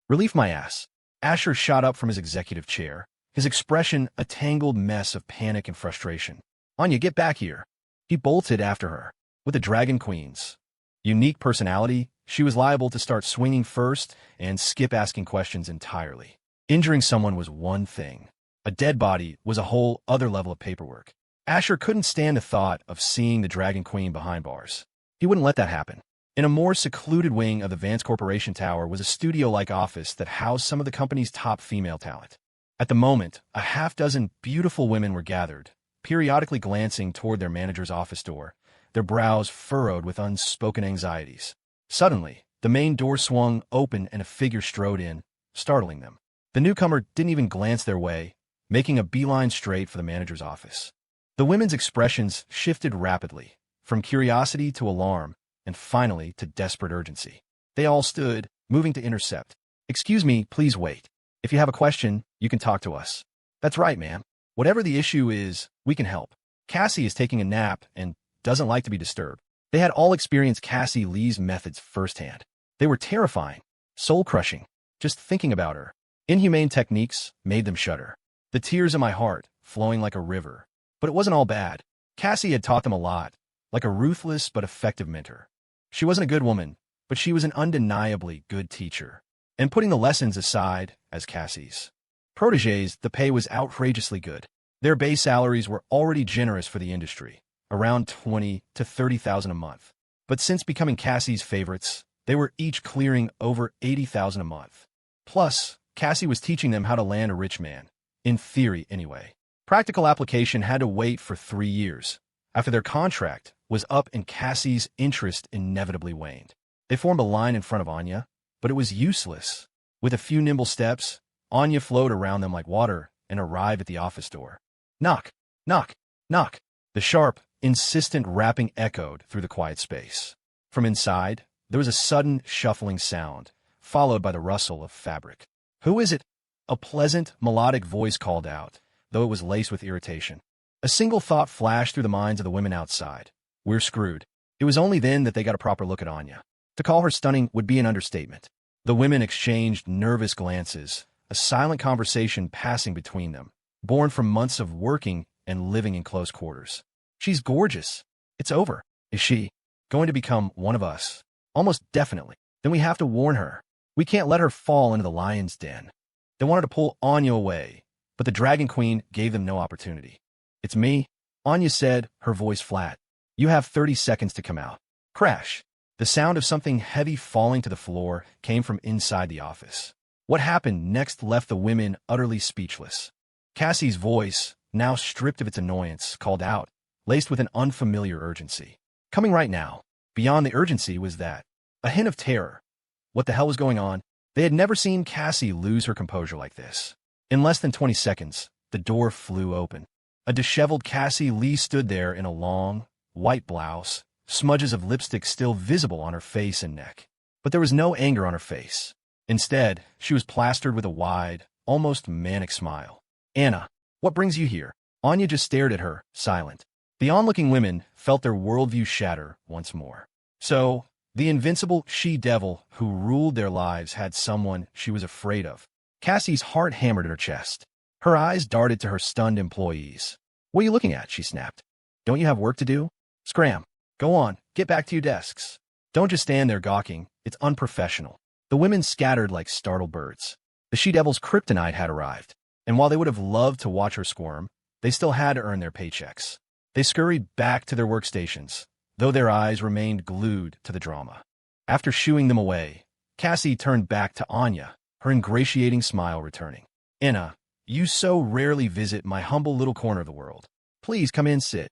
"Relief my ass." Asher shot up from his executive chair, his expression a tangled mess of panic and frustration. "Anya, get back here." He bolted after her. With the Dragon Queen's unique personality, she was liable to start swinging first and skip asking questions entirely. Injuring someone was one thing. A dead body was a whole other level of paperwork. Asher couldn't stand the thought of seeing the Dragon Queen behind bars. He wouldn't let that happen. In a more secluded wing of the Vance Corporation Tower was a studio-like office that housed some of the company's top female talent. At the moment, a half-dozen beautiful women were gathered, periodically glancing toward their manager's office door, their brows furrowed with unspoken anxieties. Suddenly, the main door swung open and a figure strode in, startling them. The newcomer didn't even glance their way, making a beeline straight for the manager's office. The women's expressions shifted rapidly, from curiosity to alarm, and finally to desperate urgency. They all stood, moving to intercept. "Excuse me, please wait. If you have a question, you can talk to us." "That's right, ma'am. Whatever the issue is, we can help. Cassie is taking a nap and doesn't like to be disturbed." They had all experienced Cassie Lee's methods firsthand. They were terrifying, soul-crushing. Just thinking about her inhumane techniques made them shudder. The tears in my heart flowing like a river. But it wasn't all bad. Cassie had taught them a lot, like a ruthless but effective mentor. She wasn't a good woman, but she was an undeniably good teacher. And putting the lessons aside, as Cassie's protégés, the pay was outrageously good. Their base salaries were already generous for the industry, around $20,000 to $30,000 a month. But since becoming Cassie's favorites, they were each clearing over $80,000 a month. Plus, Cassie was teaching them how to land a rich man. In theory, anyway. Practical application had to wait for 3 years, after their contract was up and Cassie's interest inevitably waned. They formed a line in front of Anya, but it was useless. With a few nimble steps, Anya flowed around them like water and arrived at the office door. Knock, knock, knock. The sharp, insistent rapping echoed through the quiet space. From inside, there was a sudden shuffling sound, followed by the rustle of fabric. Who is it? A pleasant, melodic voice called out, though it was laced with irritation. A single thought flashed through the minds of the women outside. We're screwed. It was only then that they got a proper look at Anya. To call her stunning would be an understatement. The women exchanged nervous glances, a silent conversation passing between them, born from months of working and living in close quarters. She's gorgeous. It's over. Is she going to become one of us? Almost definitely. Then we have to warn her. We can't let her fall into the lion's den. They wanted to pull Anya away, but the Dragon Queen gave them no opportunity. It's me, Anya said, her voice flat. You have 30 seconds to come out. Crash. The sound of something heavy falling to the floor came from inside the office. What happened next left the women utterly speechless. Cassie's voice, now stripped of its annoyance, called out, laced with an unfamiliar urgency. Coming right now. Beyond the urgency was that. A hint of terror. What the hell was going on? They had never seen Cassie lose her composure like this. In less than 20 seconds, the door flew open. A disheveled Cassie Lee stood there in a long, white blouse, smudges of lipstick still visible on her face and neck. But there was no anger on her face. Instead, she was plastered with a wide, almost manic smile. Anna, what brings you here? Anya just stared at her, silent. The onlooking women felt their worldview shatter once more. So, the invincible she-devil who ruled their lives had someone she was afraid of. Cassie's heart hammered at her chest. Her eyes darted to her stunned employees. What are you looking at? She snapped. Don't you have work to do? Scram. Go on, get back to your desks. Don't just stand there gawking. It's unprofessional. The women scattered like startled birds. The she-devil's kryptonite had arrived, and while they would have loved to watch her squirm, they still had to earn their paychecks. They scurried back to their workstations, though their eyes remained glued to the drama. After shooing them away, Cassie turned back to Anya, her ingratiating smile returning. Anna, you so rarely visit my humble little corner of the world. Please come in, sit.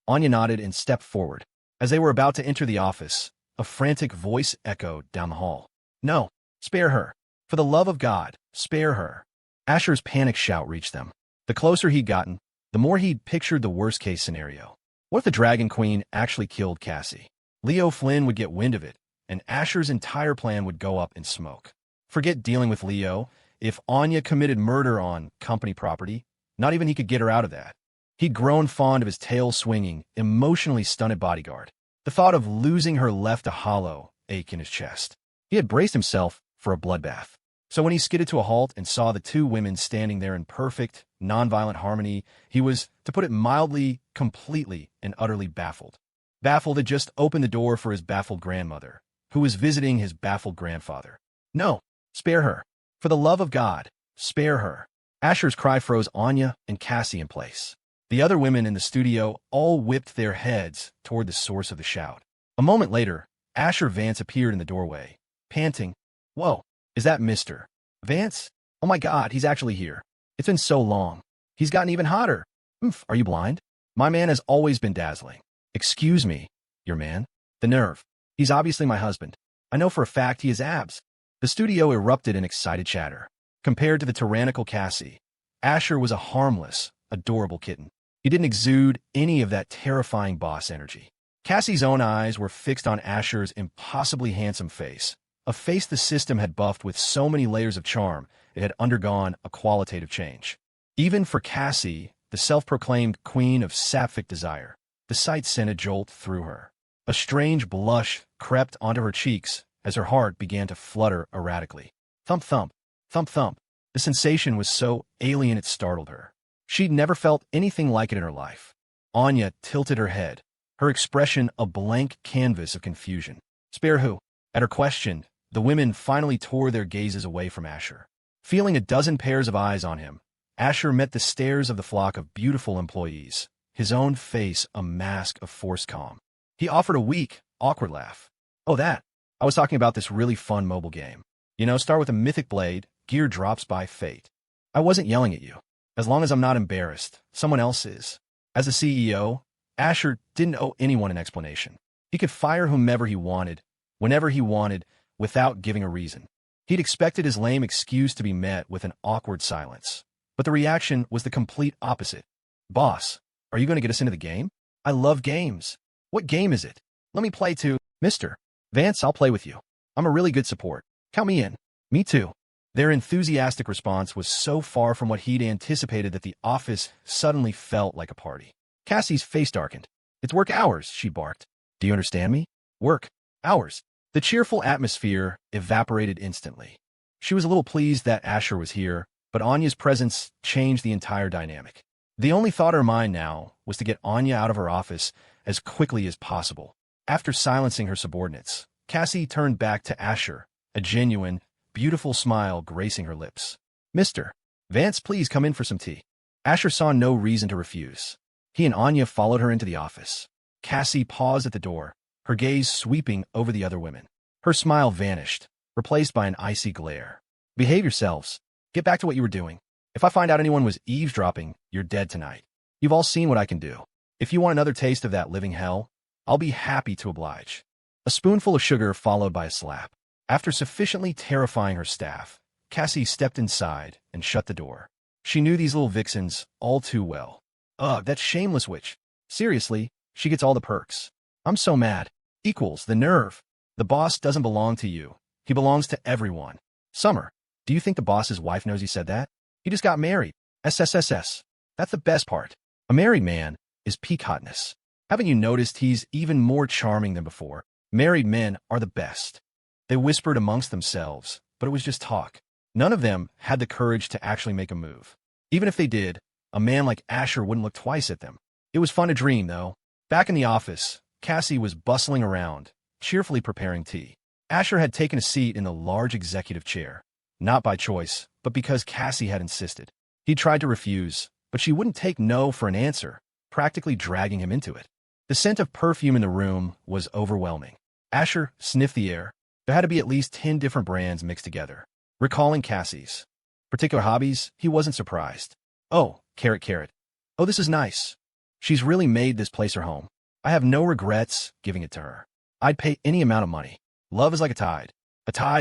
Anya nodded and stepped forward. As they were about to enter the office, a frantic voice echoed down the hall. No, spare her. For the love of God, spare her. Asher's panic shout reached them. The closer he'd gotten, the more he'd pictured the worst-case scenario. What if the Dragon Queen actually killed Cassie? Leo Flynn would get wind of it, and Asher's entire plan would go up in smoke. Forget dealing with Leo. If Anya committed murder on company property, not even he could get her out of that. He'd grown fond of his tail-swinging, emotionally stunted bodyguard. The thought of losing her left a hollow ache in his chest. He had braced himself for a bloodbath. So when he skidded to a halt and saw the two women standing there in perfect, nonviolent harmony, he was, to put it mildly, completely and utterly baffled. Baffled had just opened the door for his baffled grandmother, who was visiting his baffled grandfather. No, spare her. For the love of God, spare her. Asher's cry froze Anya and Cassie in place. The other women in the studio all whipped their heads toward the source of the shout. A moment later, Asher Vance appeared in the doorway, panting. Whoa, is that Mr. Vance? Oh my God, he's actually here. It's been so long. He's gotten even hotter. Oof, are you blind? My man has always been dazzling. Excuse me, your man? The nerve. He's obviously my husband. I know for a fact he has abs. The studio erupted in excited chatter. Compared to the tyrannical Cassie, Asher was a harmless, adorable kitten. He didn't exude any of that terrifying boss energy. Cassie's own eyes were fixed on Asher's impossibly handsome face, a face the system had buffed with so many layers of charm it had undergone a qualitative change. Even for Cassie, the self-proclaimed queen of sapphic desire, the sight sent a jolt through her. A strange blush crept onto her cheeks as her heart began to flutter erratically. Thump, thump, thump, thump. The sensation was so alien it startled her. She'd never felt anything like it in her life. Anya tilted her head, her expression a blank canvas of confusion. Spare who? At her question, the women finally tore their gazes away from Asher. Feeling a dozen pairs of eyes on him, Asher met the stares of the flock of beautiful employees, his own face a mask of forced calm. He offered a weak, awkward laugh. Oh, that. I was talking about this really fun mobile game. You know, start with a mythic blade, gear drops by fate. I wasn't yelling at you. As long as I'm not embarrassed, someone else is. As a CEO, Asher didn't owe anyone an explanation. He could fire whomever he wanted, whenever he wanted, without giving a reason. He'd expected his lame excuse to be met with an awkward silence. But the reaction was the complete opposite. Boss, are you going to get us into the game? I love games. What game is it? Let me play too. Mr. Vance, I'll play with you. I'm a really good support. Count me in. Me too. Their enthusiastic response was so far from what he'd anticipated that the office suddenly felt like a party. Cassie's face darkened. It's work hours, she barked. Do you understand me? Work hours. The cheerful atmosphere evaporated instantly. She was a little pleased that Asher was here, but Anya's presence changed the entire dynamic. The only thought in her mind now was to get Anya out of her office as quickly as possible. After silencing her subordinates, Cassie turned back to Asher, a genuine, beautiful smile gracing her lips. Mr. Vance, please come in for some tea. Asher saw no reason to refuse. He and Anya followed her into the office. Cassie paused at the door, her gaze sweeping over the other women. Her smile vanished, replaced by an icy glare. Behave yourselves. Get back to what you were doing. If I find out anyone was eavesdropping, you're dead tonight. You've all seen what I can do. If you want another taste of that living hell, I'll be happy to oblige. A spoonful of sugar followed by a slap. After sufficiently terrifying her staff, Cassie stepped inside and shut the door. She knew these little vixens all too well. Ugh, that shameless witch. Seriously, she gets all the perks. I'm so mad. Equals the nerve. The boss doesn't belong to you. He belongs to everyone. Summer, do you think the boss's wife knows he said that? He just got married. SSSS. That's the best part. A married man is peak hotness. Haven't you noticed he's even more charming than before? Married men are the best. They whispered amongst themselves, but it was just talk. None of them had the courage to actually make a move. Even if they did, a man like Asher wouldn't look twice at them. It was fun to dream, though. Back in the office, Cassie was bustling around, cheerfully preparing tea. Asher had taken a seat in the large executive chair, not by choice, but because Cassie had insisted. He tried to refuse, but she wouldn't take no for an answer, practically dragging him into it. The scent of perfume in the room was overwhelming. Asher sniffed the air. There had to be at least 10 different brands mixed together. Recalling Cassie's particular hobbies, he wasn't surprised. Oh, carrot. Oh, this is nice. She's really made this place her home. I have no regrets giving it to her. I'd pay any amount of money. Love is like a tide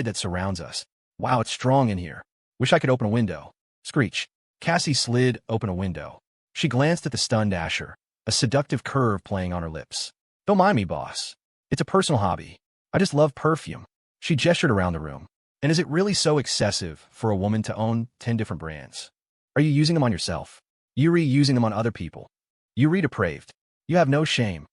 that surrounds us. Wow, it's strong in here. Wish I could open a window. Screech. Cassie slid open a window. She glanced at the stunned Asher, a seductive curve playing on her lips. Don't mind me, boss. It's a personal hobby. I just love perfume. She gestured around the room. And is it really so excessive for a woman to own 10 different brands? Are you using them on yourself? You using them on other people? You depraved. You have no shame.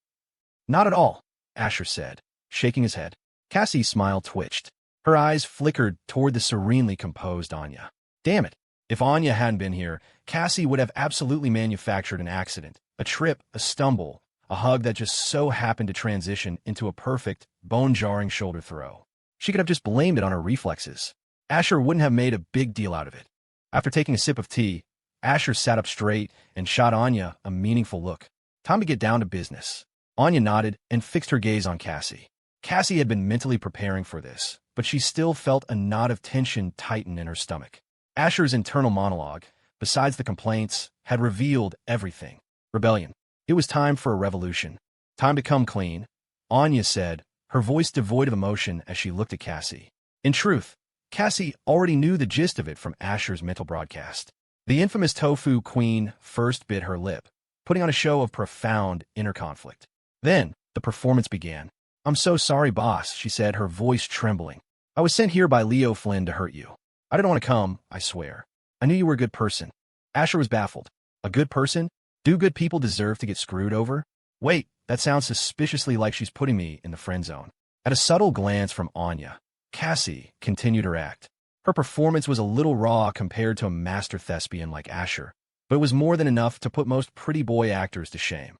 Not at all, Asher said, shaking his head. Cassie's smile twitched. Her eyes flickered toward the serenely composed Anya. Damn it. If Anya hadn't been here, Cassie would have absolutely manufactured an accident, a trip, a stumble, a hug that just so happened to transition into a perfect, bone-jarring shoulder throw. She could have just blamed it on her reflexes. Asher wouldn't have made a big deal out of it. After taking a sip of tea, Asher sat up straight and shot Anya a meaningful look. Time to get down to business. Anya nodded and fixed her gaze on Cassie. Cassie had been mentally preparing for this, but she still felt a knot of tension tighten in her stomach. Asher's internal monologue, besides the complaints, had revealed everything. Rebellion. It was time for a revolution. Time to come clean, Anya said, her voice devoid of emotion as she looked at Cassie. In truth, Cassie already knew the gist of it from Asher's mental broadcast. The infamous tofu queen first bit her lip, putting on a show of profound inner conflict. Then, the performance began. I'm so sorry, boss, she said, her voice trembling. I was sent here by Leo Flynn to hurt you. I didn't want to come, I swear. I knew you were a good person. Asher was baffled. A good person? Do good people deserve to get screwed over? Wait, that sounds suspiciously like she's putting me in the friend zone. At a subtle glance from Anya, Cassie continued her act. Her performance was a little raw compared to a master thespian like Asher, but it was more than enough to put most pretty boy actors to shame.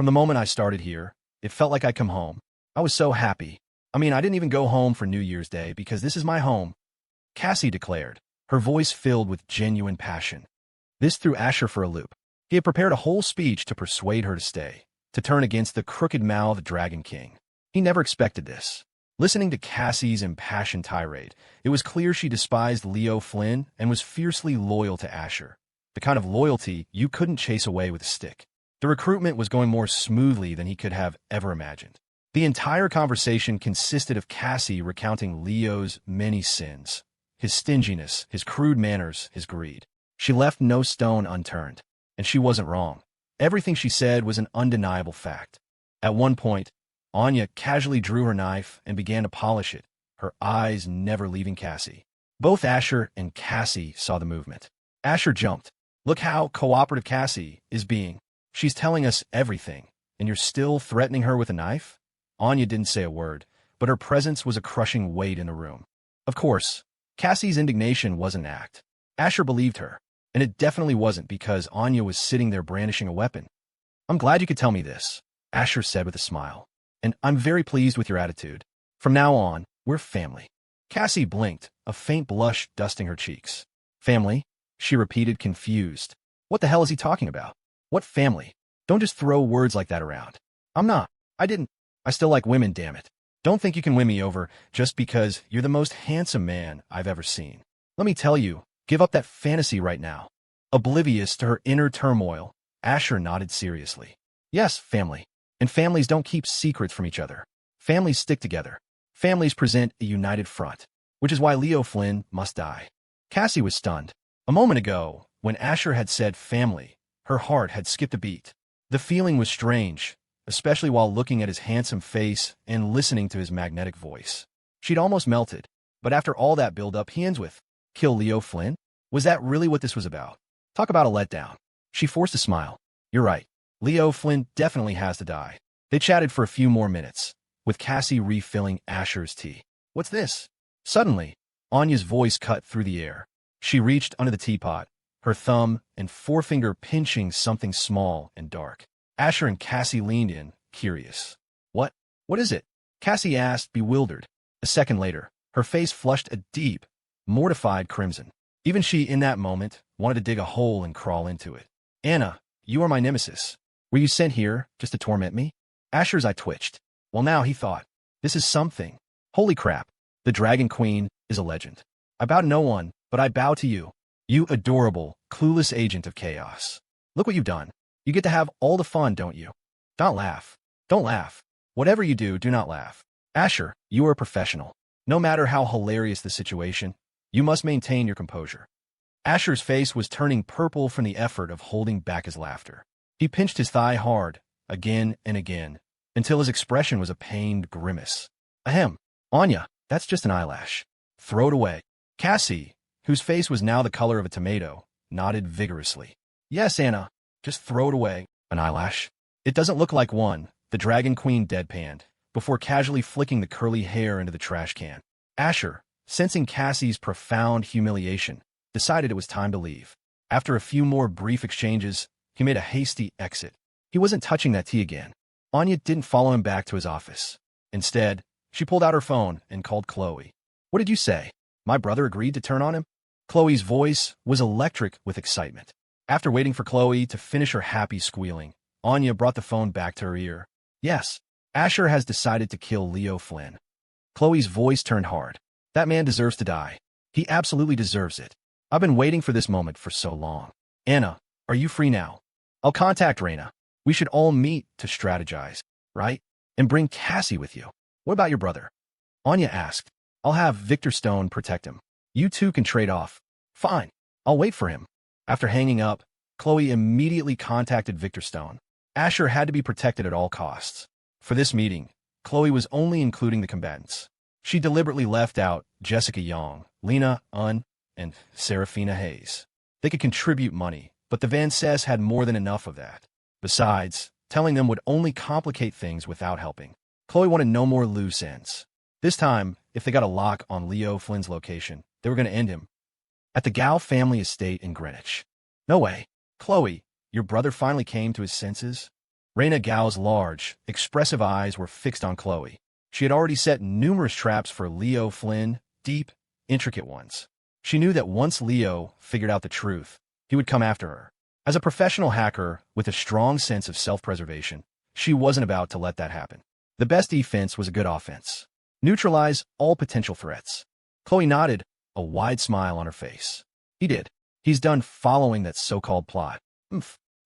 From the moment I started here, it felt like I'd come home. I was so happy. I mean, I didn't even go home for New Year's Day because this is my home, Cassie declared, her voice filled with genuine passion. This threw Asher for a loop. He had prepared a whole speech to persuade her to stay, to turn against the crooked-mouthed Dragon King. He never expected this. Listening to Cassie's impassioned tirade, it was clear she despised Leo Flynn and was fiercely loyal to Asher, the kind of loyalty you couldn't chase away with a stick. The recruitment was going more smoothly than he could have ever imagined. The entire conversation consisted of Cassie recounting Leo's many sins, his stinginess, his crude manners, his greed. She left no stone unturned, and she wasn't wrong. Everything she said was an undeniable fact. At one point, Anya casually drew her knife and began to polish it, her eyes never leaving Cassie. Both Asher and Cassie saw the movement. Asher jumped. Look how cooperative Cassie is being. She's telling us everything, and you're still threatening her with a knife? Anya didn't say a word, but her presence was a crushing weight in the room. Of course, Cassie's indignation wasn't an act. Asher believed her, and it definitely wasn't because Anya was sitting there brandishing a weapon. I'm glad you could tell me this, Asher said with a smile, and I'm very pleased with your attitude. From now on, we're family. Cassie blinked, a faint blush dusting her cheeks. Family? She repeated, confused. What the hell is he talking about? What family? Don't just throw words like that around. I'm not. I didn't. I still like women, damn it. Don't think you can win me over just because you're the most handsome man I've ever seen. Let me tell you, give up that fantasy right now. Oblivious to her inner turmoil, Asher nodded seriously. Yes, family. And families don't keep secrets from each other. Families stick together. Families present a united front, which is why Leo Flynn must die. Cassie was stunned. A moment ago, when Asher had said family, her heart had skipped a beat. The feeling was strange, especially while looking at his handsome face and listening to his magnetic voice. She'd almost melted, but after all that build-up, he ends with, kill Leo Flynn? Was that really what this was about? Talk about a letdown. She forced a smile. You're right. Leo Flynn definitely has to die. They chatted for a few more minutes, with Cassie refilling Asher's tea. What's this? Suddenly, Anya's voice cut through the air. She reached under the teapot, her thumb and forefinger pinching something small and dark. Asher and Cassie leaned in, curious. What? What is it? Cassie asked, bewildered. A second later, her face flushed a deep, mortified crimson. Even she, in that moment, wanted to dig a hole and crawl into it. Anna, you are my nemesis. Were you sent here just to torment me? Asher's eye twitched. Well, now he thought, this is something. Holy crap, the Dragon Queen is a legend. I bow to no one, but I bow to you. You adorable, clueless agent of chaos. Look what you've done. You get to have all the fun, don't you? Don't laugh. Don't laugh. Whatever you do, do not laugh. Asher, you are a professional. No matter how hilarious the situation, you must maintain your composure. Asher's face was turning purple from the effort of holding back his laughter. He pinched his thigh hard, again and again, until his expression was a pained grimace. Ahem. Anya, that's just an eyelash. Throw it away. Cassie, whose face was now the color of a tomato, nodded vigorously. Yes, Anna, just throw it away. An eyelash? It doesn't look like one, the Dragon Queen deadpanned, before casually flicking the curly hair into the trash can. Asher, sensing Cassie's profound humiliation, decided it was time to leave. After a few more brief exchanges, he made a hasty exit. He wasn't touching that tea again. Anya didn't follow him back to his office. Instead, she pulled out her phone and called Khloe. What did you say? My brother agreed to turn on him? Khloe's voice was electric with excitement. After waiting for Khloe to finish her happy squealing, Anya brought the phone back to her ear. Yes, Asher has decided to kill Leo Flynn. Khloe's voice turned hard. That man deserves to die. He absolutely deserves it. I've been waiting for this moment for so long. Anna, are you free now? I'll contact Raina. We should all meet to strategize, right? And bring Cassie with you. What about your brother? Anya asked. I'll have Victor Stone protect him. You two can trade off. Fine. I'll wait for him. After hanging up, Khloe immediately contacted Victor Stone. Asher had to be protected at all costs. For this meeting, Khloe was only including the combatants. She deliberately left out Jessica Young, Lena Unn, and Saraphina Hayes. They could contribute money, but the Vances had more than enough of that. Besides, telling them would only complicate things without helping. Khloe wanted no more loose ends. This time, if they got a lock on Leo Flynn's location, they were going to end him at the Gao family estate in Greenwich. No way. Khloe, your brother finally came to his senses? Raina Gao's large, expressive eyes were fixed on Khloe. She had already set numerous traps for Leo Flynn, deep, intricate ones. She knew that once Leo figured out the truth, he would come after her. As a professional hacker with a strong sense of self-preservation, she wasn't about to let that happen. The best defense was a good offense. Neutralize all potential threats. Khloe nodded, a wide smile on her face. He did. He's done following that so-called plot.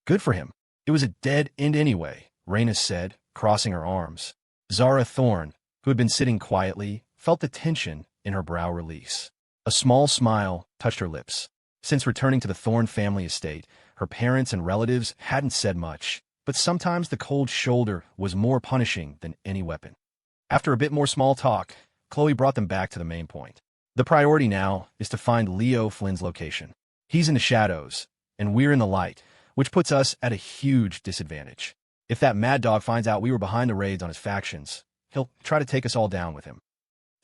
Good for him. It was a dead end anyway, Raina said, crossing her arms. Zara Thorn, who had been sitting quietly, felt the tension in her brow release. A small smile touched her lips. Since returning to the Thorn family estate, her parents and relatives hadn't said much, but sometimes the cold shoulder was more punishing than any weapon. After a bit more small talk, Khloe brought them back to the main point. The priority now is to find Leo Flynn's location. He's in the shadows, and we're in the light, which puts us at a huge disadvantage. If that mad dog finds out we were behind the raids on his factions, he'll try to take us all down with him.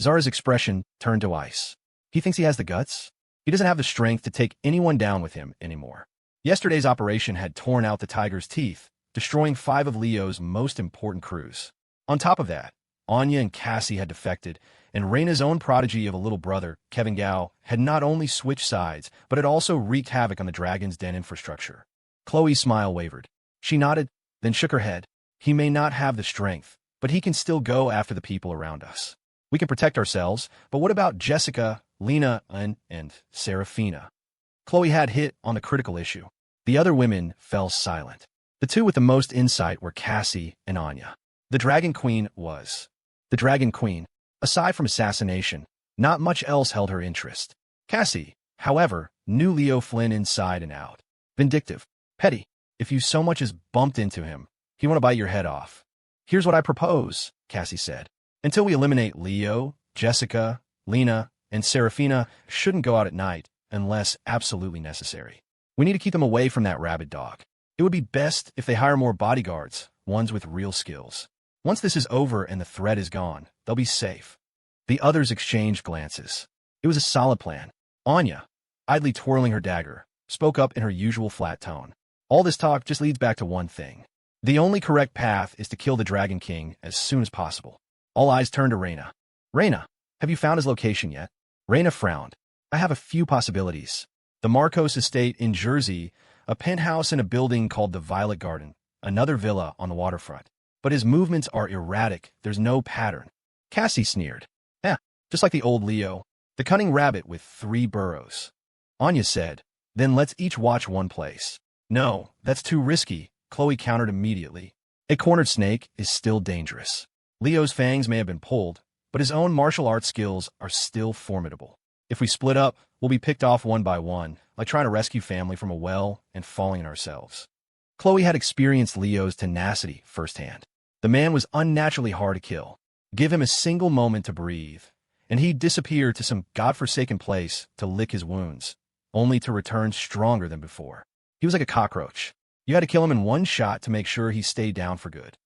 Zara's expression turned to ice. He thinks he has the guts? He doesn't have the strength to take anyone down with him anymore. Yesterday's operation had torn out the tiger's teeth, destroying 5 of Leo's most important crews. On top of that, Anya and Cassie had defected, and Raina's own prodigy of a little brother, Kevin Gao, had not only switched sides, but had also wreaked havoc on the Dragon's Den infrastructure. Khloe's smile wavered. She nodded, then shook her head. He may not have the strength, but he can still go after the people around us. We can protect ourselves, but what about Jessica, Lena, and Saraphina? Khloe had hit on the critical issue. The other women fell silent. The two with the most insight were Cassie and Anya. The Dragon Queen, aside from assassination, not much else held her interest. Cassie, however, knew Leo Flynn inside and out. Vindictive, petty. If you so much as bumped into him, he'd want to bite your head off. Here's what I propose, Cassie said. Until we eliminate Leo, Jessica, Lena, and Saraphina shouldn't go out at night unless absolutely necessary. We need to keep them away from that rabid dog. It would be best if they hire more bodyguards, ones with real skills. Once this is over and the threat is gone, they'll be safe. The others exchanged glances. It was a solid plan. Anya, idly twirling her dagger, spoke up in her usual flat tone. All this talk just leads back to one thing. The only correct path is to kill the Dragon King as soon as possible. All eyes turned to Raina. Raina, have you found his location yet? Raina frowned. I have a few possibilities. The Marcos estate in Jersey, a penthouse in a building called the Violet Garden, another villa on the waterfront. But his movements are erratic, there's no pattern. Cassie sneered. Just like the old Leo, the cunning rabbit with 3 burrows. Anya said, then let's each watch one place. No, that's too risky, Khloe countered immediately. A cornered snake is still dangerous. Leo's fangs may have been pulled, but his own martial arts skills are still formidable. If we split up, we'll be picked off one by one, like trying to rescue family from a well and falling in ourselves. Khloe had experienced Leo's tenacity firsthand. The man was unnaturally hard to kill. Give him a single moment to breathe, and he'd disappear to some godforsaken place to lick his wounds, only to return stronger than before. He was like a cockroach. You had to kill him in one shot to make sure he stayed down for good.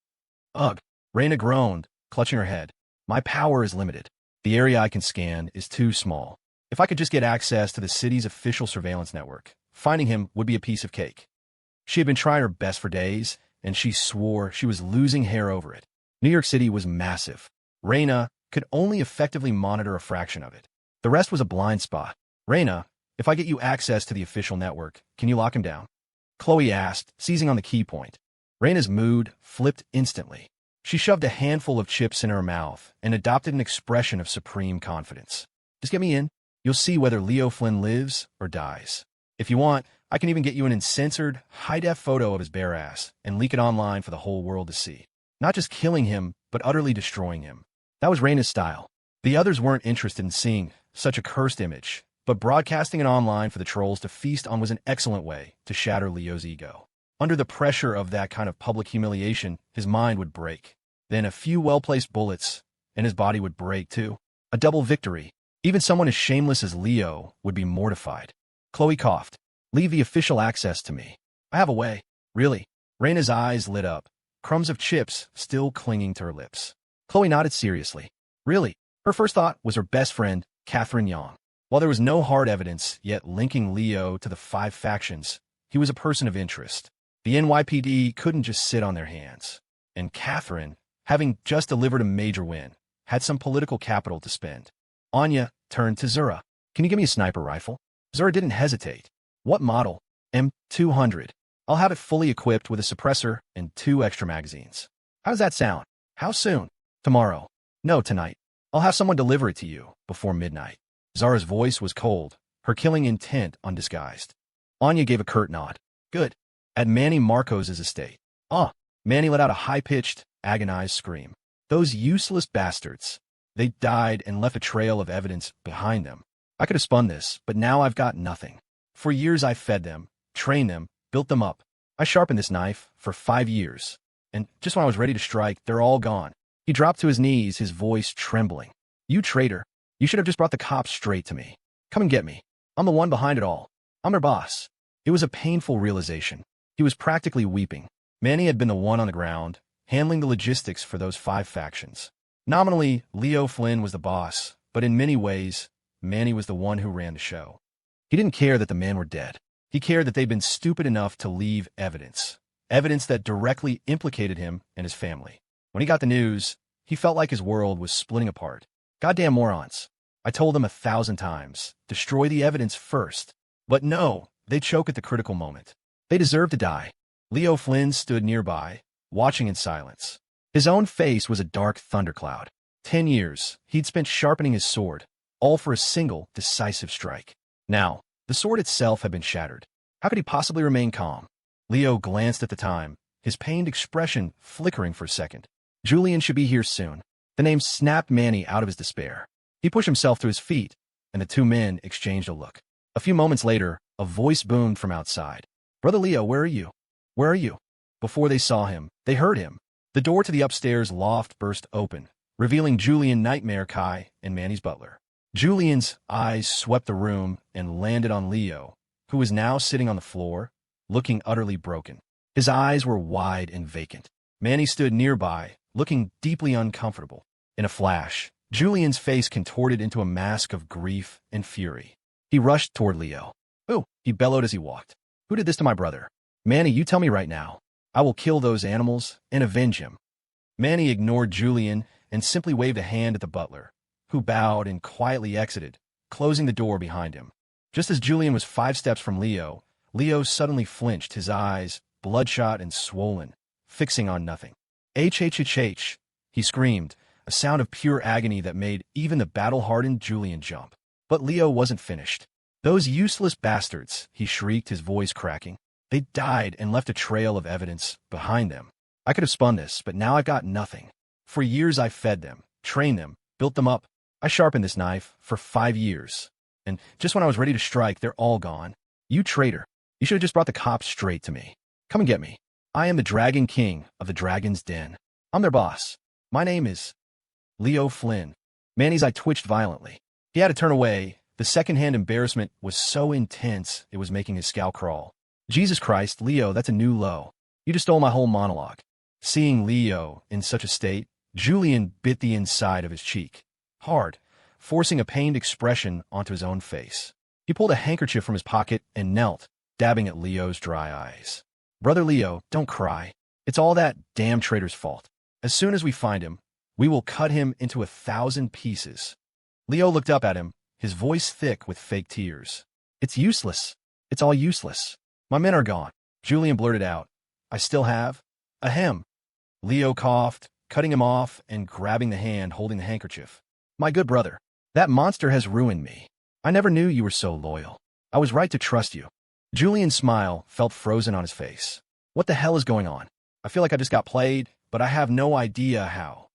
Ugh, Raina groaned, clutching her head. My power is limited. The area I can scan is too small. If I could just get access to the city's official surveillance network, finding him would be a piece of cake. She had been trying her best for days, and she swore she was losing hair over it. New York City was massive. Raina could only effectively monitor a fraction of it. The rest was a blind spot. Raina, if I get you access to the official network, can you lock him down? Khloe asked, seizing on the key point. Raina's mood flipped instantly. She shoved a handful of chips in her mouth and adopted an expression of supreme confidence. Just get me in. You'll see whether Leo Flynn lives or dies. If you want, I can even get you an uncensored, high-def photo of his bare ass and leak it online for the whole world to see. Not just killing him, but utterly destroying him. That was Raina's style. The others weren't interested in seeing such a cursed image, but broadcasting it online for the trolls to feast on was an excellent way to shatter Leo's ego. Under the pressure of that kind of public humiliation, his mind would break. Then a few well-placed bullets, and his body would break too. A double victory. Even someone as shameless as Leo would be mortified. Khloe coughed. Leave the official access to me. I have a way. Really? Raina's eyes lit up, crumbs of chips still clinging to her lips. Khloe nodded seriously. Really? Her first thought was her best friend, Catherine Young. While there was no hard evidence yet linking Leo to the 5 factions, he was a person of interest. The NYPD couldn't just sit on their hands. And Catherine, having just delivered a major win, had some political capital to spend. Anya turned to Zara. Can you give me a sniper rifle? Zara didn't hesitate. What model? M200. I'll have it fully equipped with a suppressor and 2 extra magazines. How does that sound? How soon? Tomorrow. No, tonight. I'll have someone deliver it to you before midnight. Zara's voice was cold, her killing intent undisguised. Anya gave a curt nod. Good. At Manny Marcos's estate. Manny let out a high-pitched, agonized scream. Those useless bastards. They died and left a trail of evidence behind them. I could have spun this, but now I've got nothing. For years I fed them, trained them, built them up. I sharpened this knife for 5 years. And just when I was ready to strike, they're all gone. He dropped to his knees, his voice trembling. You traitor. You should have just brought the cops straight to me. Come and get me. I'm the one behind it all. I'm their boss. It was a painful realization. He was practically weeping. Manny had been the one on the ground, handling the logistics for those 5 factions. Nominally, Leo Flynn was the boss, but in many ways, Manny was the one who ran the show. He didn't care that the men were dead. He cared that they'd been stupid enough to leave evidence. Evidence that directly implicated him and his family. When he got the news, he felt like his world was splitting apart. Goddamn morons. I told them 1,000 times, destroy the evidence first. But no, they choke at the critical moment. They deserve to die. Leo Flynn stood nearby, watching in silence. His own face was a dark thundercloud. 10 years, he'd spent sharpening his sword, all for a single, decisive strike. Now, the sword itself had been shattered. How could he possibly remain calm? Leo glanced at the time, his pained expression flickering for a second. Julian should be here soon. The name snapped Manny out of his despair. He pushed himself to his feet, and the 2 men exchanged a look. A few moments later, a voice boomed from outside. Brother Leo, where are you? Where are you? Before they saw him, they heard him. The door to the upstairs loft burst open, revealing Julian Nightmare Kai and Manny's butler. Julian's eyes swept the room and landed on Leo, who was now sitting on the floor, looking utterly broken. His eyes were wide and vacant. Manny stood nearby, looking deeply uncomfortable. In a flash, Julian's face contorted into a mask of grief and fury. He rushed toward Leo. "Who?" he bellowed as he walked. "Who did this to my brother? Manny, you tell me right now. I will kill those animals and avenge him." Manny ignored Julian and simply waved a hand at the butler, who bowed and quietly exited, closing the door behind him. Just as Julian was 5 steps from Leo, Leo suddenly flinched, his eyes, bloodshot and swollen, fixing on nothing. "H, he screamed, a sound of pure agony that made even the battle-hardened Julian jump. But Leo wasn't finished. "Those useless bastards," he shrieked, his voice cracking. "They died and left a trail of evidence behind them. I could have spun this, but now I've got nothing. For years I fed them, trained them, built them up. I sharpened this knife for 5 years. And just when I was ready to strike, they're all gone. You traitor. You should have just brought the cops straight to me. Come and get me. I am the Dragon King of the Dragon's Den. I'm their boss. My name is Leo Flynn." Manny's eye twitched violently. He had to turn away. The secondhand embarrassment was so intense it was making his scalp crawl. "Jesus Christ, Leo, that's a new low. You just stole my whole monologue." Seeing Leo in such a state, Julian bit the inside of his cheek hard, forcing a pained expression onto his own face. He pulled a handkerchief from his pocket and knelt, dabbing at Leo's dry eyes. "Brother Leo, don't cry. It's all that damn traitor's fault. As soon as we find him, we will cut him into 1,000 pieces." Leo looked up at him, his voice thick with fake tears. "It's useless. It's all useless. My men are gone." Julian blurted out, "I still have ahem." Leo coughed, cutting him off and grabbing the hand holding the handkerchief. "My good brother, that monster has ruined me. I never knew you were so loyal. I was right to trust you." Julian's smile felt frozen on his face. "What the hell is going on? I feel like I just got played, but I have no idea how."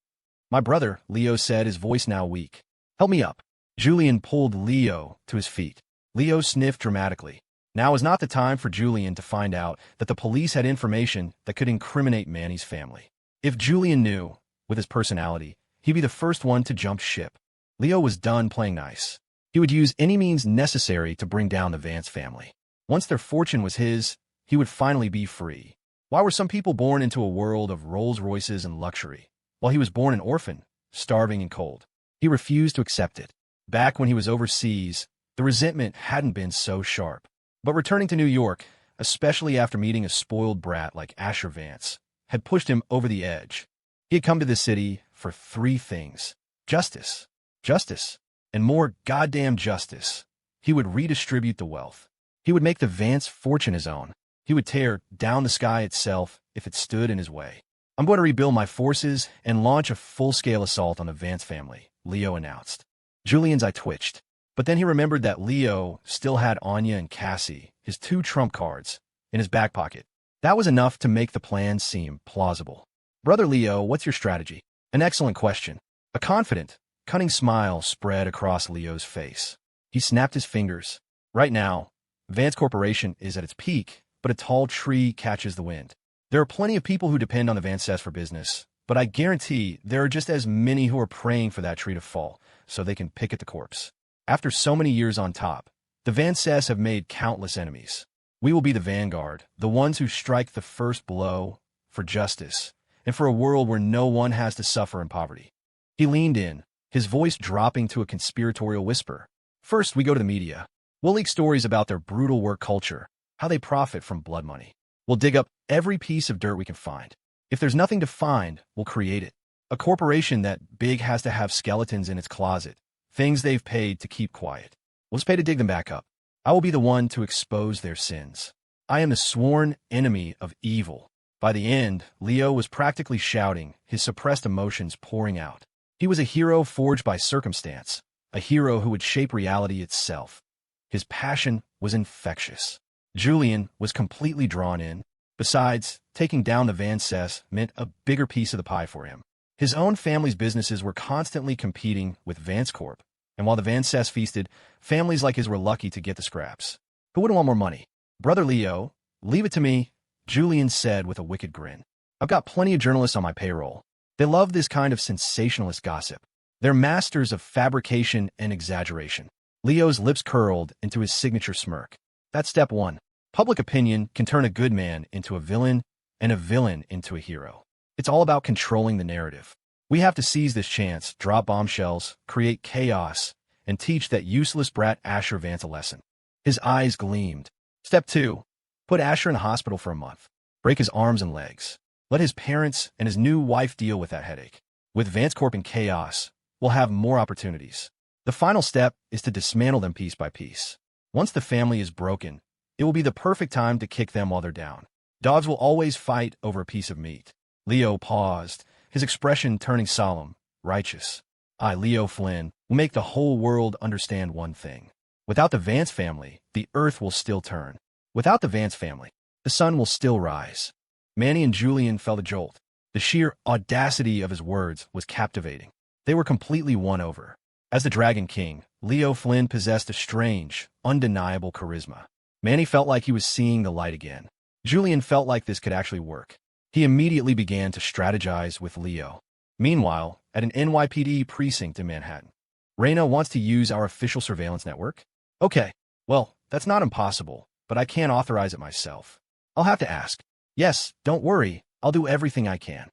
"My brother," Leo said, his voice now weak. "Help me up." Julian pulled Leo to his feet. Leo sniffed dramatically. Now was not the time for Julian to find out that the police had information that could incriminate Manny's family. If Julian knew, with his personality, he'd be the first one to jump ship. Leo was done playing nice. He would use any means necessary to bring down the Vance family. Once their fortune was his, he would finally be free. Why were some people born into a world of Rolls-Royces and luxury, while he was born an orphan, starving and cold? He refused to accept it. Back when he was overseas, the resentment hadn't been so sharp. But returning to New York, especially after meeting a spoiled brat like Asher Vance, had pushed him over the edge. He had come to this city for three things: justice, justice, and more goddamn justice. He would redistribute the wealth. He would make the Vance fortune his own. He would tear down the sky itself if it stood in his way. "I'm going to rebuild my forces and launch a full-scale assault on the Vance family," Leo announced. Julian's eye twitched, but then he remembered that Leo still had Anya and Cassie, his two trump cards, in his back pocket. That was enough to make the plan seem plausible. "Brother Leo, what's your strategy?" An excellent question. A confident, cunning smile spread across Leo's face. He snapped his fingers. "Right now, Vance Corporation is at its peak, but a tall tree catches the wind. There are plenty of people who depend on the Vances for business, but I guarantee there are just as many who are praying for that tree to fall so they can pick at the corpse. After so many years on top, the Vances have made countless enemies. We will be the vanguard, the ones who strike the first blow for justice and for a world where no one has to suffer in poverty." He leaned in, his voice dropping to a conspiratorial whisper. "First, we go to the media. We'll leak stories about their brutal work culture, how they profit from blood money. We'll dig up every piece of dirt we can find. If there's nothing to find, we'll create it. A corporation that big has to have skeletons in its closet, things they've paid to keep quiet. We'll just pay to dig them back up. I will be the one to expose their sins. I am the sworn enemy of evil." By the end, Leo was practically shouting, his suppressed emotions pouring out. He was a hero forged by circumstance, a hero who would shape reality itself. His passion was infectious. Julian was completely drawn in. Besides, taking down the Vances meant a bigger piece of the pie for him. His own family's businesses were constantly competing with Vance Corp, and while the Vances feasted, families like his were lucky to get the scraps. Who wouldn't want more money? "Brother Leo, leave it to me," Julian said with a wicked grin. "I've got plenty of journalists on my payroll. They love this kind of sensationalist gossip. They're masters of fabrication and exaggeration." Leo's lips curled into his signature smirk. "That's step one. Public opinion can turn a good man into a villain and a villain into a hero. It's all about controlling the narrative. We have to seize this chance, drop bombshells, create chaos, and teach that useless brat Asher Vance a lesson." His eyes gleamed. "Step two. Put Asher in the hospital for a month. Break his arms and legs. Let his parents and his new wife deal with that headache. With Vance Corp in chaos, we'll have more opportunities. The final step is to dismantle them piece by piece. Once the family is broken, it will be the perfect time to kick them while they're down. Dogs will always fight over a piece of meat." Leo paused, his expression turning solemn, righteous. "I, Leo Flynn, will make the whole world understand one thing. Without the Vance family, the earth will still turn. Without the Vance family, the sun will still rise." Manny and Julian felt a jolt. The sheer audacity of his words was captivating. They were completely won over. As the Dragon King, Leo Flynn possessed a strange, undeniable charisma. Manny felt like he was seeing the light again. Julian felt like this could actually work. He immediately began to strategize with Leo. Meanwhile, at an NYPD precinct in Manhattan, "Raina wants to use our official surveillance network?" "Okay, well, that's not impossible, but I can't authorize it myself. I'll have to ask." "Yes, don't worry, I'll do everything I can."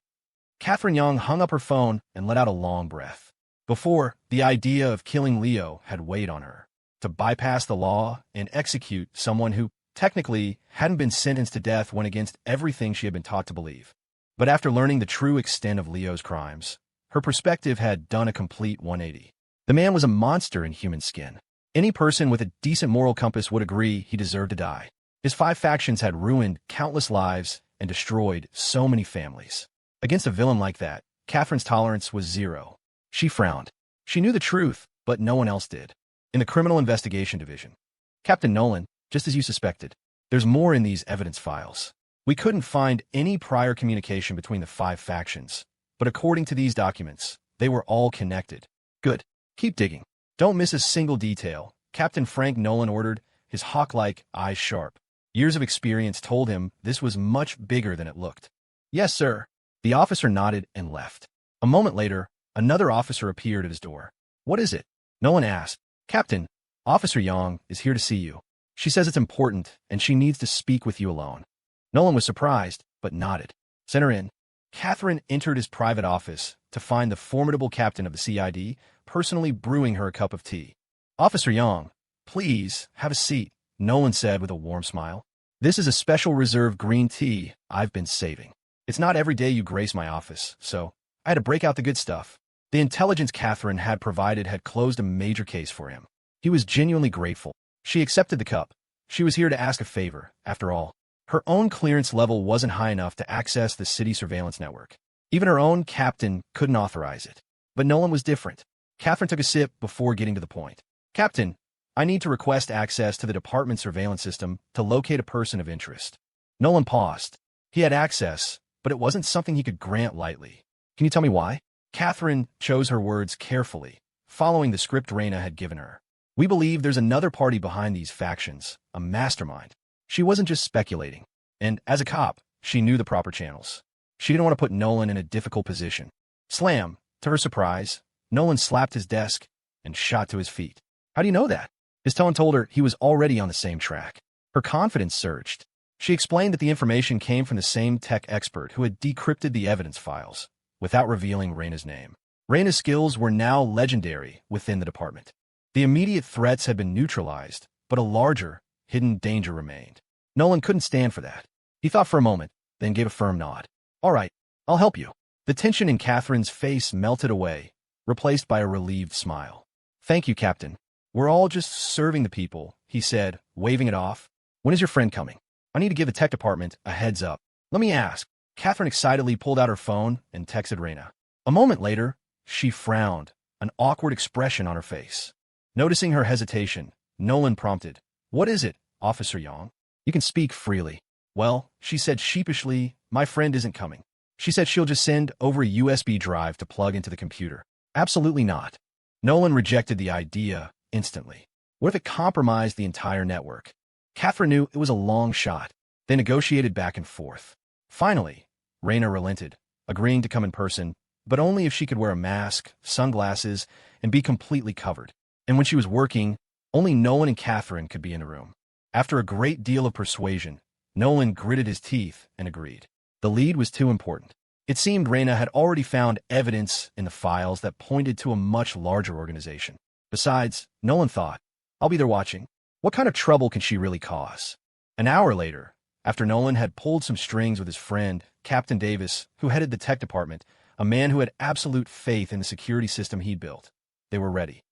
Catherine Young hung up her phone and let out a long breath. Before, the idea of killing Leo had weighed on her. To bypass the law and execute someone who, technically, hadn't been sentenced to death went against everything she had been taught to believe. But after learning the true extent of Leo's crimes, her perspective had done a complete 180. The man was a monster in human skin. Any person with a decent moral compass would agree he deserved to die. His 5 factions had ruined countless lives and destroyed so many families. Against a villain like that, Catherine's tolerance was zero. She frowned. She knew the truth, but no one else did. In the Criminal Investigation Division, "Captain Nolan, just as you suspected, there's more in these evidence files. We couldn't find any prior communication between the 5 factions, but according to these documents, they were all connected." "Good. Keep digging. Don't miss a single detail," Captain Frank Nolan ordered, his hawk-like eyes sharp. Years of experience told him this was much bigger than it looked. "Yes, sir." The officer nodded and left. A moment later, another officer appeared at his door. "What is it?" Nolan asked. "Captain, Officer Young is here to see you. She says it's important, and she needs to speak with you alone." Nolan was surprised, but nodded. "Send her in." Catherine entered his private office to find the formidable captain of the CID personally brewing her a cup of tea. "Officer Young, please have a seat," Nolan said with a warm smile. This is a special reserve green tea I've been saving. It's not every day you grace my office, so I had to break out the good stuff. The intelligence Catherine had provided had closed a major case for him. He was genuinely grateful. She accepted the cup. She was here to ask a favor, after all. Her own clearance level wasn't high enough to access the city surveillance network. Even her own captain couldn't authorize it. But Nolan was different. Catherine took a sip before getting to the point. Captain, I need to request access to the department surveillance system to locate a person of interest. Nolan paused. He had access, but it wasn't something he could grant lightly. Can you tell me why? Catherine chose her words carefully, following the script Raina had given her. We believe there's another party behind these factions, a mastermind. She wasn't just speculating. And as a cop, she knew the proper channels. She didn't want to put Nolan in a difficult position. Slam! To her surprise, Nolan slapped his desk and shot to his feet. How do you know that? His tone told her he was already on the same track. Her confidence surged. She explained that the information came from the same tech expert who had decrypted the evidence files, without revealing Raina's name. Raina's skills were now legendary within the department. The immediate threats had been neutralized, but a larger, hidden danger remained. Nolan couldn't stand for that. He thought for a moment, then gave a firm nod. All right, I'll help you. The tension in Catherine's face melted away, replaced by a relieved smile. Thank you, Captain. We're all just serving the people, he said, waving it off. When is your friend coming? I need to give the tech department a heads up. Let me ask. Catherine excitedly pulled out her phone and texted Raina. A moment later, she frowned, an awkward expression on her face. Noticing her hesitation, Nolan prompted, What is it, Officer Young? You can speak freely. Well, she said sheepishly, my friend isn't coming. She said she'll just send over a USB drive to plug into the computer. Absolutely not. Nolan rejected the idea instantly. What if it compromised the entire network? Catherine knew it was a long shot. They negotiated back and forth. Finally, Raina relented, agreeing to come in person, but only if she could wear a mask, sunglasses, and be completely covered. And when she was working, only Nolan and Catherine could be in the room. After a great deal of persuasion, Nolan gritted his teeth and agreed. The lead was too important. It seemed Raina had already found evidence in the files that pointed to a much larger organization. Besides, Nolan thought, I'll be there watching. What kind of trouble can she really cause? An hour later, after Nolan had pulled some strings with his friend, Captain Davis, who headed the tech department, a man who had absolute faith in the security system he'd built, they were ready.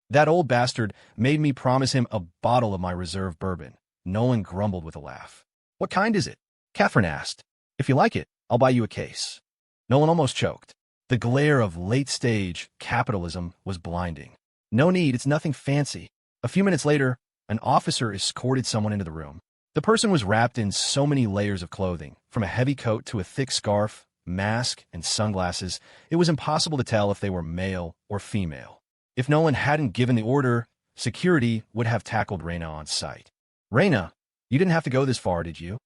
That old bastard made me promise him a bottle of my reserve bourbon, Nolan grumbled with a laugh. What kind is it? Catherine asked. If you like it, I'll buy you a case. Nolan almost choked. The glare of late-stage capitalism was blinding. No need, it's nothing fancy. A few minutes later, an officer escorted someone into the room. The person was wrapped in so many layers of clothing, from a heavy coat to a thick scarf, mask, and sunglasses, it was impossible to tell if they were male or female. If Nolan hadn't given the order, security would have tackled Raina on sight. Raina, you didn't have to go this far, did you?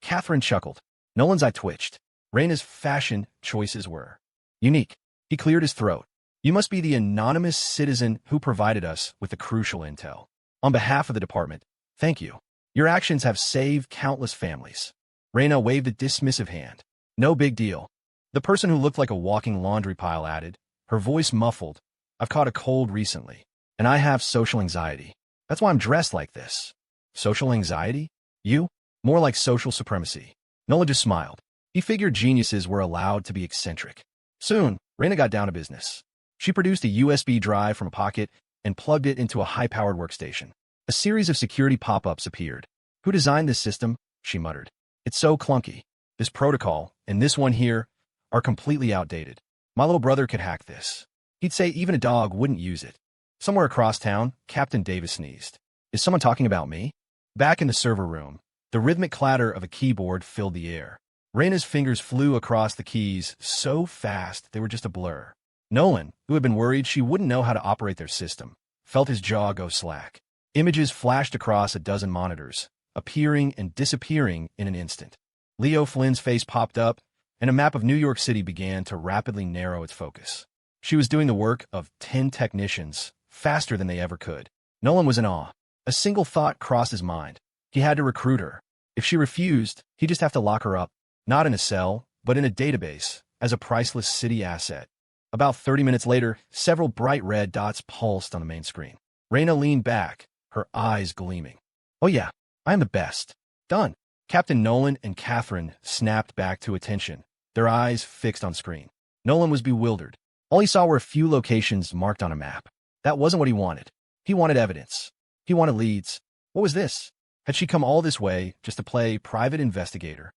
Catherine chuckled. Nolan's eye twitched. Raina's fashion choices were unique. He cleared his throat. You must be the anonymous citizen who provided us with the crucial intel. On behalf of the department, thank you. Your actions have saved countless families. Raina waved a dismissive hand. No big deal. The person who looked like a walking laundry pile added, her voice muffled, I've caught a cold recently, and I have social anxiety. That's why I'm dressed like this. Social anxiety? You? More like social supremacy. Nolan just smiled. He figured geniuses were allowed to be eccentric. Soon, Raina got down to business. She produced a USB drive from a pocket and plugged it into a high-powered workstation. A series of security pop-ups appeared. Who designed this system? She muttered. It's so clunky. This protocol, and this one here, are completely outdated. My little brother could hack this. He'd say even a dog wouldn't use it. Somewhere across town, Captain Davis sneezed. Is someone talking about me? Back in the server room, the rhythmic clatter of a keyboard filled the air. Raina's fingers flew across the keys so fast they were just a blur. Nolan, who had been worried she wouldn't know how to operate their system, felt his jaw go slack. Images flashed across a dozen monitors, appearing and disappearing in an instant. Leo Flynn's face popped up, and a map of New York City began to rapidly narrow its focus. She was doing the work of 10 technicians, faster than they ever could. Nolan was in awe. A single thought crossed his mind. He had to recruit her. If she refused, he'd just have to lock her up, not in a cell, but in a database, as a priceless city asset. About 30 minutes later, several bright red dots pulsed on the main screen. Raina leaned back, her eyes gleaming. Oh yeah, I am the best. Done. Captain Nolan and Catherine snapped back to attention, their eyes fixed on screen. Nolan was bewildered. All he saw were a few locations marked on a map. That wasn't what he wanted. He wanted evidence. He wanted leads. What was this? Had she come all this way just to play private investigator?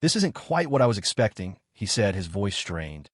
This isn't quite what I was expecting, he said, his voice strained.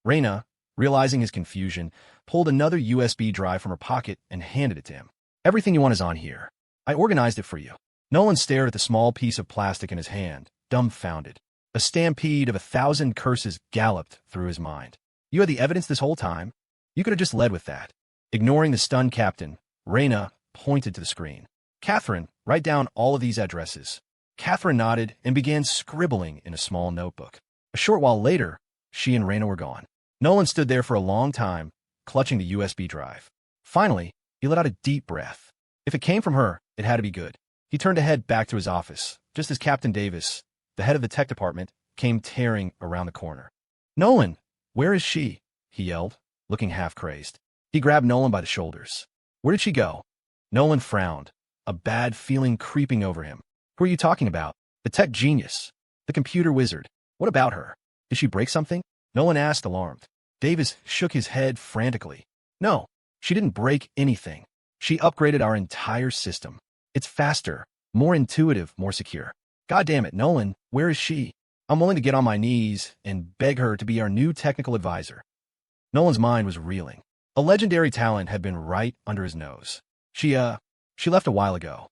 Raina, realizing his confusion, pulled another USB drive from her pocket and handed it to him. Everything you want is on here. I organized it for you. Nolan stared at the small piece of plastic in his hand, dumbfounded. A stampede of 1,000 curses galloped through his mind. You had the evidence this whole time? You could have just led with that. Ignoring the stunned captain, Raina pointed to the screen. Catherine, write down all of these addresses. Catherine nodded and began scribbling in a small notebook. A short while later, she and Raina were gone. Nolan stood there for a long time, clutching the USB drive. Finally, he let out a deep breath. If it came from her, it had to be good. He turned to head back to his office, just as Captain Davis, the head of the tech department, came tearing around the corner. Nolan, where is she? He yelled, looking half-crazed. He grabbed Nolan by the shoulders. Where did she go? Nolan frowned, a bad feeling creeping over him. Who are you talking about? The tech genius. The computer wizard. What about her? Did she break something? Nolan asked, alarmed. Davis shook his head frantically. No, she didn't break anything. She upgraded our entire system. It's faster, more intuitive, more secure. God damn it, Nolan, where is she? I'm willing to get on my knees and beg her to be our new technical advisor. Nolan's mind was reeling. A legendary talent had been right under his nose. She left a while ago.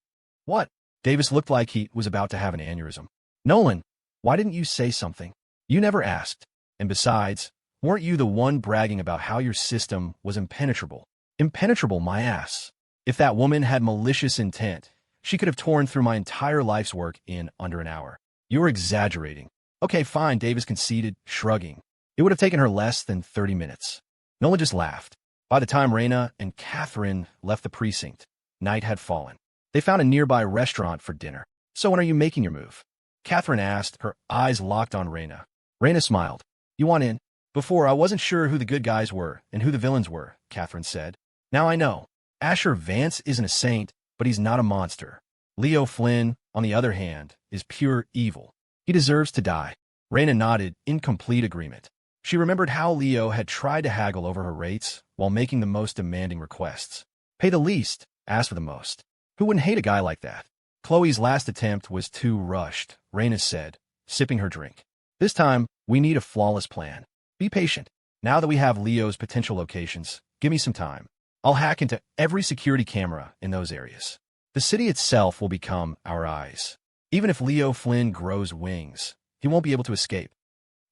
What? Davis looked like he was about to have an aneurysm. Nolan, why didn't you say something? You never asked. And besides, weren't you the one bragging about how your system was impenetrable? Impenetrable, my ass. If that woman had malicious intent, she could have torn through my entire life's work in under an hour. You're exaggerating. Okay, fine, Davis conceded, shrugging. It would have taken her less than 30 minutes. Nolan just laughed. By the time Raina and Catherine left the precinct, night had fallen. They found a nearby restaurant for dinner. So when are you making your move? Catherine asked, her eyes locked on Raina. Raina smiled. You want in? Before, I wasn't sure who the good guys were and who the villains were, Catherine said. Now I know. Asher Vance isn't a saint, but he's not a monster. Leo Flynn, on the other hand, is pure evil. He deserves to die. Raina nodded in complete agreement. She remembered how Leo had tried to haggle over her rates while making the most demanding requests. Pay the least, ask for the most. Who wouldn't hate a guy like that? Khloe's last attempt was too rushed, Raina said, sipping her drink. This time, we need a flawless plan. Be patient. Now that we have Leo's potential locations, give me some time. I'll hack into every security camera in those areas. The city itself will become our eyes. Even if Leo Flynn grows wings, he won't be able to escape.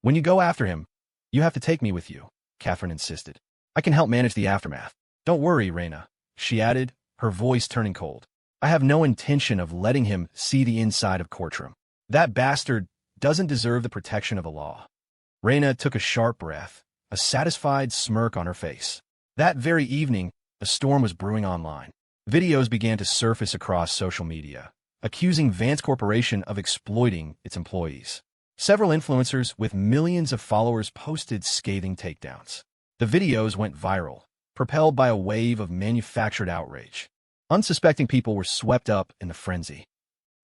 When you go after him, you have to take me with you, Catherine insisted. I can help manage the aftermath. Don't worry, Raina, she added, her voice turning cold. I have no intention of letting him see the inside of courtroom. That bastard doesn't deserve the protection of the law. Raina took a sharp breath, a satisfied smirk on her face. That very evening, a storm was brewing online. Videos began to surface across social media, accusing Vance Corporation of exploiting its employees. Several influencers with millions of followers posted scathing takedowns. The videos went viral, propelled by a wave of manufactured outrage. Unsuspecting people were swept up in the frenzy.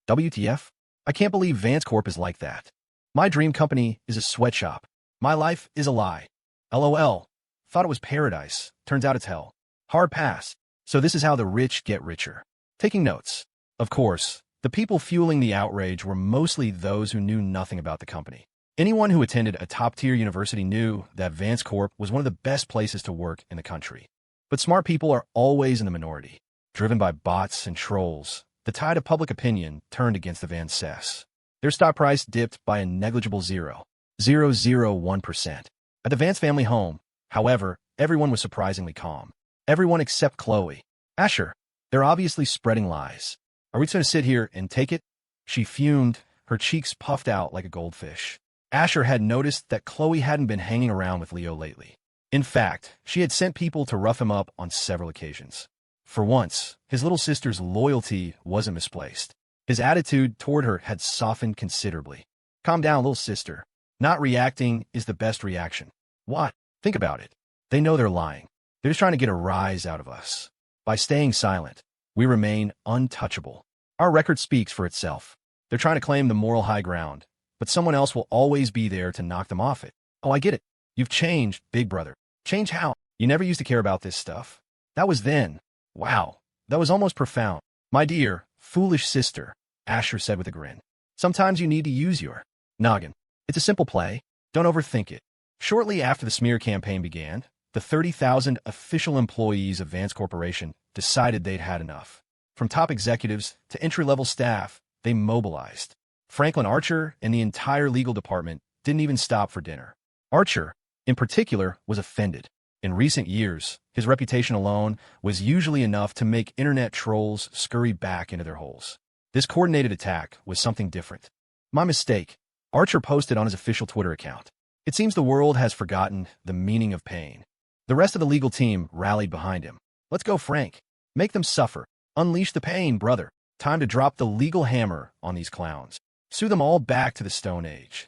WTF? I can't believe Vance Corp is like that. My dream company is a sweatshop. My life is a lie. LOL. Thought it was paradise. Turns out it's hell. Hard pass. So this is how the rich get richer. Taking notes. Of course, the people fueling the outrage were mostly those who knew nothing about the company. Anyone who attended a top-tier university knew that Vance Corp was one of the best places to work in the country. But smart people are always in the minority. Driven by bots and trolls, the tide of public opinion turned against the Vances. Their stock price dipped by a negligible 0.001%. At the Vance family home, however, everyone was surprisingly calm. Everyone except Khloe. Asher, they're obviously spreading lies. Are we going to sit here and take it? She fumed, her cheeks puffed out like a goldfish. Asher had noticed that Khloe hadn't been hanging around with Leo lately. In fact, she had sent people to rough him up on several occasions. For once, his little sister's loyalty wasn't misplaced. His attitude toward her had softened considerably. Calm down, little sister. Not reacting is the best reaction. What? Think about it. They know they're lying. They're just trying to get a rise out of us. By staying silent, we remain untouchable. Our record speaks for itself. They're trying to claim the moral high ground, but someone else will always be there to knock them off it. Oh, I get it. You've changed, big brother. Change how? You never used to care about this stuff. That was then. Wow, that was almost profound. My dear, foolish sister, Asher said with a grin. Sometimes you need to use your noggin. It's a simple play. Don't overthink it. Shortly after the smear campaign began, the 30,000 official employees of Vance Corporation decided they'd had enough. From top executives to entry-level staff, they mobilized. Franklin Archer and the entire legal department didn't even stop for dinner. Archer, in particular, was offended. In recent years, his reputation alone was usually enough to make internet trolls scurry back into their holes. This coordinated attack was something different. My mistake, Archer posted on his official Twitter account. It seems the world has forgotten the meaning of pain. The rest of the legal team rallied behind him. Let's go, Frank. Make them suffer. Unleash the pain, brother. Time to drop the legal hammer on these clowns. Sue them all back to the Stone Age.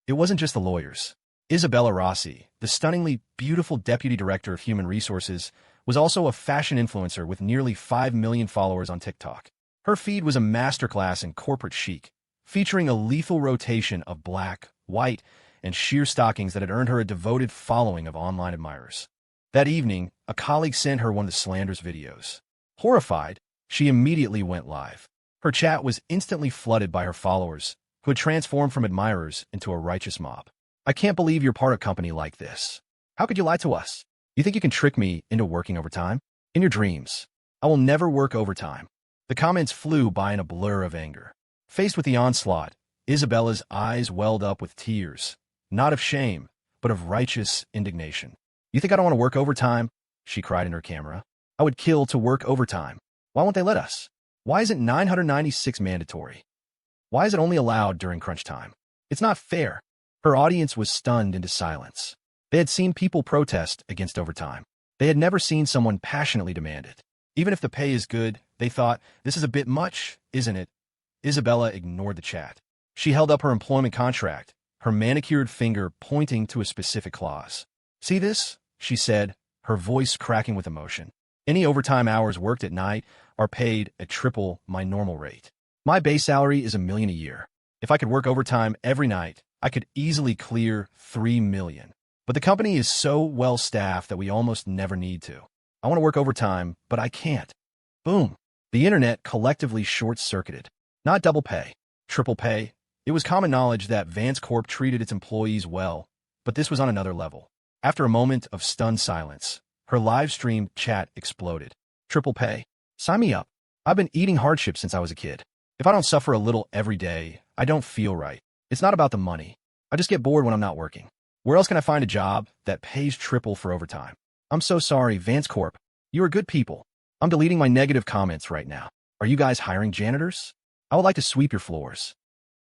It wasn't just the lawyers. Isabella Rossi, the stunningly beautiful deputy director of human resources, was also a fashion influencer with nearly 5 million followers on TikTok. Her feed was a masterclass in corporate chic, featuring a lethal rotation of black, white, and sheer stockings that had earned her a devoted following of online admirers. That evening, a colleague sent her one of the slanderous videos. Horrified, she immediately went live. Her chat was instantly flooded by her followers, who had transformed from admirers into a righteous mob. I can't believe you're part of a company like this. How could you lie to us? You think you can trick me into working overtime? In your dreams. I will never work overtime. The comments flew by in a blur of anger. Faced with the onslaught, Isabella's eyes welled up with tears, not of shame, but of righteous indignation. You think I don't want to work overtime? She cried in her camera. I would kill to work overtime. Why won't they let us? Why isn't 996 mandatory? Why is it only allowed during crunch time? It's not fair. Her audience was stunned into silence. They had seen people protest against overtime. They had never seen someone passionately demand it. Even if the pay is good, they thought, this is a bit much, isn't it? Isabella ignored the chat. She held up her employment contract, her manicured finger pointing to a specific clause. See this? She said, her voice cracking with emotion. Any overtime hours worked at night are paid at triple my normal rate. My base salary is $1 million a year. If I could work overtime every night, I could easily clear $3 million. But the company is so well staffed that we almost never need to. I want to work overtime, but I can't. Boom. The internet collectively short-circuited. Not double pay, triple pay. It was common knowledge that Vance Corp treated its employees well, but this was on another level. After a moment of stunned silence, her live-stream chat exploded. Triple pay? Sign me up. I've been eating hardship since I was a kid. If I don't suffer a little every day, I don't feel right. It's not about the money. I just get bored when I'm not working. Where else can I find a job that pays triple for overtime? I'm so sorry, Vance Corp. You are good people. I'm deleting my negative comments right now. Are you guys hiring janitors? I would like to sweep your floors.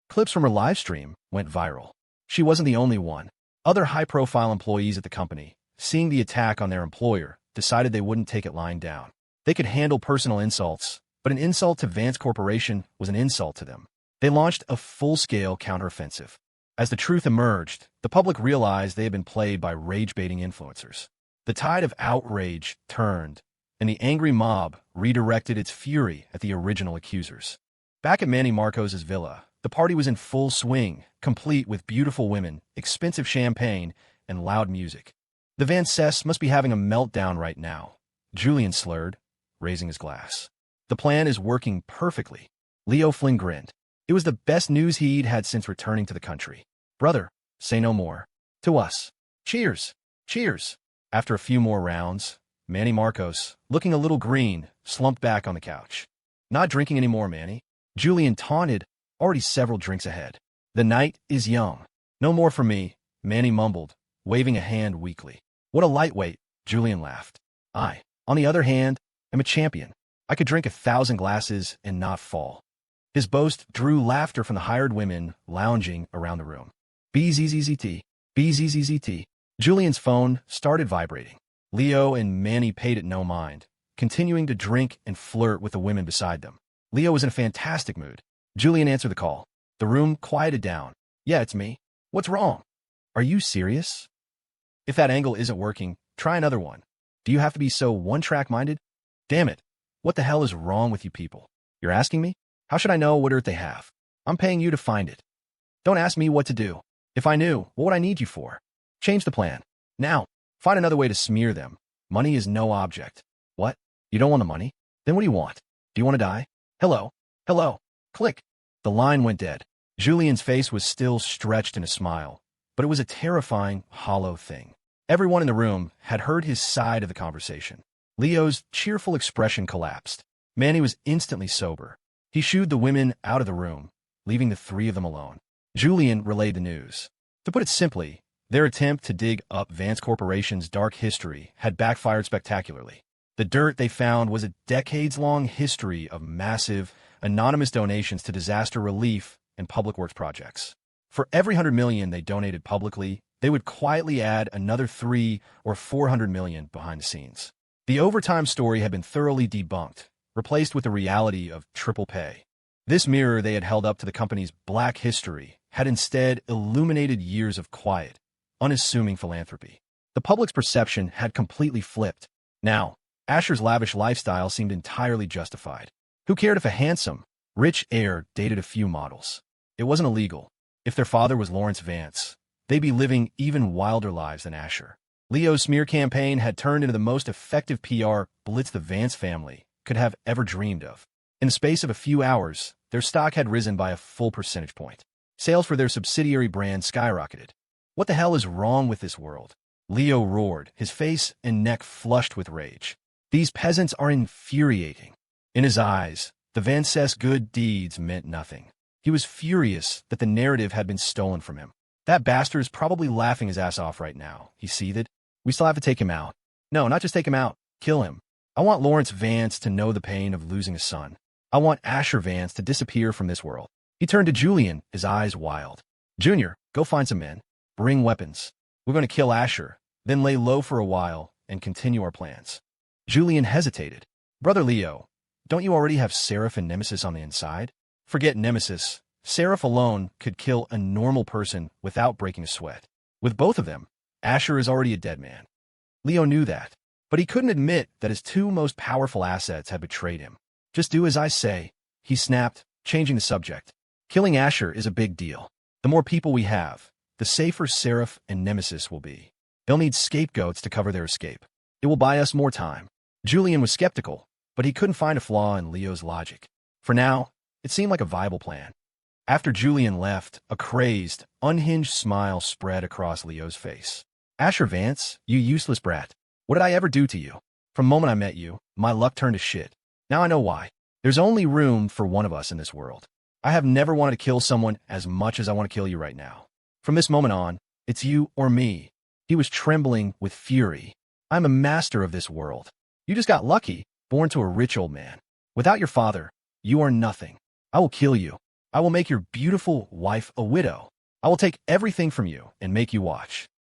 Clips from her live stream went viral. She wasn't the only one. Other high-profile employees at the company, seeing the attack on their employer, decided they wouldn't take it lying down. They could handle personal insults, but an insult to Vance Corporation was an insult to them. They launched a full-scale counteroffensive. As the truth emerged, the public realized they had been played by rage-baiting influencers. The tide of outrage turned, and the angry mob redirected its fury at the original accusers. Back at Manny Marcos's villa, the party was in full swing, complete with beautiful women, expensive champagne, and loud music. The Vances must be having a meltdown right now, Julian slurred, raising his glass. The plan is working perfectly. Leo Flynn grinned. It was the best news he'd had since returning to the country. Brother, say no more. To us. Cheers. Cheers. After a few more rounds, Manny Marcos, looking a little green, slumped back on the couch. Not drinking anymore, Manny. Julian taunted, already several drinks ahead. The night is young. No more for me, Manny mumbled, waving a hand weakly. What a lightweight, Julian laughed. I, on the other hand, am a champion. I could drink 1,000 glasses and not fall. His boast drew laughter from the hired women lounging around the room. BZZZT, BZZZT. Julian's phone started vibrating. Leo and Manny paid it no mind, continuing to drink and flirt with the women beside them. Leo was in a fantastic mood. Julian answered the call. The room quieted down. Yeah, it's me. What's wrong? Are you serious? If that angle isn't working, try another one. Do you have to be so one-track-minded? Damn it. What the hell is wrong with you people? You're asking me? How should I know what earth they have? I'm paying you to find it. Don't ask me what to do. If I knew, what would I need you for? Change the plan. Now, find another way to smear them. Money is no object. What? You don't want the money? Then what do you want? Do you want to die? Hello? Hello? Click. The line went dead. Julian's face was still stretched in a smile, but it was a terrifying, hollow thing. Everyone in the room had heard his side of the conversation. Leo's cheerful expression collapsed. Manny was instantly sober. He shooed the women out of the room, leaving the three of them alone. Julian relayed the news. To put it simply, their attempt to dig up Vance Corporation's dark history had backfired spectacularly. The dirt they found was a decades-long history of massive, anonymous donations to disaster relief and public works projects. For every $100 million they donated publicly, they would quietly add another $300 or $400 million behind the scenes. The overtime story had been thoroughly debunked, replaced with the reality of triple pay. This mirror they had held up to the company's black history had instead illuminated years of quiet, unassuming philanthropy. The public's perception had completely flipped. Now, Asher's lavish lifestyle seemed entirely justified. Who cared if a handsome, rich heir dated a few models? It wasn't illegal. If their father was Lawrence Vance, they'd be living even wilder lives than Asher. Leo's smear campaign had turned into the most effective PR blitz the Vance family could have ever dreamed of. In the space of a few hours, their stock had risen by a full percentage point. Sales for their subsidiary brand skyrocketed. What the hell is wrong with this world? Leo roared, his face and neck flushed with rage. These peasants are infuriating. In his eyes, the Vance's good deeds meant nothing. He was furious that the narrative had been stolen from him. That bastard is probably laughing his ass off right now, he seethed. We still have to take him out. No, not just take him out. Kill him. I want Lawrence Vance to know the pain of losing a son. I want Asher Vance to disappear from this world. He turned to Julian, his eyes wild. Junior, go find some men. Bring weapons. We're going to kill Asher, then lay low for a while and continue our plans. Julian hesitated. Brother Leo, don't you already have Seraph and Nemesis on the inside? Forget Nemesis. Seraph alone could kill a normal person without breaking a sweat. With both of them, Asher is already a dead man. Leo knew that, but he couldn't admit that his two most powerful assets had betrayed him. Just do as I say, he snapped, changing the subject. Killing Asher is a big deal. The more people we have, the safer Seraph and Nemesis will be. They'll need scapegoats to cover their escape. It will buy us more time. Julian was skeptical, but he couldn't find a flaw in Leo's logic. For now, it seemed like a viable plan. After Julian left, a crazed, unhinged smile spread across Leo's face. Asher Vance, you useless brat. What did I ever do to you? From the moment I met you, my luck turned to shit. Now I know why. There's only room for one of us in this world. I have never wanted to kill someone as much as I want to kill you right now. From this moment on, it's you or me. He was trembling with fury. I'm a master of this world. You just got lucky, born to a rich old man. Without your father, you are nothing. I will kill you. I will make your beautiful wife a widow. I will take everything from you and make you watch.